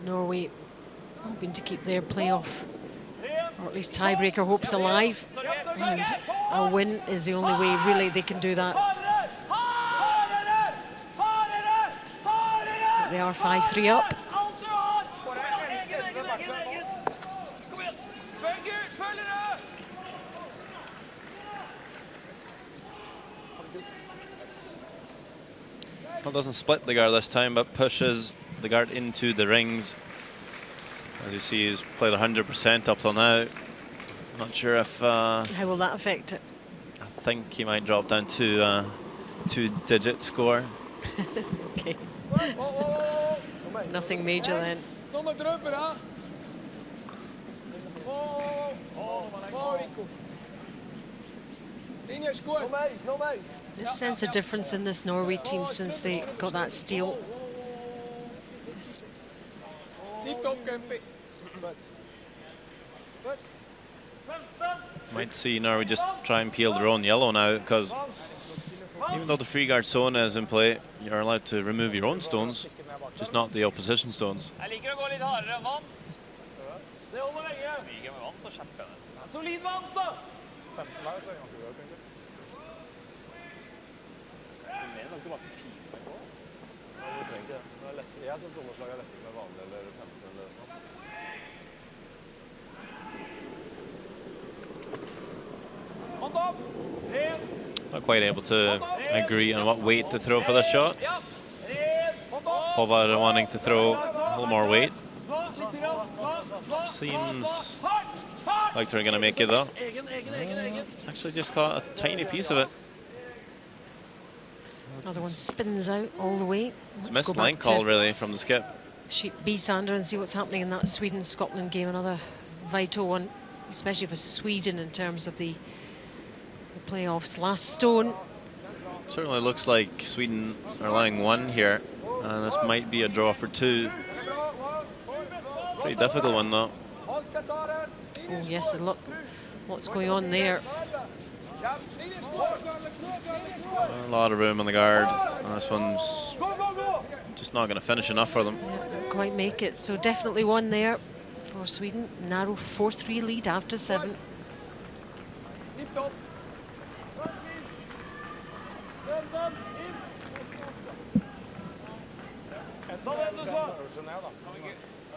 Norway hoping to keep their playoff, or at least tiebreaker hopes alive. And a win is the only way really they can do that. They are 5-3 up. Well, doesn't split the guard this time, but pushes the guard into the rings. As you see, he's played 100% up till now. Not sure if... How will that affect it? I think he might drop down to 2-digit score. Okay. Nothing major then. Nummer drüber, hè? Rico. Linie ist gut. Nog mais, nog mais. Just sense a difference in this Norway team since they got that steal. Just Niet opkempen. Might see Norway just try and peel their own yellow now, because even though the free guard zone is in play, you're allowed to remove your own stones, just not the opposition stones. Jeg liker å gå litt hardere enn vant. Det holder lenge. Sviger med vant, så kjemper jeg nesten. Solid vant, da! 15 der, så er det ganske bra, egentlig. Så mer nok tilbake pile meg på. Ja, du trenger ikke det. Det er lett. Jeg synes sommerslag er lettere med vanlig eller 15 eller sånt. Hånd opp! Not quite able to agree on what weight to throw for this shot. Ja. Hånd opp! Håvard wanting to throw a little more weight. Så, litt grann. Så. Seems Hardt! Hardt! like they're going to make it though. Egen. Actually just caught a tiny piece of it. another one spins out all the way. It's a Let's go missed line back call to really from the skip. Sheet B, Sander, and see what's happening in that Sweden-Scotland game. Another vital one, especially for Sweden in terms of the playoffs. Last stone. Certainly looks like Sweden are lying one here, and this might be a draw for 2. Pretty difficult one though. Oh yes, a lots going on there. A lot of room on the guard, and this one's just not going to finish enough for them. Yeah, didn't quite make it. So definitely one there for Sweden. Narrow 4-3 lead after 7. Ja,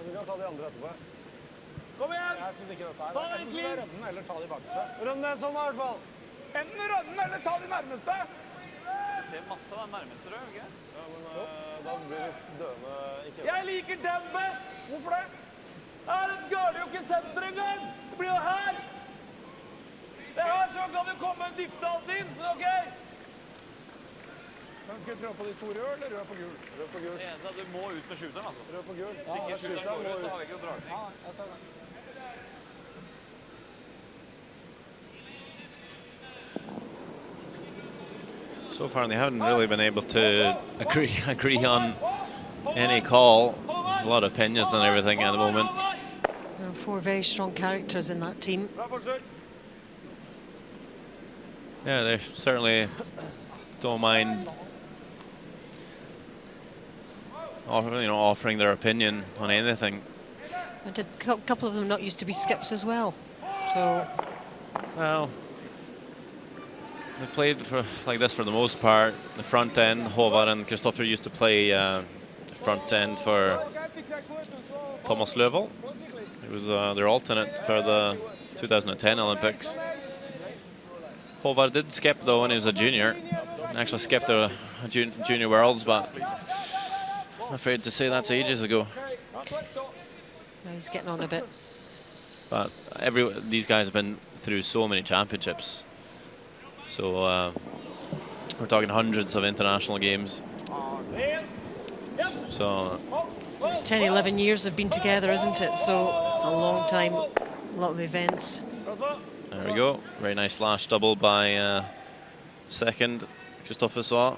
du kan ta de andre etterpå. Kom igjen! Jeg synes ikke dette her. Ta Enten så er rønnen, eller ta de bakerste. Rønn den sånn i hvert fall. Enten rønnen, eller ta de nærmeste! Jeg ser masse av den nærmeste rød, ikke? Ja, men da blir det døende ikke. Jeg liker den best! Hvorfor det? Her galer jo ikke senter engang! Det blir jo her! Det her så kan det komme en dybde alltid inn, ok? Men skal vi prøve på de 2 rød, eller rød på gul? Rød på gul. Det eneste er at du må ut med shooteren, altså. Rød på gul. Hvis ikke shooteren går ut, så har vi ikke noe dragning. Ja, jeg ser det. So far they haven't really been able to agree on any call. There's a lot of opinions and everything at the moment. Well, 4 very strong characters in that team. Yeah, they certainly don't mind offering their opinion on anything. And a couple of them not used to be skips as well. So Well, they played like this for the most part. The front end, Håvard and Kristoffer used to play front end for Thomas Løvold. It was their alternate for the 2010 Olympics. Håvard did skip though when he was a junior. Actually skipped the junior worlds, but I'm afraid to say that's ages ago. now he's getting on a bit. But these guys have been through so many championships. So we're talking hundreds of international games. So It's 10, 11 years they've been together, isn't it? So it's a long time, a lot of events. there we go. Very nice slash double by second Kristoffer Saw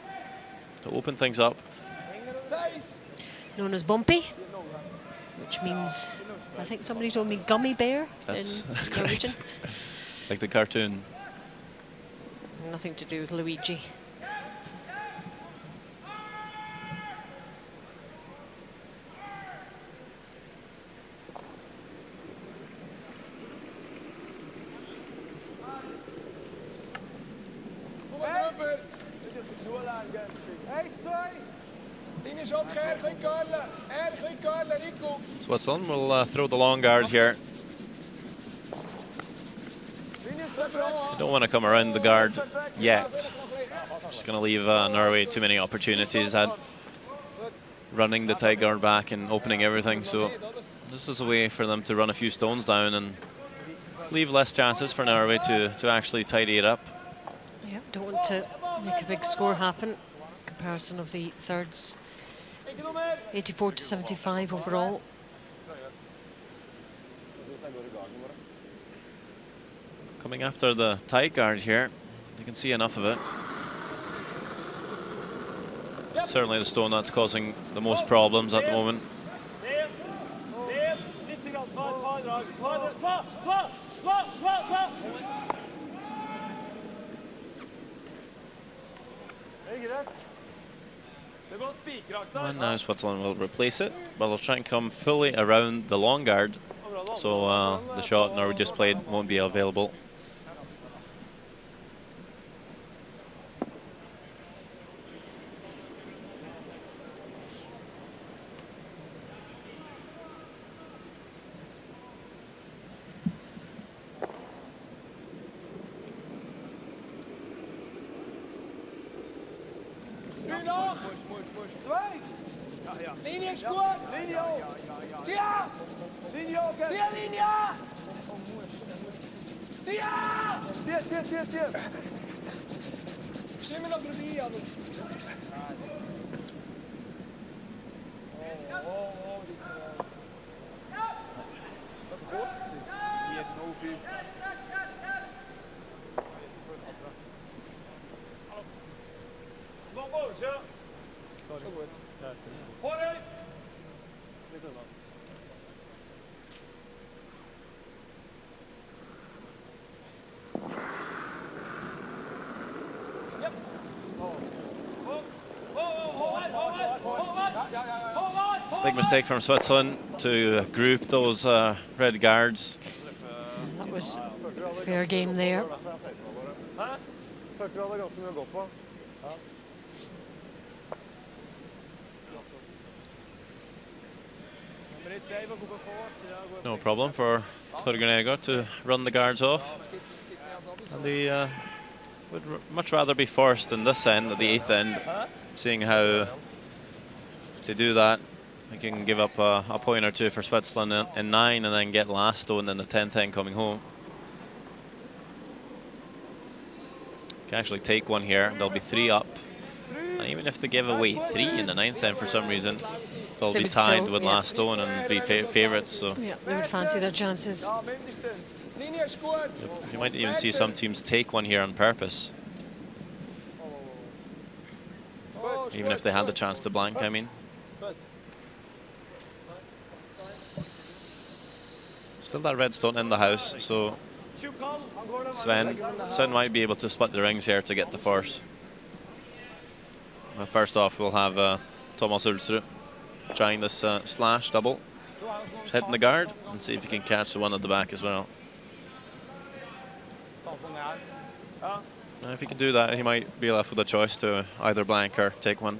to open things up. Known as Bumpy, which means, I think somebody told me gummy bear That's in correct. Like the cartoon. Nothing to do with Luigi. So what's on? We'll throw the long guard here. You don't want to come around the guard yet. Just going to leave Norway too many opportunities. Had running the tight guard back and opening everything. So this is a way for them to run a few stones down and leave less chances for Norway to actually tidy it up. Yeah, don't want to make a big score happen. Comparison of the thirds, 84 to 75 overall. Coming after the tight guard here, you can see enough of it. Certainly the stone that's causing the most problems at the moment. And now Switzerland will replace it, but they'll try and come fully around the long guard, so the shot Norway just played won't be available. Linie squad! Linie! Tia! Linie, okay! Tia, Linie! Tia! Tia! Schimmen noch vorbei, aber... Das war kurz gewesen. 4:05. Schon gut. Litt unna. Big mistake from Switzerland to group those red guards. That was a fair game there. Følte du hadde ganske mye å gå på? No problem for Torgeir Nergård to run the guards off. And they would much rather be first in this end, at the 8th end, seeing how if they do that, they can give up a point or two for Switzerland in 9 and then get last stone in the 10th end coming home. Can actually take one here, they'll be 3 up. And even if they give away 3 in the 9th end for some reason, they'll be tied with last stone and be favourites. So Yeah, they would fancy their chances. you might even see some teams take one here on purpose, even if they had the chance to blank, I mean. Still that red stone in the house, so Sven might be able to split the rings here to get the first. First off, we'll have Thomas Ulsrud trying this slash double. Just hitting the guard and see if he can catch the one at the back as well. Now if he can do that, he might be left with a choice to either blank or take one.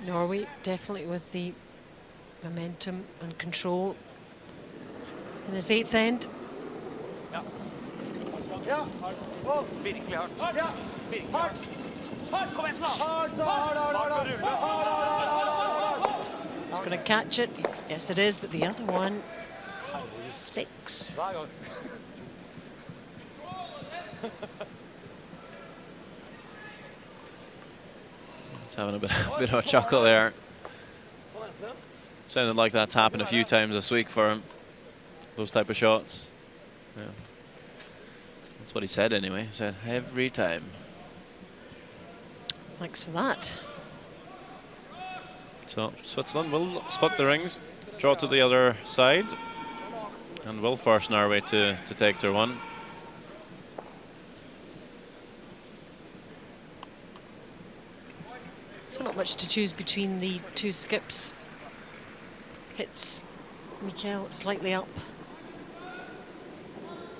Norway definitely with the momentum and control in this 8th end. Ja! Hold! Virkelig hardt. Ja! Virkelig Hardt! hardt. Kom igjen, da! Hard, så hard! He's going to catch it. Yes, it is, but the other one sticks. He's having a bit of a chuckle there. Sounded like that's happened a few times this week for him. Those type of shots. Yeah. That's what he said anyway. He said every time. Thanks for that. So Switzerland will split the rings, draw to the other side, and will force Norway to take their one. So not much to choose between the two skips. Hits Mikael slightly up.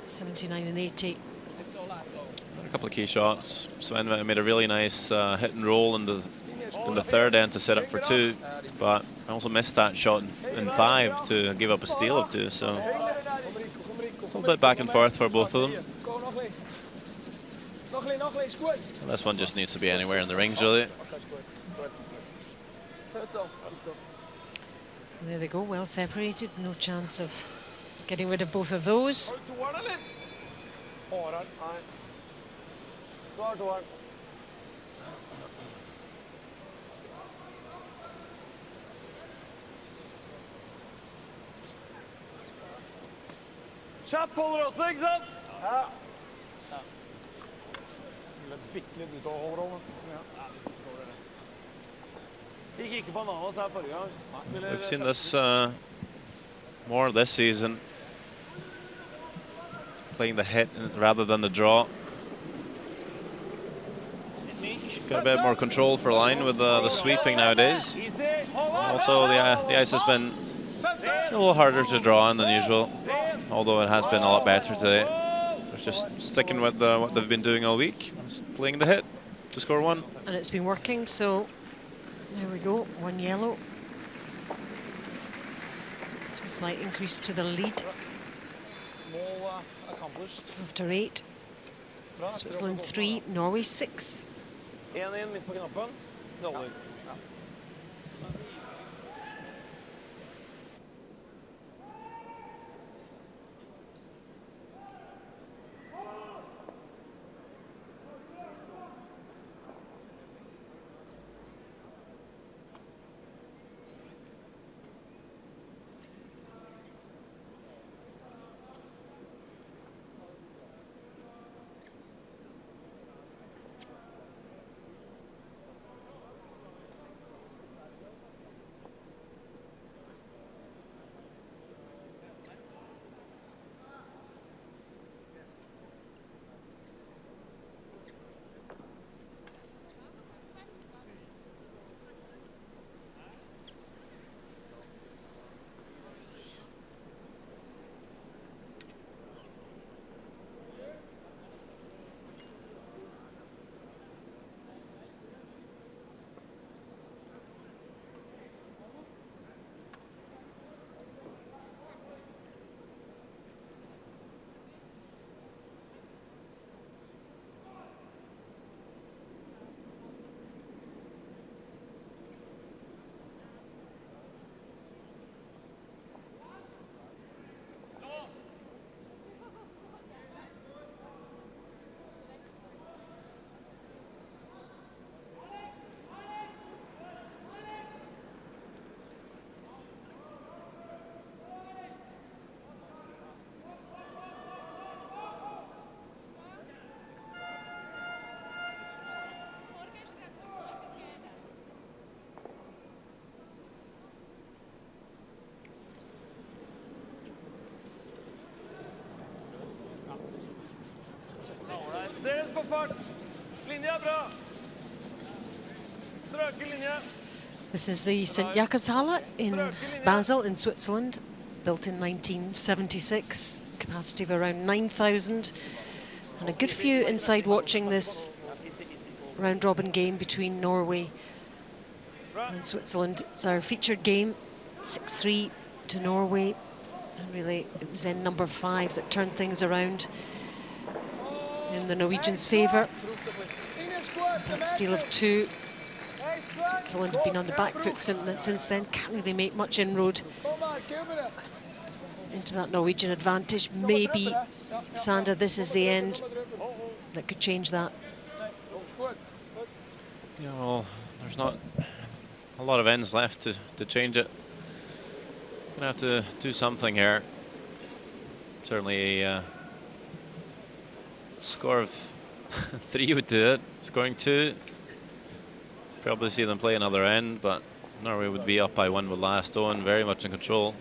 79 and 80. A couple of key shots. Sven made a really nice hit and roll in the 3rd end to set up for 2, but also missed that shot in 5 to give up a steal of 2. So little bit back and forth for both of them. Go, nog links. Nog links, goed. And this one just needs to be anywhere in the rings, really. So there they go, well separated, no chance of getting rid of both of those. Kjapp holder også, ikke sant? Ja. Bitte litt utover over. Gikk ikke bananas her forrige gang. We've seen this more this season. Playing the hit rather than the draw. Got a bit more control for line with the sweeping nowadays. Also, the ice has been a little harder to draw in than usual, although it has been a lot better today. They're just sticking with what they've been doing all week, playing the hit to score one. And it's been working, so there we go, one yellow. So a slight increase to the lead. After 8. Switzerland 3, Norway 6. 1-1 midt på knappen. Det holder. Deres på fart. Linja bra. Strøken linje. This is the St. Jakobshalle in Basel in Switzerland, built in 1976, capacity of around 9,000. And a good few inside watching this round-robin game between Norway and Switzerland. It's our featured game, 6-3 to Norway. And really, it was then number 5 that turned things around in the Norwegians' favour. That steal of 2. Switzerland have been on the back foot since then. Can't really make much inroad into that Norwegian advantage. Maybe, Sander, this is the end that could change that. Yeah, well, there's not a lot of ends left to change it. Gonna have to do something here. Certainly a score of 3 would do it. Scoring 2. Probably see them play another end, but Norway would be up by 1 with last on, very much in control.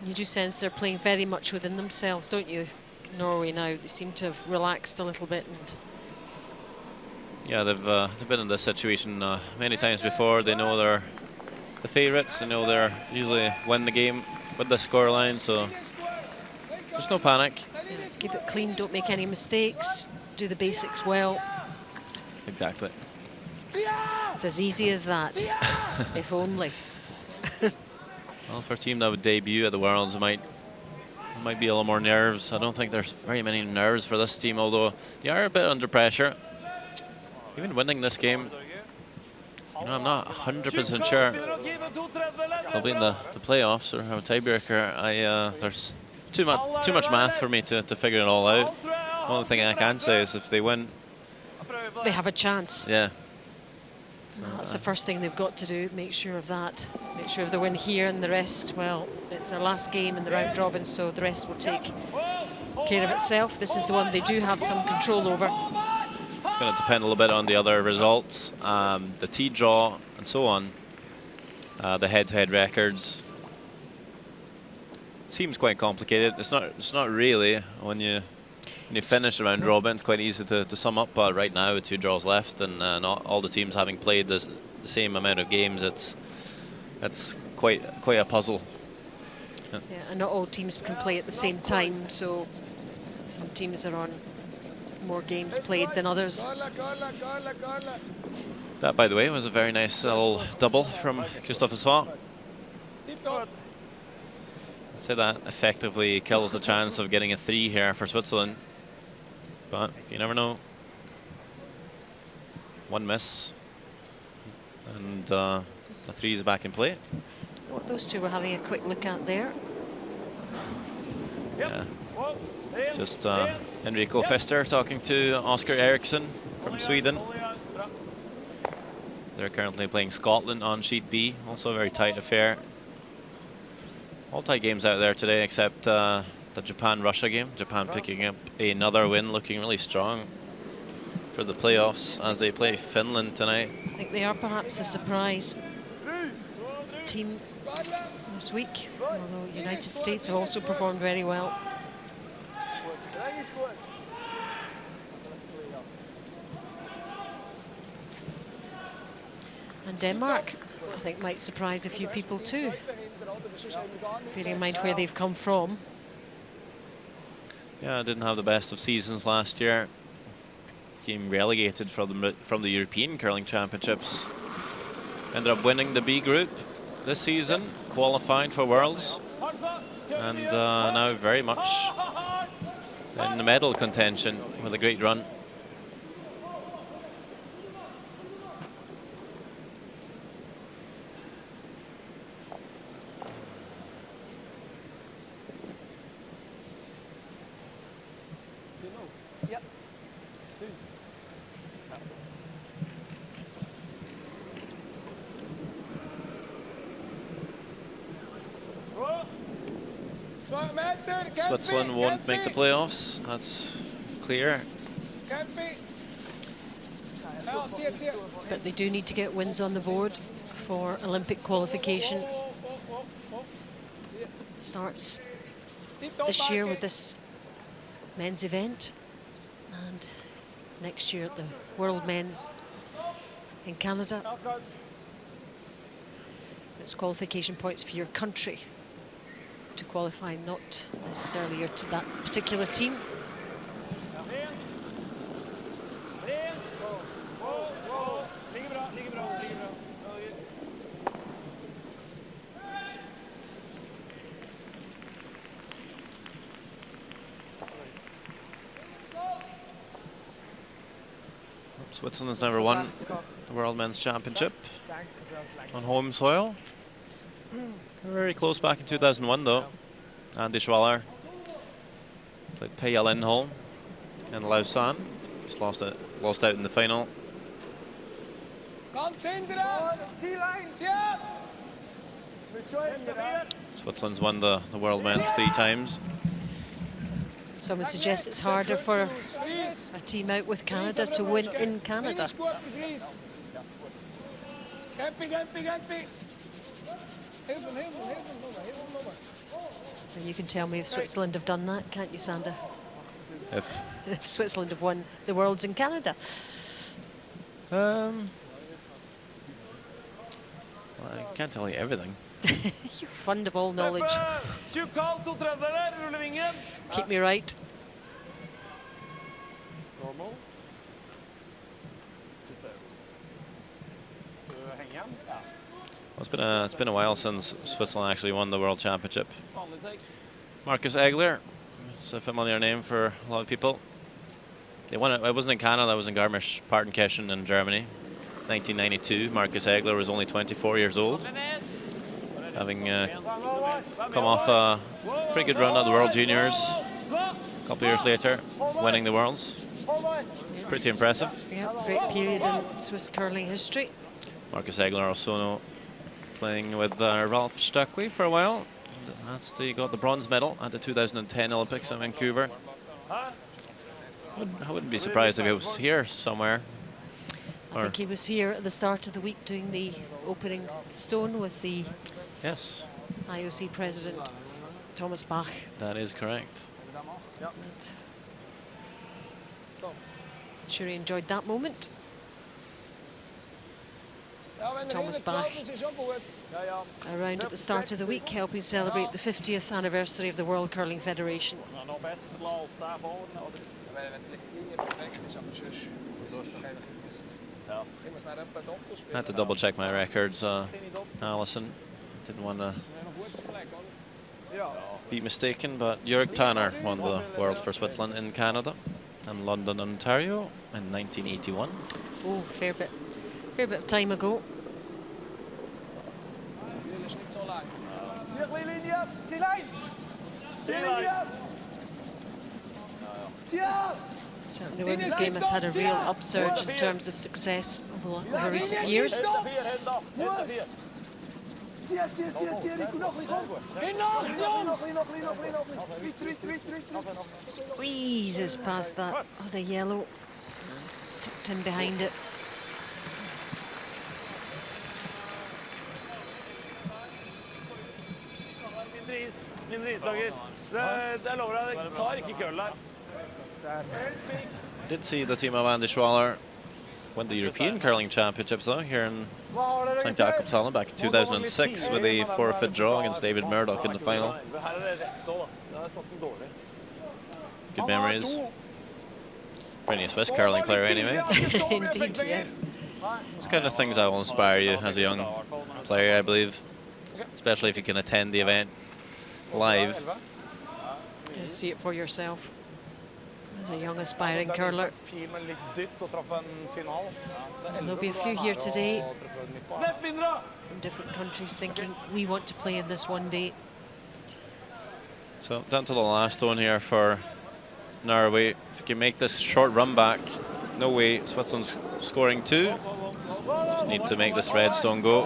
You do sense they're playing very much within themselves, don't you? Norway now, they seem to have relaxed a little bit. And yeah, they've been in this situation many times before. They know they're the favourites. They know they're usually win the game with the scoreline, so there's no panic. yeah, keep it clean, don't make any mistakes, do the basics well. Exactly. It's as easy as that, if only. Well, for a team that would debut at the Worlds, it might There might be a little more nerves. I don't think there's very many nerves for this team, although they are a bit under pressure. Even winning this game, you know, I'm not 100% sure they'll be in the playoffs or have a tiebreaker. There's too much math for me to figure it all out. The only thing I can say is if they win, They have a chance. yeah. That's the first thing they've got to do, make sure of that. Make sure of the win here, and the rest, well, it's their last game in the round robin, so the rest will take care of itself. This is the one they do have some control over. It's going to depend a little bit on the other results, the tee draw and so on, the head-to-head records. Seems quite complicated. It's not really. When you finish the round robin, it's quite easy to sum up. But right now, with 2 draws left and not all the teams having played the same amount of games, it's quite a puzzle. Yeah, and not all teams can play at the same time, so some teams are on more games played than others. That, by the way, was a very nice little double from Christopher Svart. I'd say that effectively kills the chance of getting a 3 here for Switzerland. But you never know. 1 miss. And the 3 is back in play. What those two were having a quick look at there. Yeah. Just Enrico Fester talking to Oscar Eriksson from Sweden. They're currently playing Scotland on sheet B. Also a very tight affair. All tight games out there today except the Japan-Russia game. Japan picking up another win, looking really strong for the playoffs as they play Finland tonight. I think they are perhaps the surprise team this week, although United States have also performed very well. And Denmark, I think, might surprise a few people too, bearing in mind where they've come from. Yeah, didn't have the best of seasons last year. Became relegated from the European Curling Championships. Ended up winning the B group this season, qualified for Worlds, and now very much in the medal contention with a great run. Switzerland won't make the playoffs, that's clear. But they do need to get wins on the board for Olympic qualification. Starts this year with this men's event, and next year at the World Men's in Canada. It's qualification points for your country to qualify, not necessarily that particular team. Switzerland's never won the World Men's Championship on home soil. They were very close back in 2001 though. Andy Schwaller played Peja Lindholm in Lausanne. He's lost out in the final. Switzerland's won the World Men's 3 times. Some would suggest it's harder for a team out with Canada to win in Canada. And you can tell me if Switzerland have done that, can't you, Sander? If Switzerland have won the Worlds in Canada. Well, I can't tell you everything. You're fond of all knowledge. Keep me right. Normal. Well, it's been a while since Switzerland actually won the World Championship. Marcus Egler. It's a familiar name for a lot of people. They won it. I wasn't in Canada. I was in Garmisch-Partenkirchen in Germany. 1992. Marcus Egler was only 24 years old, having come off a pretty good run at the World Juniors a couple of years later, winning the Worlds. Pretty impressive. Yeah, great period in Swiss curling history. Marcus Egler also playing with Ralph Stuckley for a while. Got the bronze medal at the 2010 Olympics in Vancouver. I wouldn't be surprised if he was here somewhere. I think he was here at the start of the week doing the opening stone with the IOC president, Thomas Bach. That is correct. Sure he enjoyed that moment. Thomas Bach around at the start of the week, helping celebrate the 50th anniversary of the World Curling Federation. I had to double check my records, Alison. Didn't want to be mistaken, but Jörg Tanner won the World for Switzerland in Canada and London, Ontario in 1981. Oh, fair bit of time ago. Certainly the women's game has had a real upsurge in terms of success over recent years. Squeezes past that. Oh, the yellow. Tucked in behind it. Did see the team of Andy Schwaller win the European Curling Championships though here in St. Jakobshallen back in 2006 with a forfeit draw against David Murdoch in the final. Good memories. Pretty a Swiss curling player anyway. Indeed, yes. Those kind of things that will inspire you as a young player, I believe, especially if you can attend the event live. Yeah, see it for yourself as a young aspiring curler. There'll be a few here today from different countries thinking we want to play in this one day. So down to the last one here for Norway. If you can make this short run back, no way Switzerland's scoring two. Just need to make this red stone go.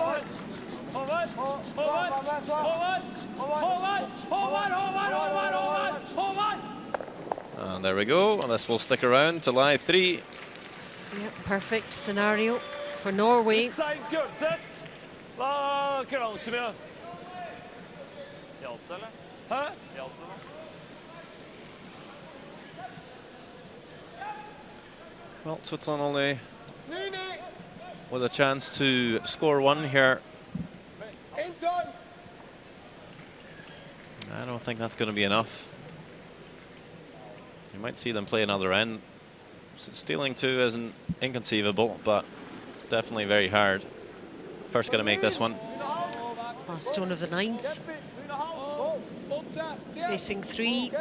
And there we go. And this will stick around to lie 3. Yep, perfect scenario for Norway. Well, Switzerland only with a chance to score 1 here. I don't think that's going to be enough. You might see them play another end. Stealing 2 isn't inconceivable, but definitely very hard. First, got to make this one. Last stone of the 9th. Facing 3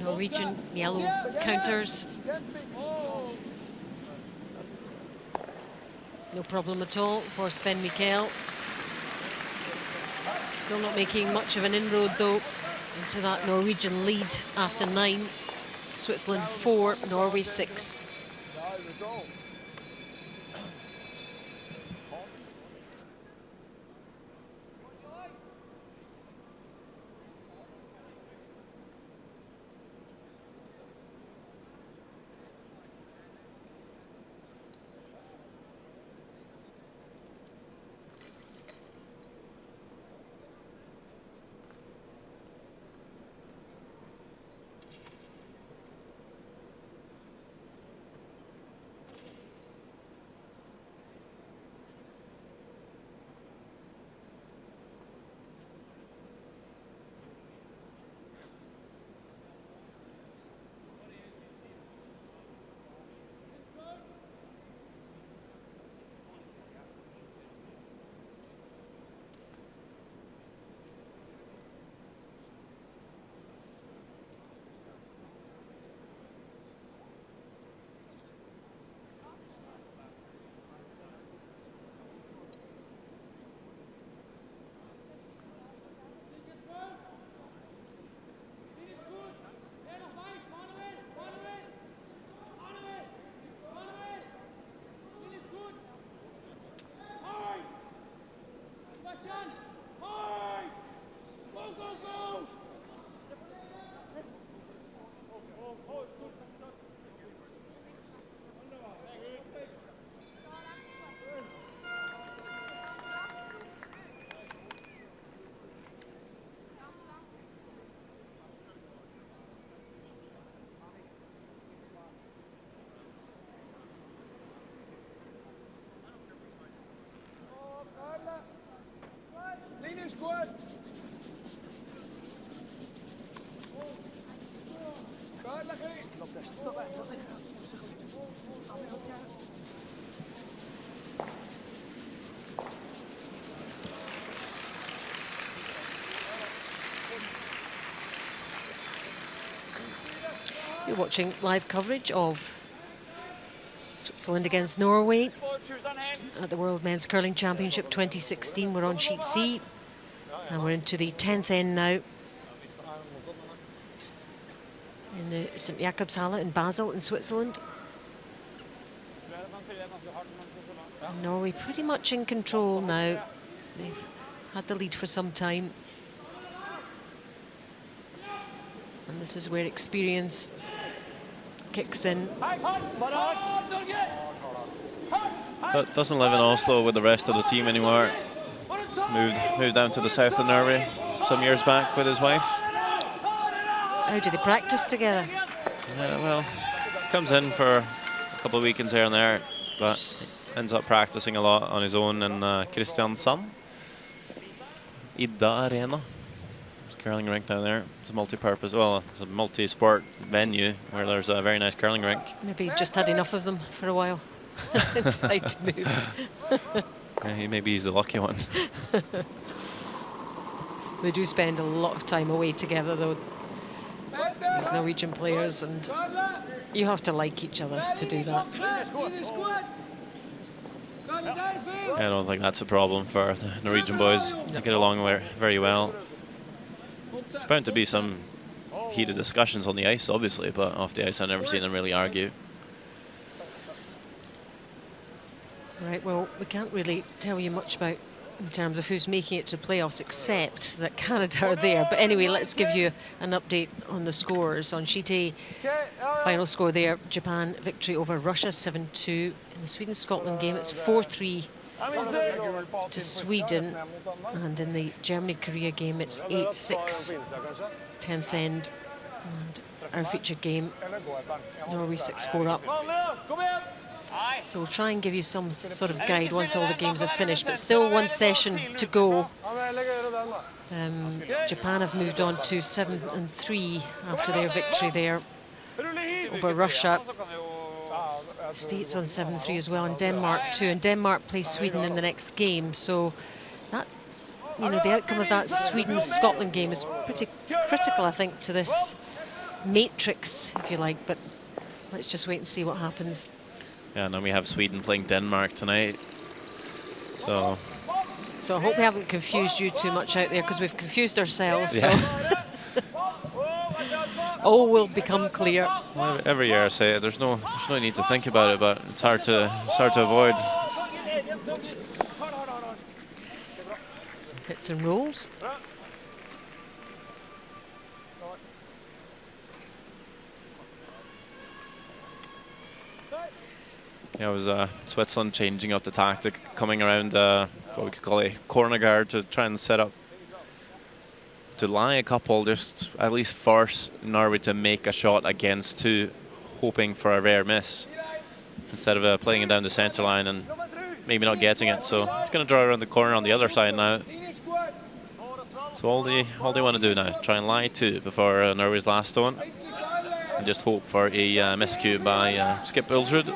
Norwegian yellow counters. No problem at all for Sven Mikkel. Still not making much of an inroad though into that Norwegian lead after 9. Switzerland 4, Norway 6. You're watching live coverage of Switzerland against Norway at the World Men's Curling Championship 2016. We're on Sheet C, and we're into the 10th end now in the St. Jakobshalle in Basel in Switzerland. And Norway pretty much in control now. They've had the lead for some time. And this is where experience kicks in. But doesn't live in Oslo with the rest of the team anymore. Moved down to the south of Norway some years back with his wife. How do they practice together? Yeah, well, comes in for a couple of weekends here and there, but ends up practicing a lot on his own in Kristiansand. Idda Arena. It's a curling rink down there. It's a multi-purpose, well, it's a multi-sport venue where there's a very nice curling rink. Maybe just had enough of them for a while. Decided to move. Yeah, maybe he's the lucky one. They do spend a lot of time away together, though, these Norwegian players, and you have to like each other to do that. I don't think that's a problem for the Norwegian boys. They get along very well. There's bound to be some heated discussions on the ice, obviously, but off the ice I've never seen them really argue. Right, well, we can't really tell you much about in terms of who's making it to playoffs, except that Canada are there. But anyway, let's give you an update on the scores. On Sheet A, final score there, Japan victory over Russia 7-2. In the Sweden-Scotland game, it's 4-3 to Sweden. And in the Germany-Korea game, it's 8-6, 10th end. And our featured game, Norway 6-4 up. So we'll try and give you some sort of guide once all the games are finished, but still one session to go. Japan have moved on to 7-3 after their victory there over Russia. States on 7-3 as well, and Denmark too. And Denmark plays Sweden in the next game, so that's, you know, the outcome of that Sweden-Scotland game is pretty critical, I think, to this matrix, if you like. But let's just wait and see what happens. Yeah, and then we have Sweden playing Denmark tonight. So I hope we haven't confused you too much out there, because we've confused ourselves. yeah. So all will become clear. Well, every year I say it. There's no need to think about it, but it's hard to avoid. Hits and rolls. Yeah, it was Switzerland changing up the tactic, coming around what we could call a corner guard to try and set up, to lie a couple, just at least force Norway to make a shot against two, hoping for a rare miss, instead of playing it down the centre line and maybe not getting it. So it's going to draw around the corner on the other side now. So all they want to do now, try and lie two before Norway's last stone, and just hope for a miscue by Skip Ulsrud.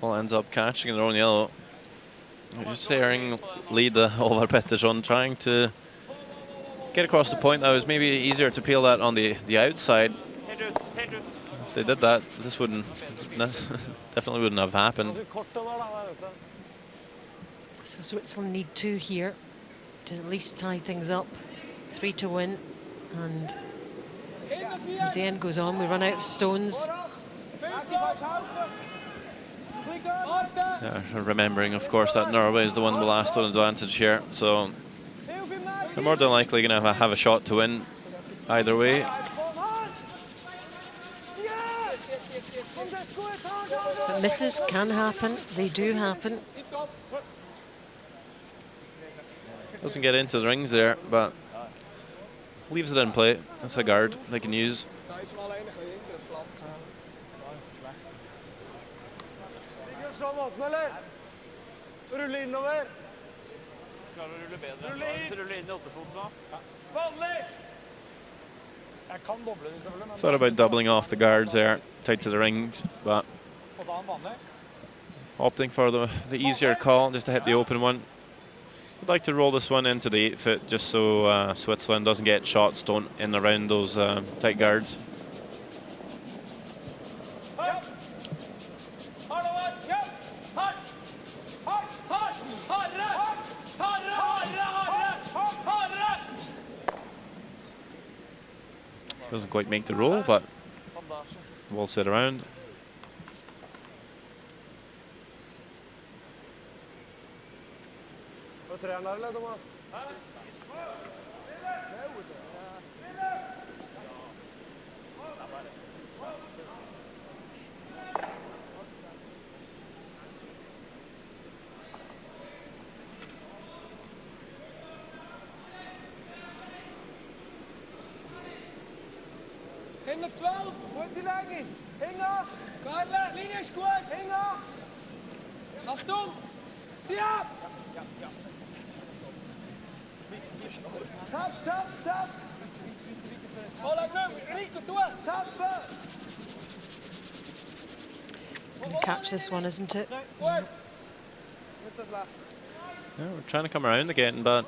Well, ends up catching their own yellow. Just staring lead Håvard Pettersson, trying to get across the point. That was maybe easier to peel that on the outside. If they did that, this wouldn't definitely wouldn't have happened. So Switzerland need 2 here to at least tie things up. 3 to win, and as the end goes on, we run out of stones. Yeah, remembering, of course, that Norway is the one with the last stone advantage here, so they're more than likely going to have a shot to win either way. But misses can happen. They do happen. Doesn't get into the rings there, but leaves it in play. That's a guard they can use. Da ist mal einer hinter dem Platz. Ligger sånn åpne, eller? Rulle innover. Klarer å rulle bedre. Rulle inn i 8-fot, så. Vanlig! Jeg kan doble de selvfølgelig, men... Thought about doubling off the guards there, tight to the rings, but Og så er han vanlig. opting for the easier call, just to hit the open one. I'd like to roll this one into the 8-foot, just so Switzerland doesn't get shots don't in around those tight guards. Doesn't quite make the roll, but we'll sit around. Var treeren der, eller, Thomas? Hinter 12. Gut die Länge. Hinger. Geile, Linie ist gut. Hinger. Achtung. Zieh ab. Tap, tap, tap. Voll auf Rico, du. Tappe. It's going to catch this one, isn't it? Gut. Mit der Flach. Yeah, we're trying to come around again, but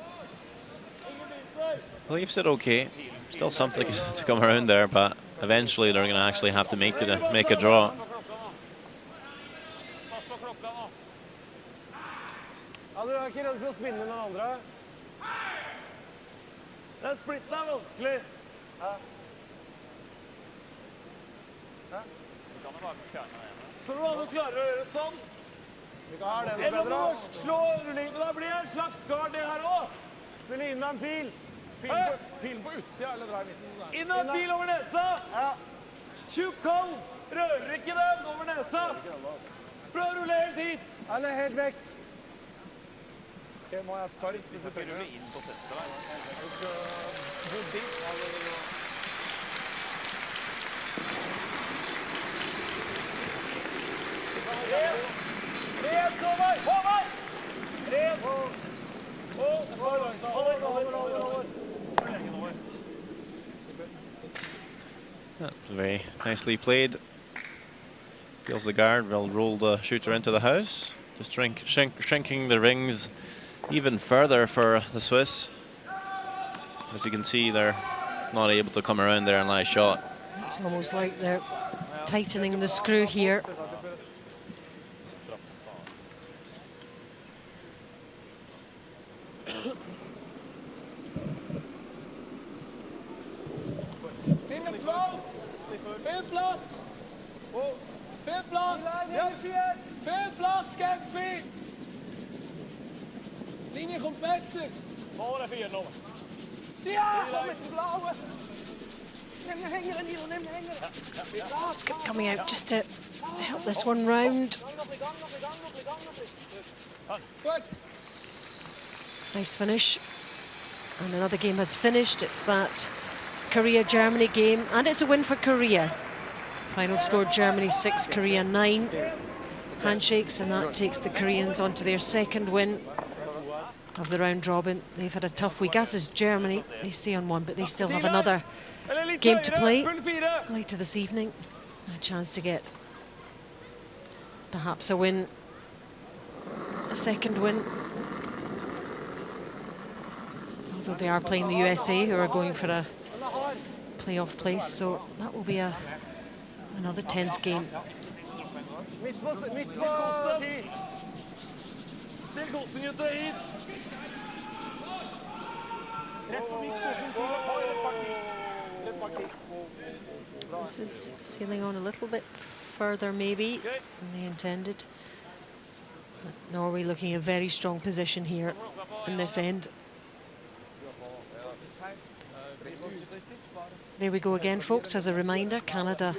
leaves it okay. Still something to come around there, but eventually they're going to actually have to make a draw. Ja, du er ikke redd for å spinne den andre? Den splitten er vanskelig. Hæ? Du kan jo bare fjerne den ene. Spør du hva du klarer å gjøre sånn? Er det noe Eller bedre? norsk slå rulling, da blir det en slags gard det her også. Spille inn med en pil. Pilen på utsida, eller dra i midten. Sånn. Inn og en pil over nesa. Ja. Tjukk hold. Rører ikke den over nesa. Prøv å rulle helt hit. Eller helt vekk. Ok, nå er jeg skarp. Hvis jeg Rulle tørrer. inn på senteret der. Hvor dit? Ren, Håvard! Håvard! Ren! Over. That's very nicely played. Peels the guard, will roll the shooter into the house. Just shrinking the rings even further for the Swiss. As you can see, they're not able to come around there and lie shot. It's almost like they're tightening the screw here. Hinter 12. Veel Platz. Veel Platz. Veel Platz, Kämpfe. Linie kommt besser. Nå er det 4 nå. Zieh ab. Kom met de blauwe. Neem je hanger, Niel. Neem je hanger. Skip coming out just to help this one round. Goed. Nice finish. And another game has finished. It's that Korea-Germany game, and it's a win for Korea. Final score, Germany 6, Korea 9. Handshakes, and that takes the Koreans onto their second win of the round robin. They've had a tough week, as is Germany. They stay on 1, but they still have another game to play later this evening. A chance to get perhaps a win, a second win. Although they are playing the USA, who are going for a playoff place, so that will be another tense game. Midt på 10. Still Kosen, gutter, hit. Rett for Mikkelsen til et par, rett bak 10. This is sailing on a little bit further maybe than they intended. But Norway looking a very strong position here in this end. There we go again, folks. As a reminder, Canada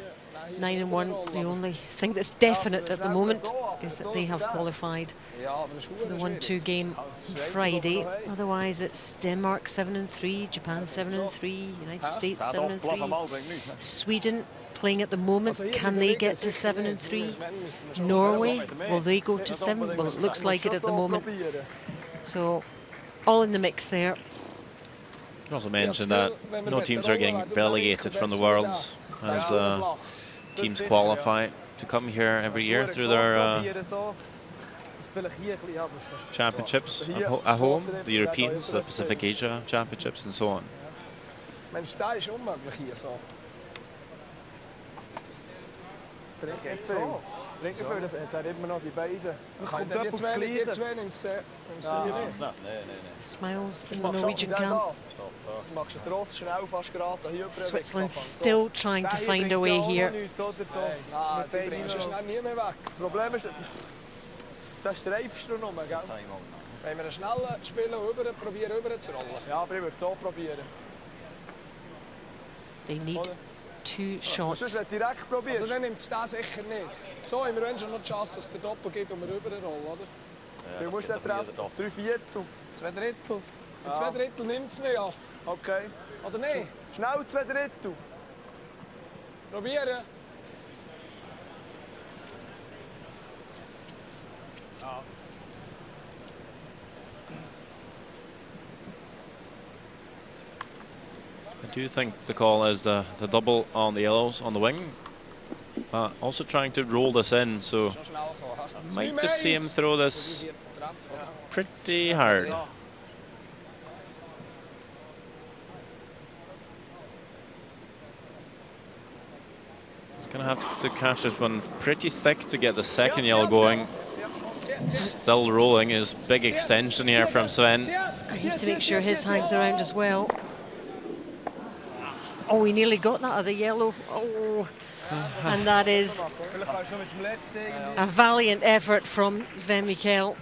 9-1. The only thing that's definite at the moment is that they have qualified for the 1-2 game on Friday. Otherwise, it's Denmark 7-3, Japan 7-3, United States 7-3, Sweden playing at the moment. Can they get to 7-3? Norway, will they go to 7? Well, it looks like it at the moment. So, all in the mix there. You can also mention that no teams are getting relegated from the Worlds as teams qualify to come here every year through their championships at home, the Europeans, the Pacific Asia Championships, and so on. Mensch, da ist unmöglich hier so. Bringt so. Bringt nicht viel, der hat immer noch die beiden. Es kommt Dann etwas aufs Gleiche. Smiles in the Norwegian camp. Du machst das Ross schnell fast gerade hier über. Switzerland still trying to find a way here. Nein, die bringst du schnell nie mehr weg. Das Problem ist, da streifst du noch, gell? Wenn wir einen schnellen Spieler probieren rüber zu rollen. Ja, aber ich würde es so probieren. They need 2 shots. Sonst direkt probieren. Also dann nimmt es das sicher nicht. So haben wir schon noch die Chance, dass der Doppel geht und wir rüberrollen, oder? Wie viel musst du denn treffen? 3/4? 2/3. Ja. 2/3 nimmt es nicht, ja. Okay. Oder nicht? Schnell 2/3. Probieren. I do think the call is the double on the yellows on the wing. Also trying to roll this in, so might just see him throw this pretty hard. He's going to have to catch this one pretty thick to get the second yellow going. Still rolling, his big extension here from Sven. He needs to make sure his hangs around as well. Oh, he nearly got that other yellow. Oh, and that is a valiant effort from Sven Mikkel.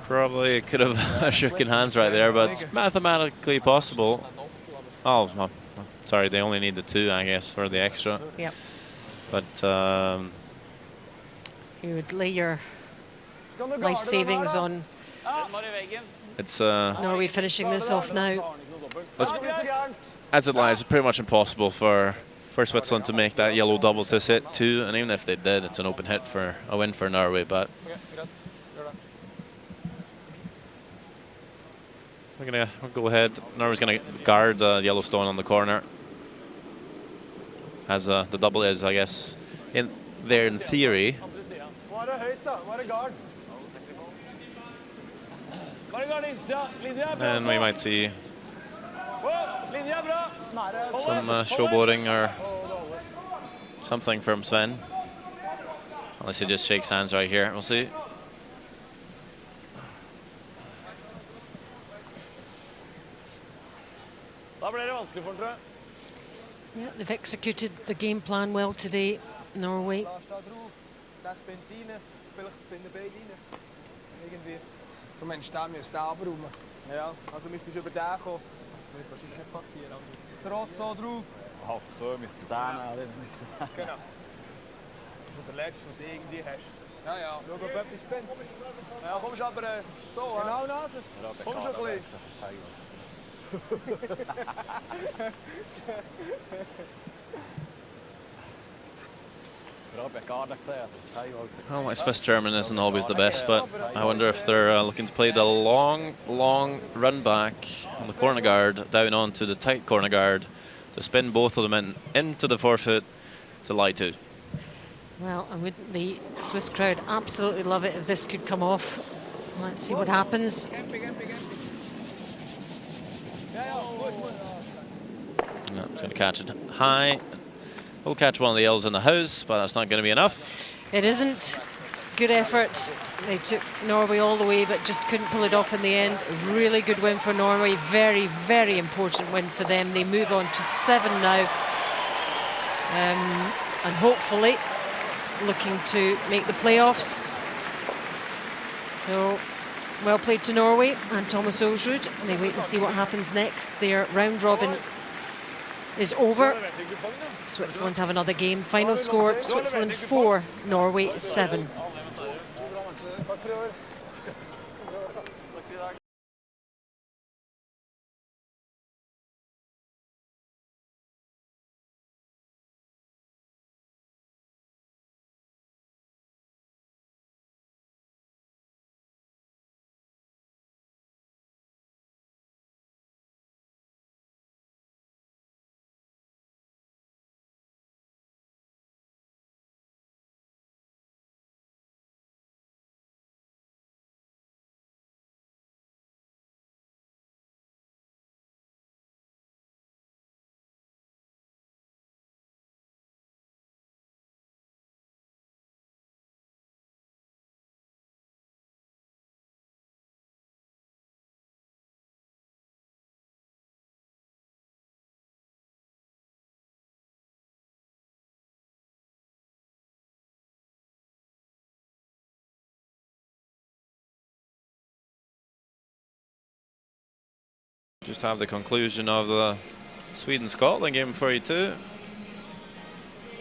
Probably could have shaken hands right there, but it's mathematically possible. Oh, sorry, they only need the 2, I guess, for the extra. Yep. But you would lay your life savings on it's Norway finishing this off now. as it lies, it's pretty much impossible for Switzerland to make that yellow double to sit 2, and even if they did, it's an open hit for a win for Norway. But we'll go ahead. Norway's gonna guard the Yellowstone on the corner, as the double is, I guess, in theory. And we might see some showboating or something from Sven. Unless he just shakes hands right here. We'll see. Yeah, they've executed the game plan well today, Norway. Du meinst, da müsste abräumen. Ja, also müsstest du über den kommen. Das wird wahrscheinlich nicht passieren. Das Ross so drauf. Halt 2 müsste da nehmen. Genau. Also der letzte, den du irgendwie hast. Ja, ja. Schau, ob etwas spinnt. Ja, kommst aber so, genau Nase. Komm schon ein bisschen. Well, my Swiss German isn't always the best, but I wonder if they're looking to play the long run back on the corner guard, down onto the tight corner guard, to spin both of them into the forefoot to lie 2. Well, and wouldn't the Swiss crowd absolutely love it if this could come off? Let's see what happens. No, it's going to catch it high. We'll catch one of the yells in the house, but that's not going to be enough. It isn't. Good effort. They took Norway all the way, but just couldn't pull it off in the end. A really good win for Norway. Very, very important win for them. They move on to 7 now. And hopefully looking to make the playoffs. So Well played to Norway and Thomas Osrud. And they wait and see what happens next. Their round robin is over. Switzerland have another game. Final score, Switzerland 4, Norway 7. Takk for i år. Just have the conclusion of the Sweden-Scotland game for you too,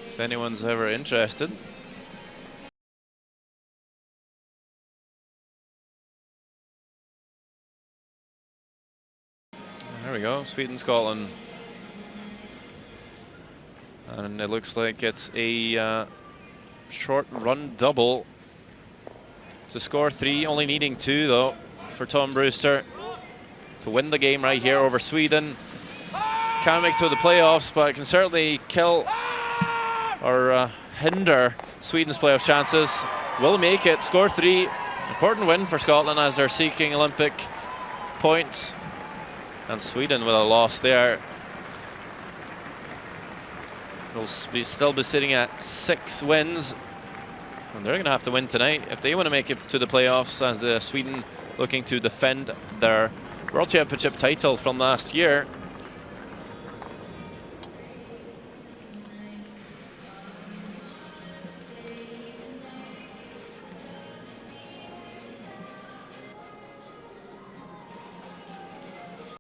if anyone's ever interested. There we go, Sweden-Scotland. And it looks like it's a short run double to score 3, only needing 2 though for Tom Brewster to win the game right here over Sweden. Can't make it to the playoffs, but can certainly kill or hinder Sweden's playoff chances. Will make it, score 3. Important win for Scotland as they're seeking Olympic points. And Sweden with a loss there will still be sitting at 6 wins. And they're going to have to win tonight if they want to make it to the playoffs, as the Sweden looking to defend their World Championship title from last year.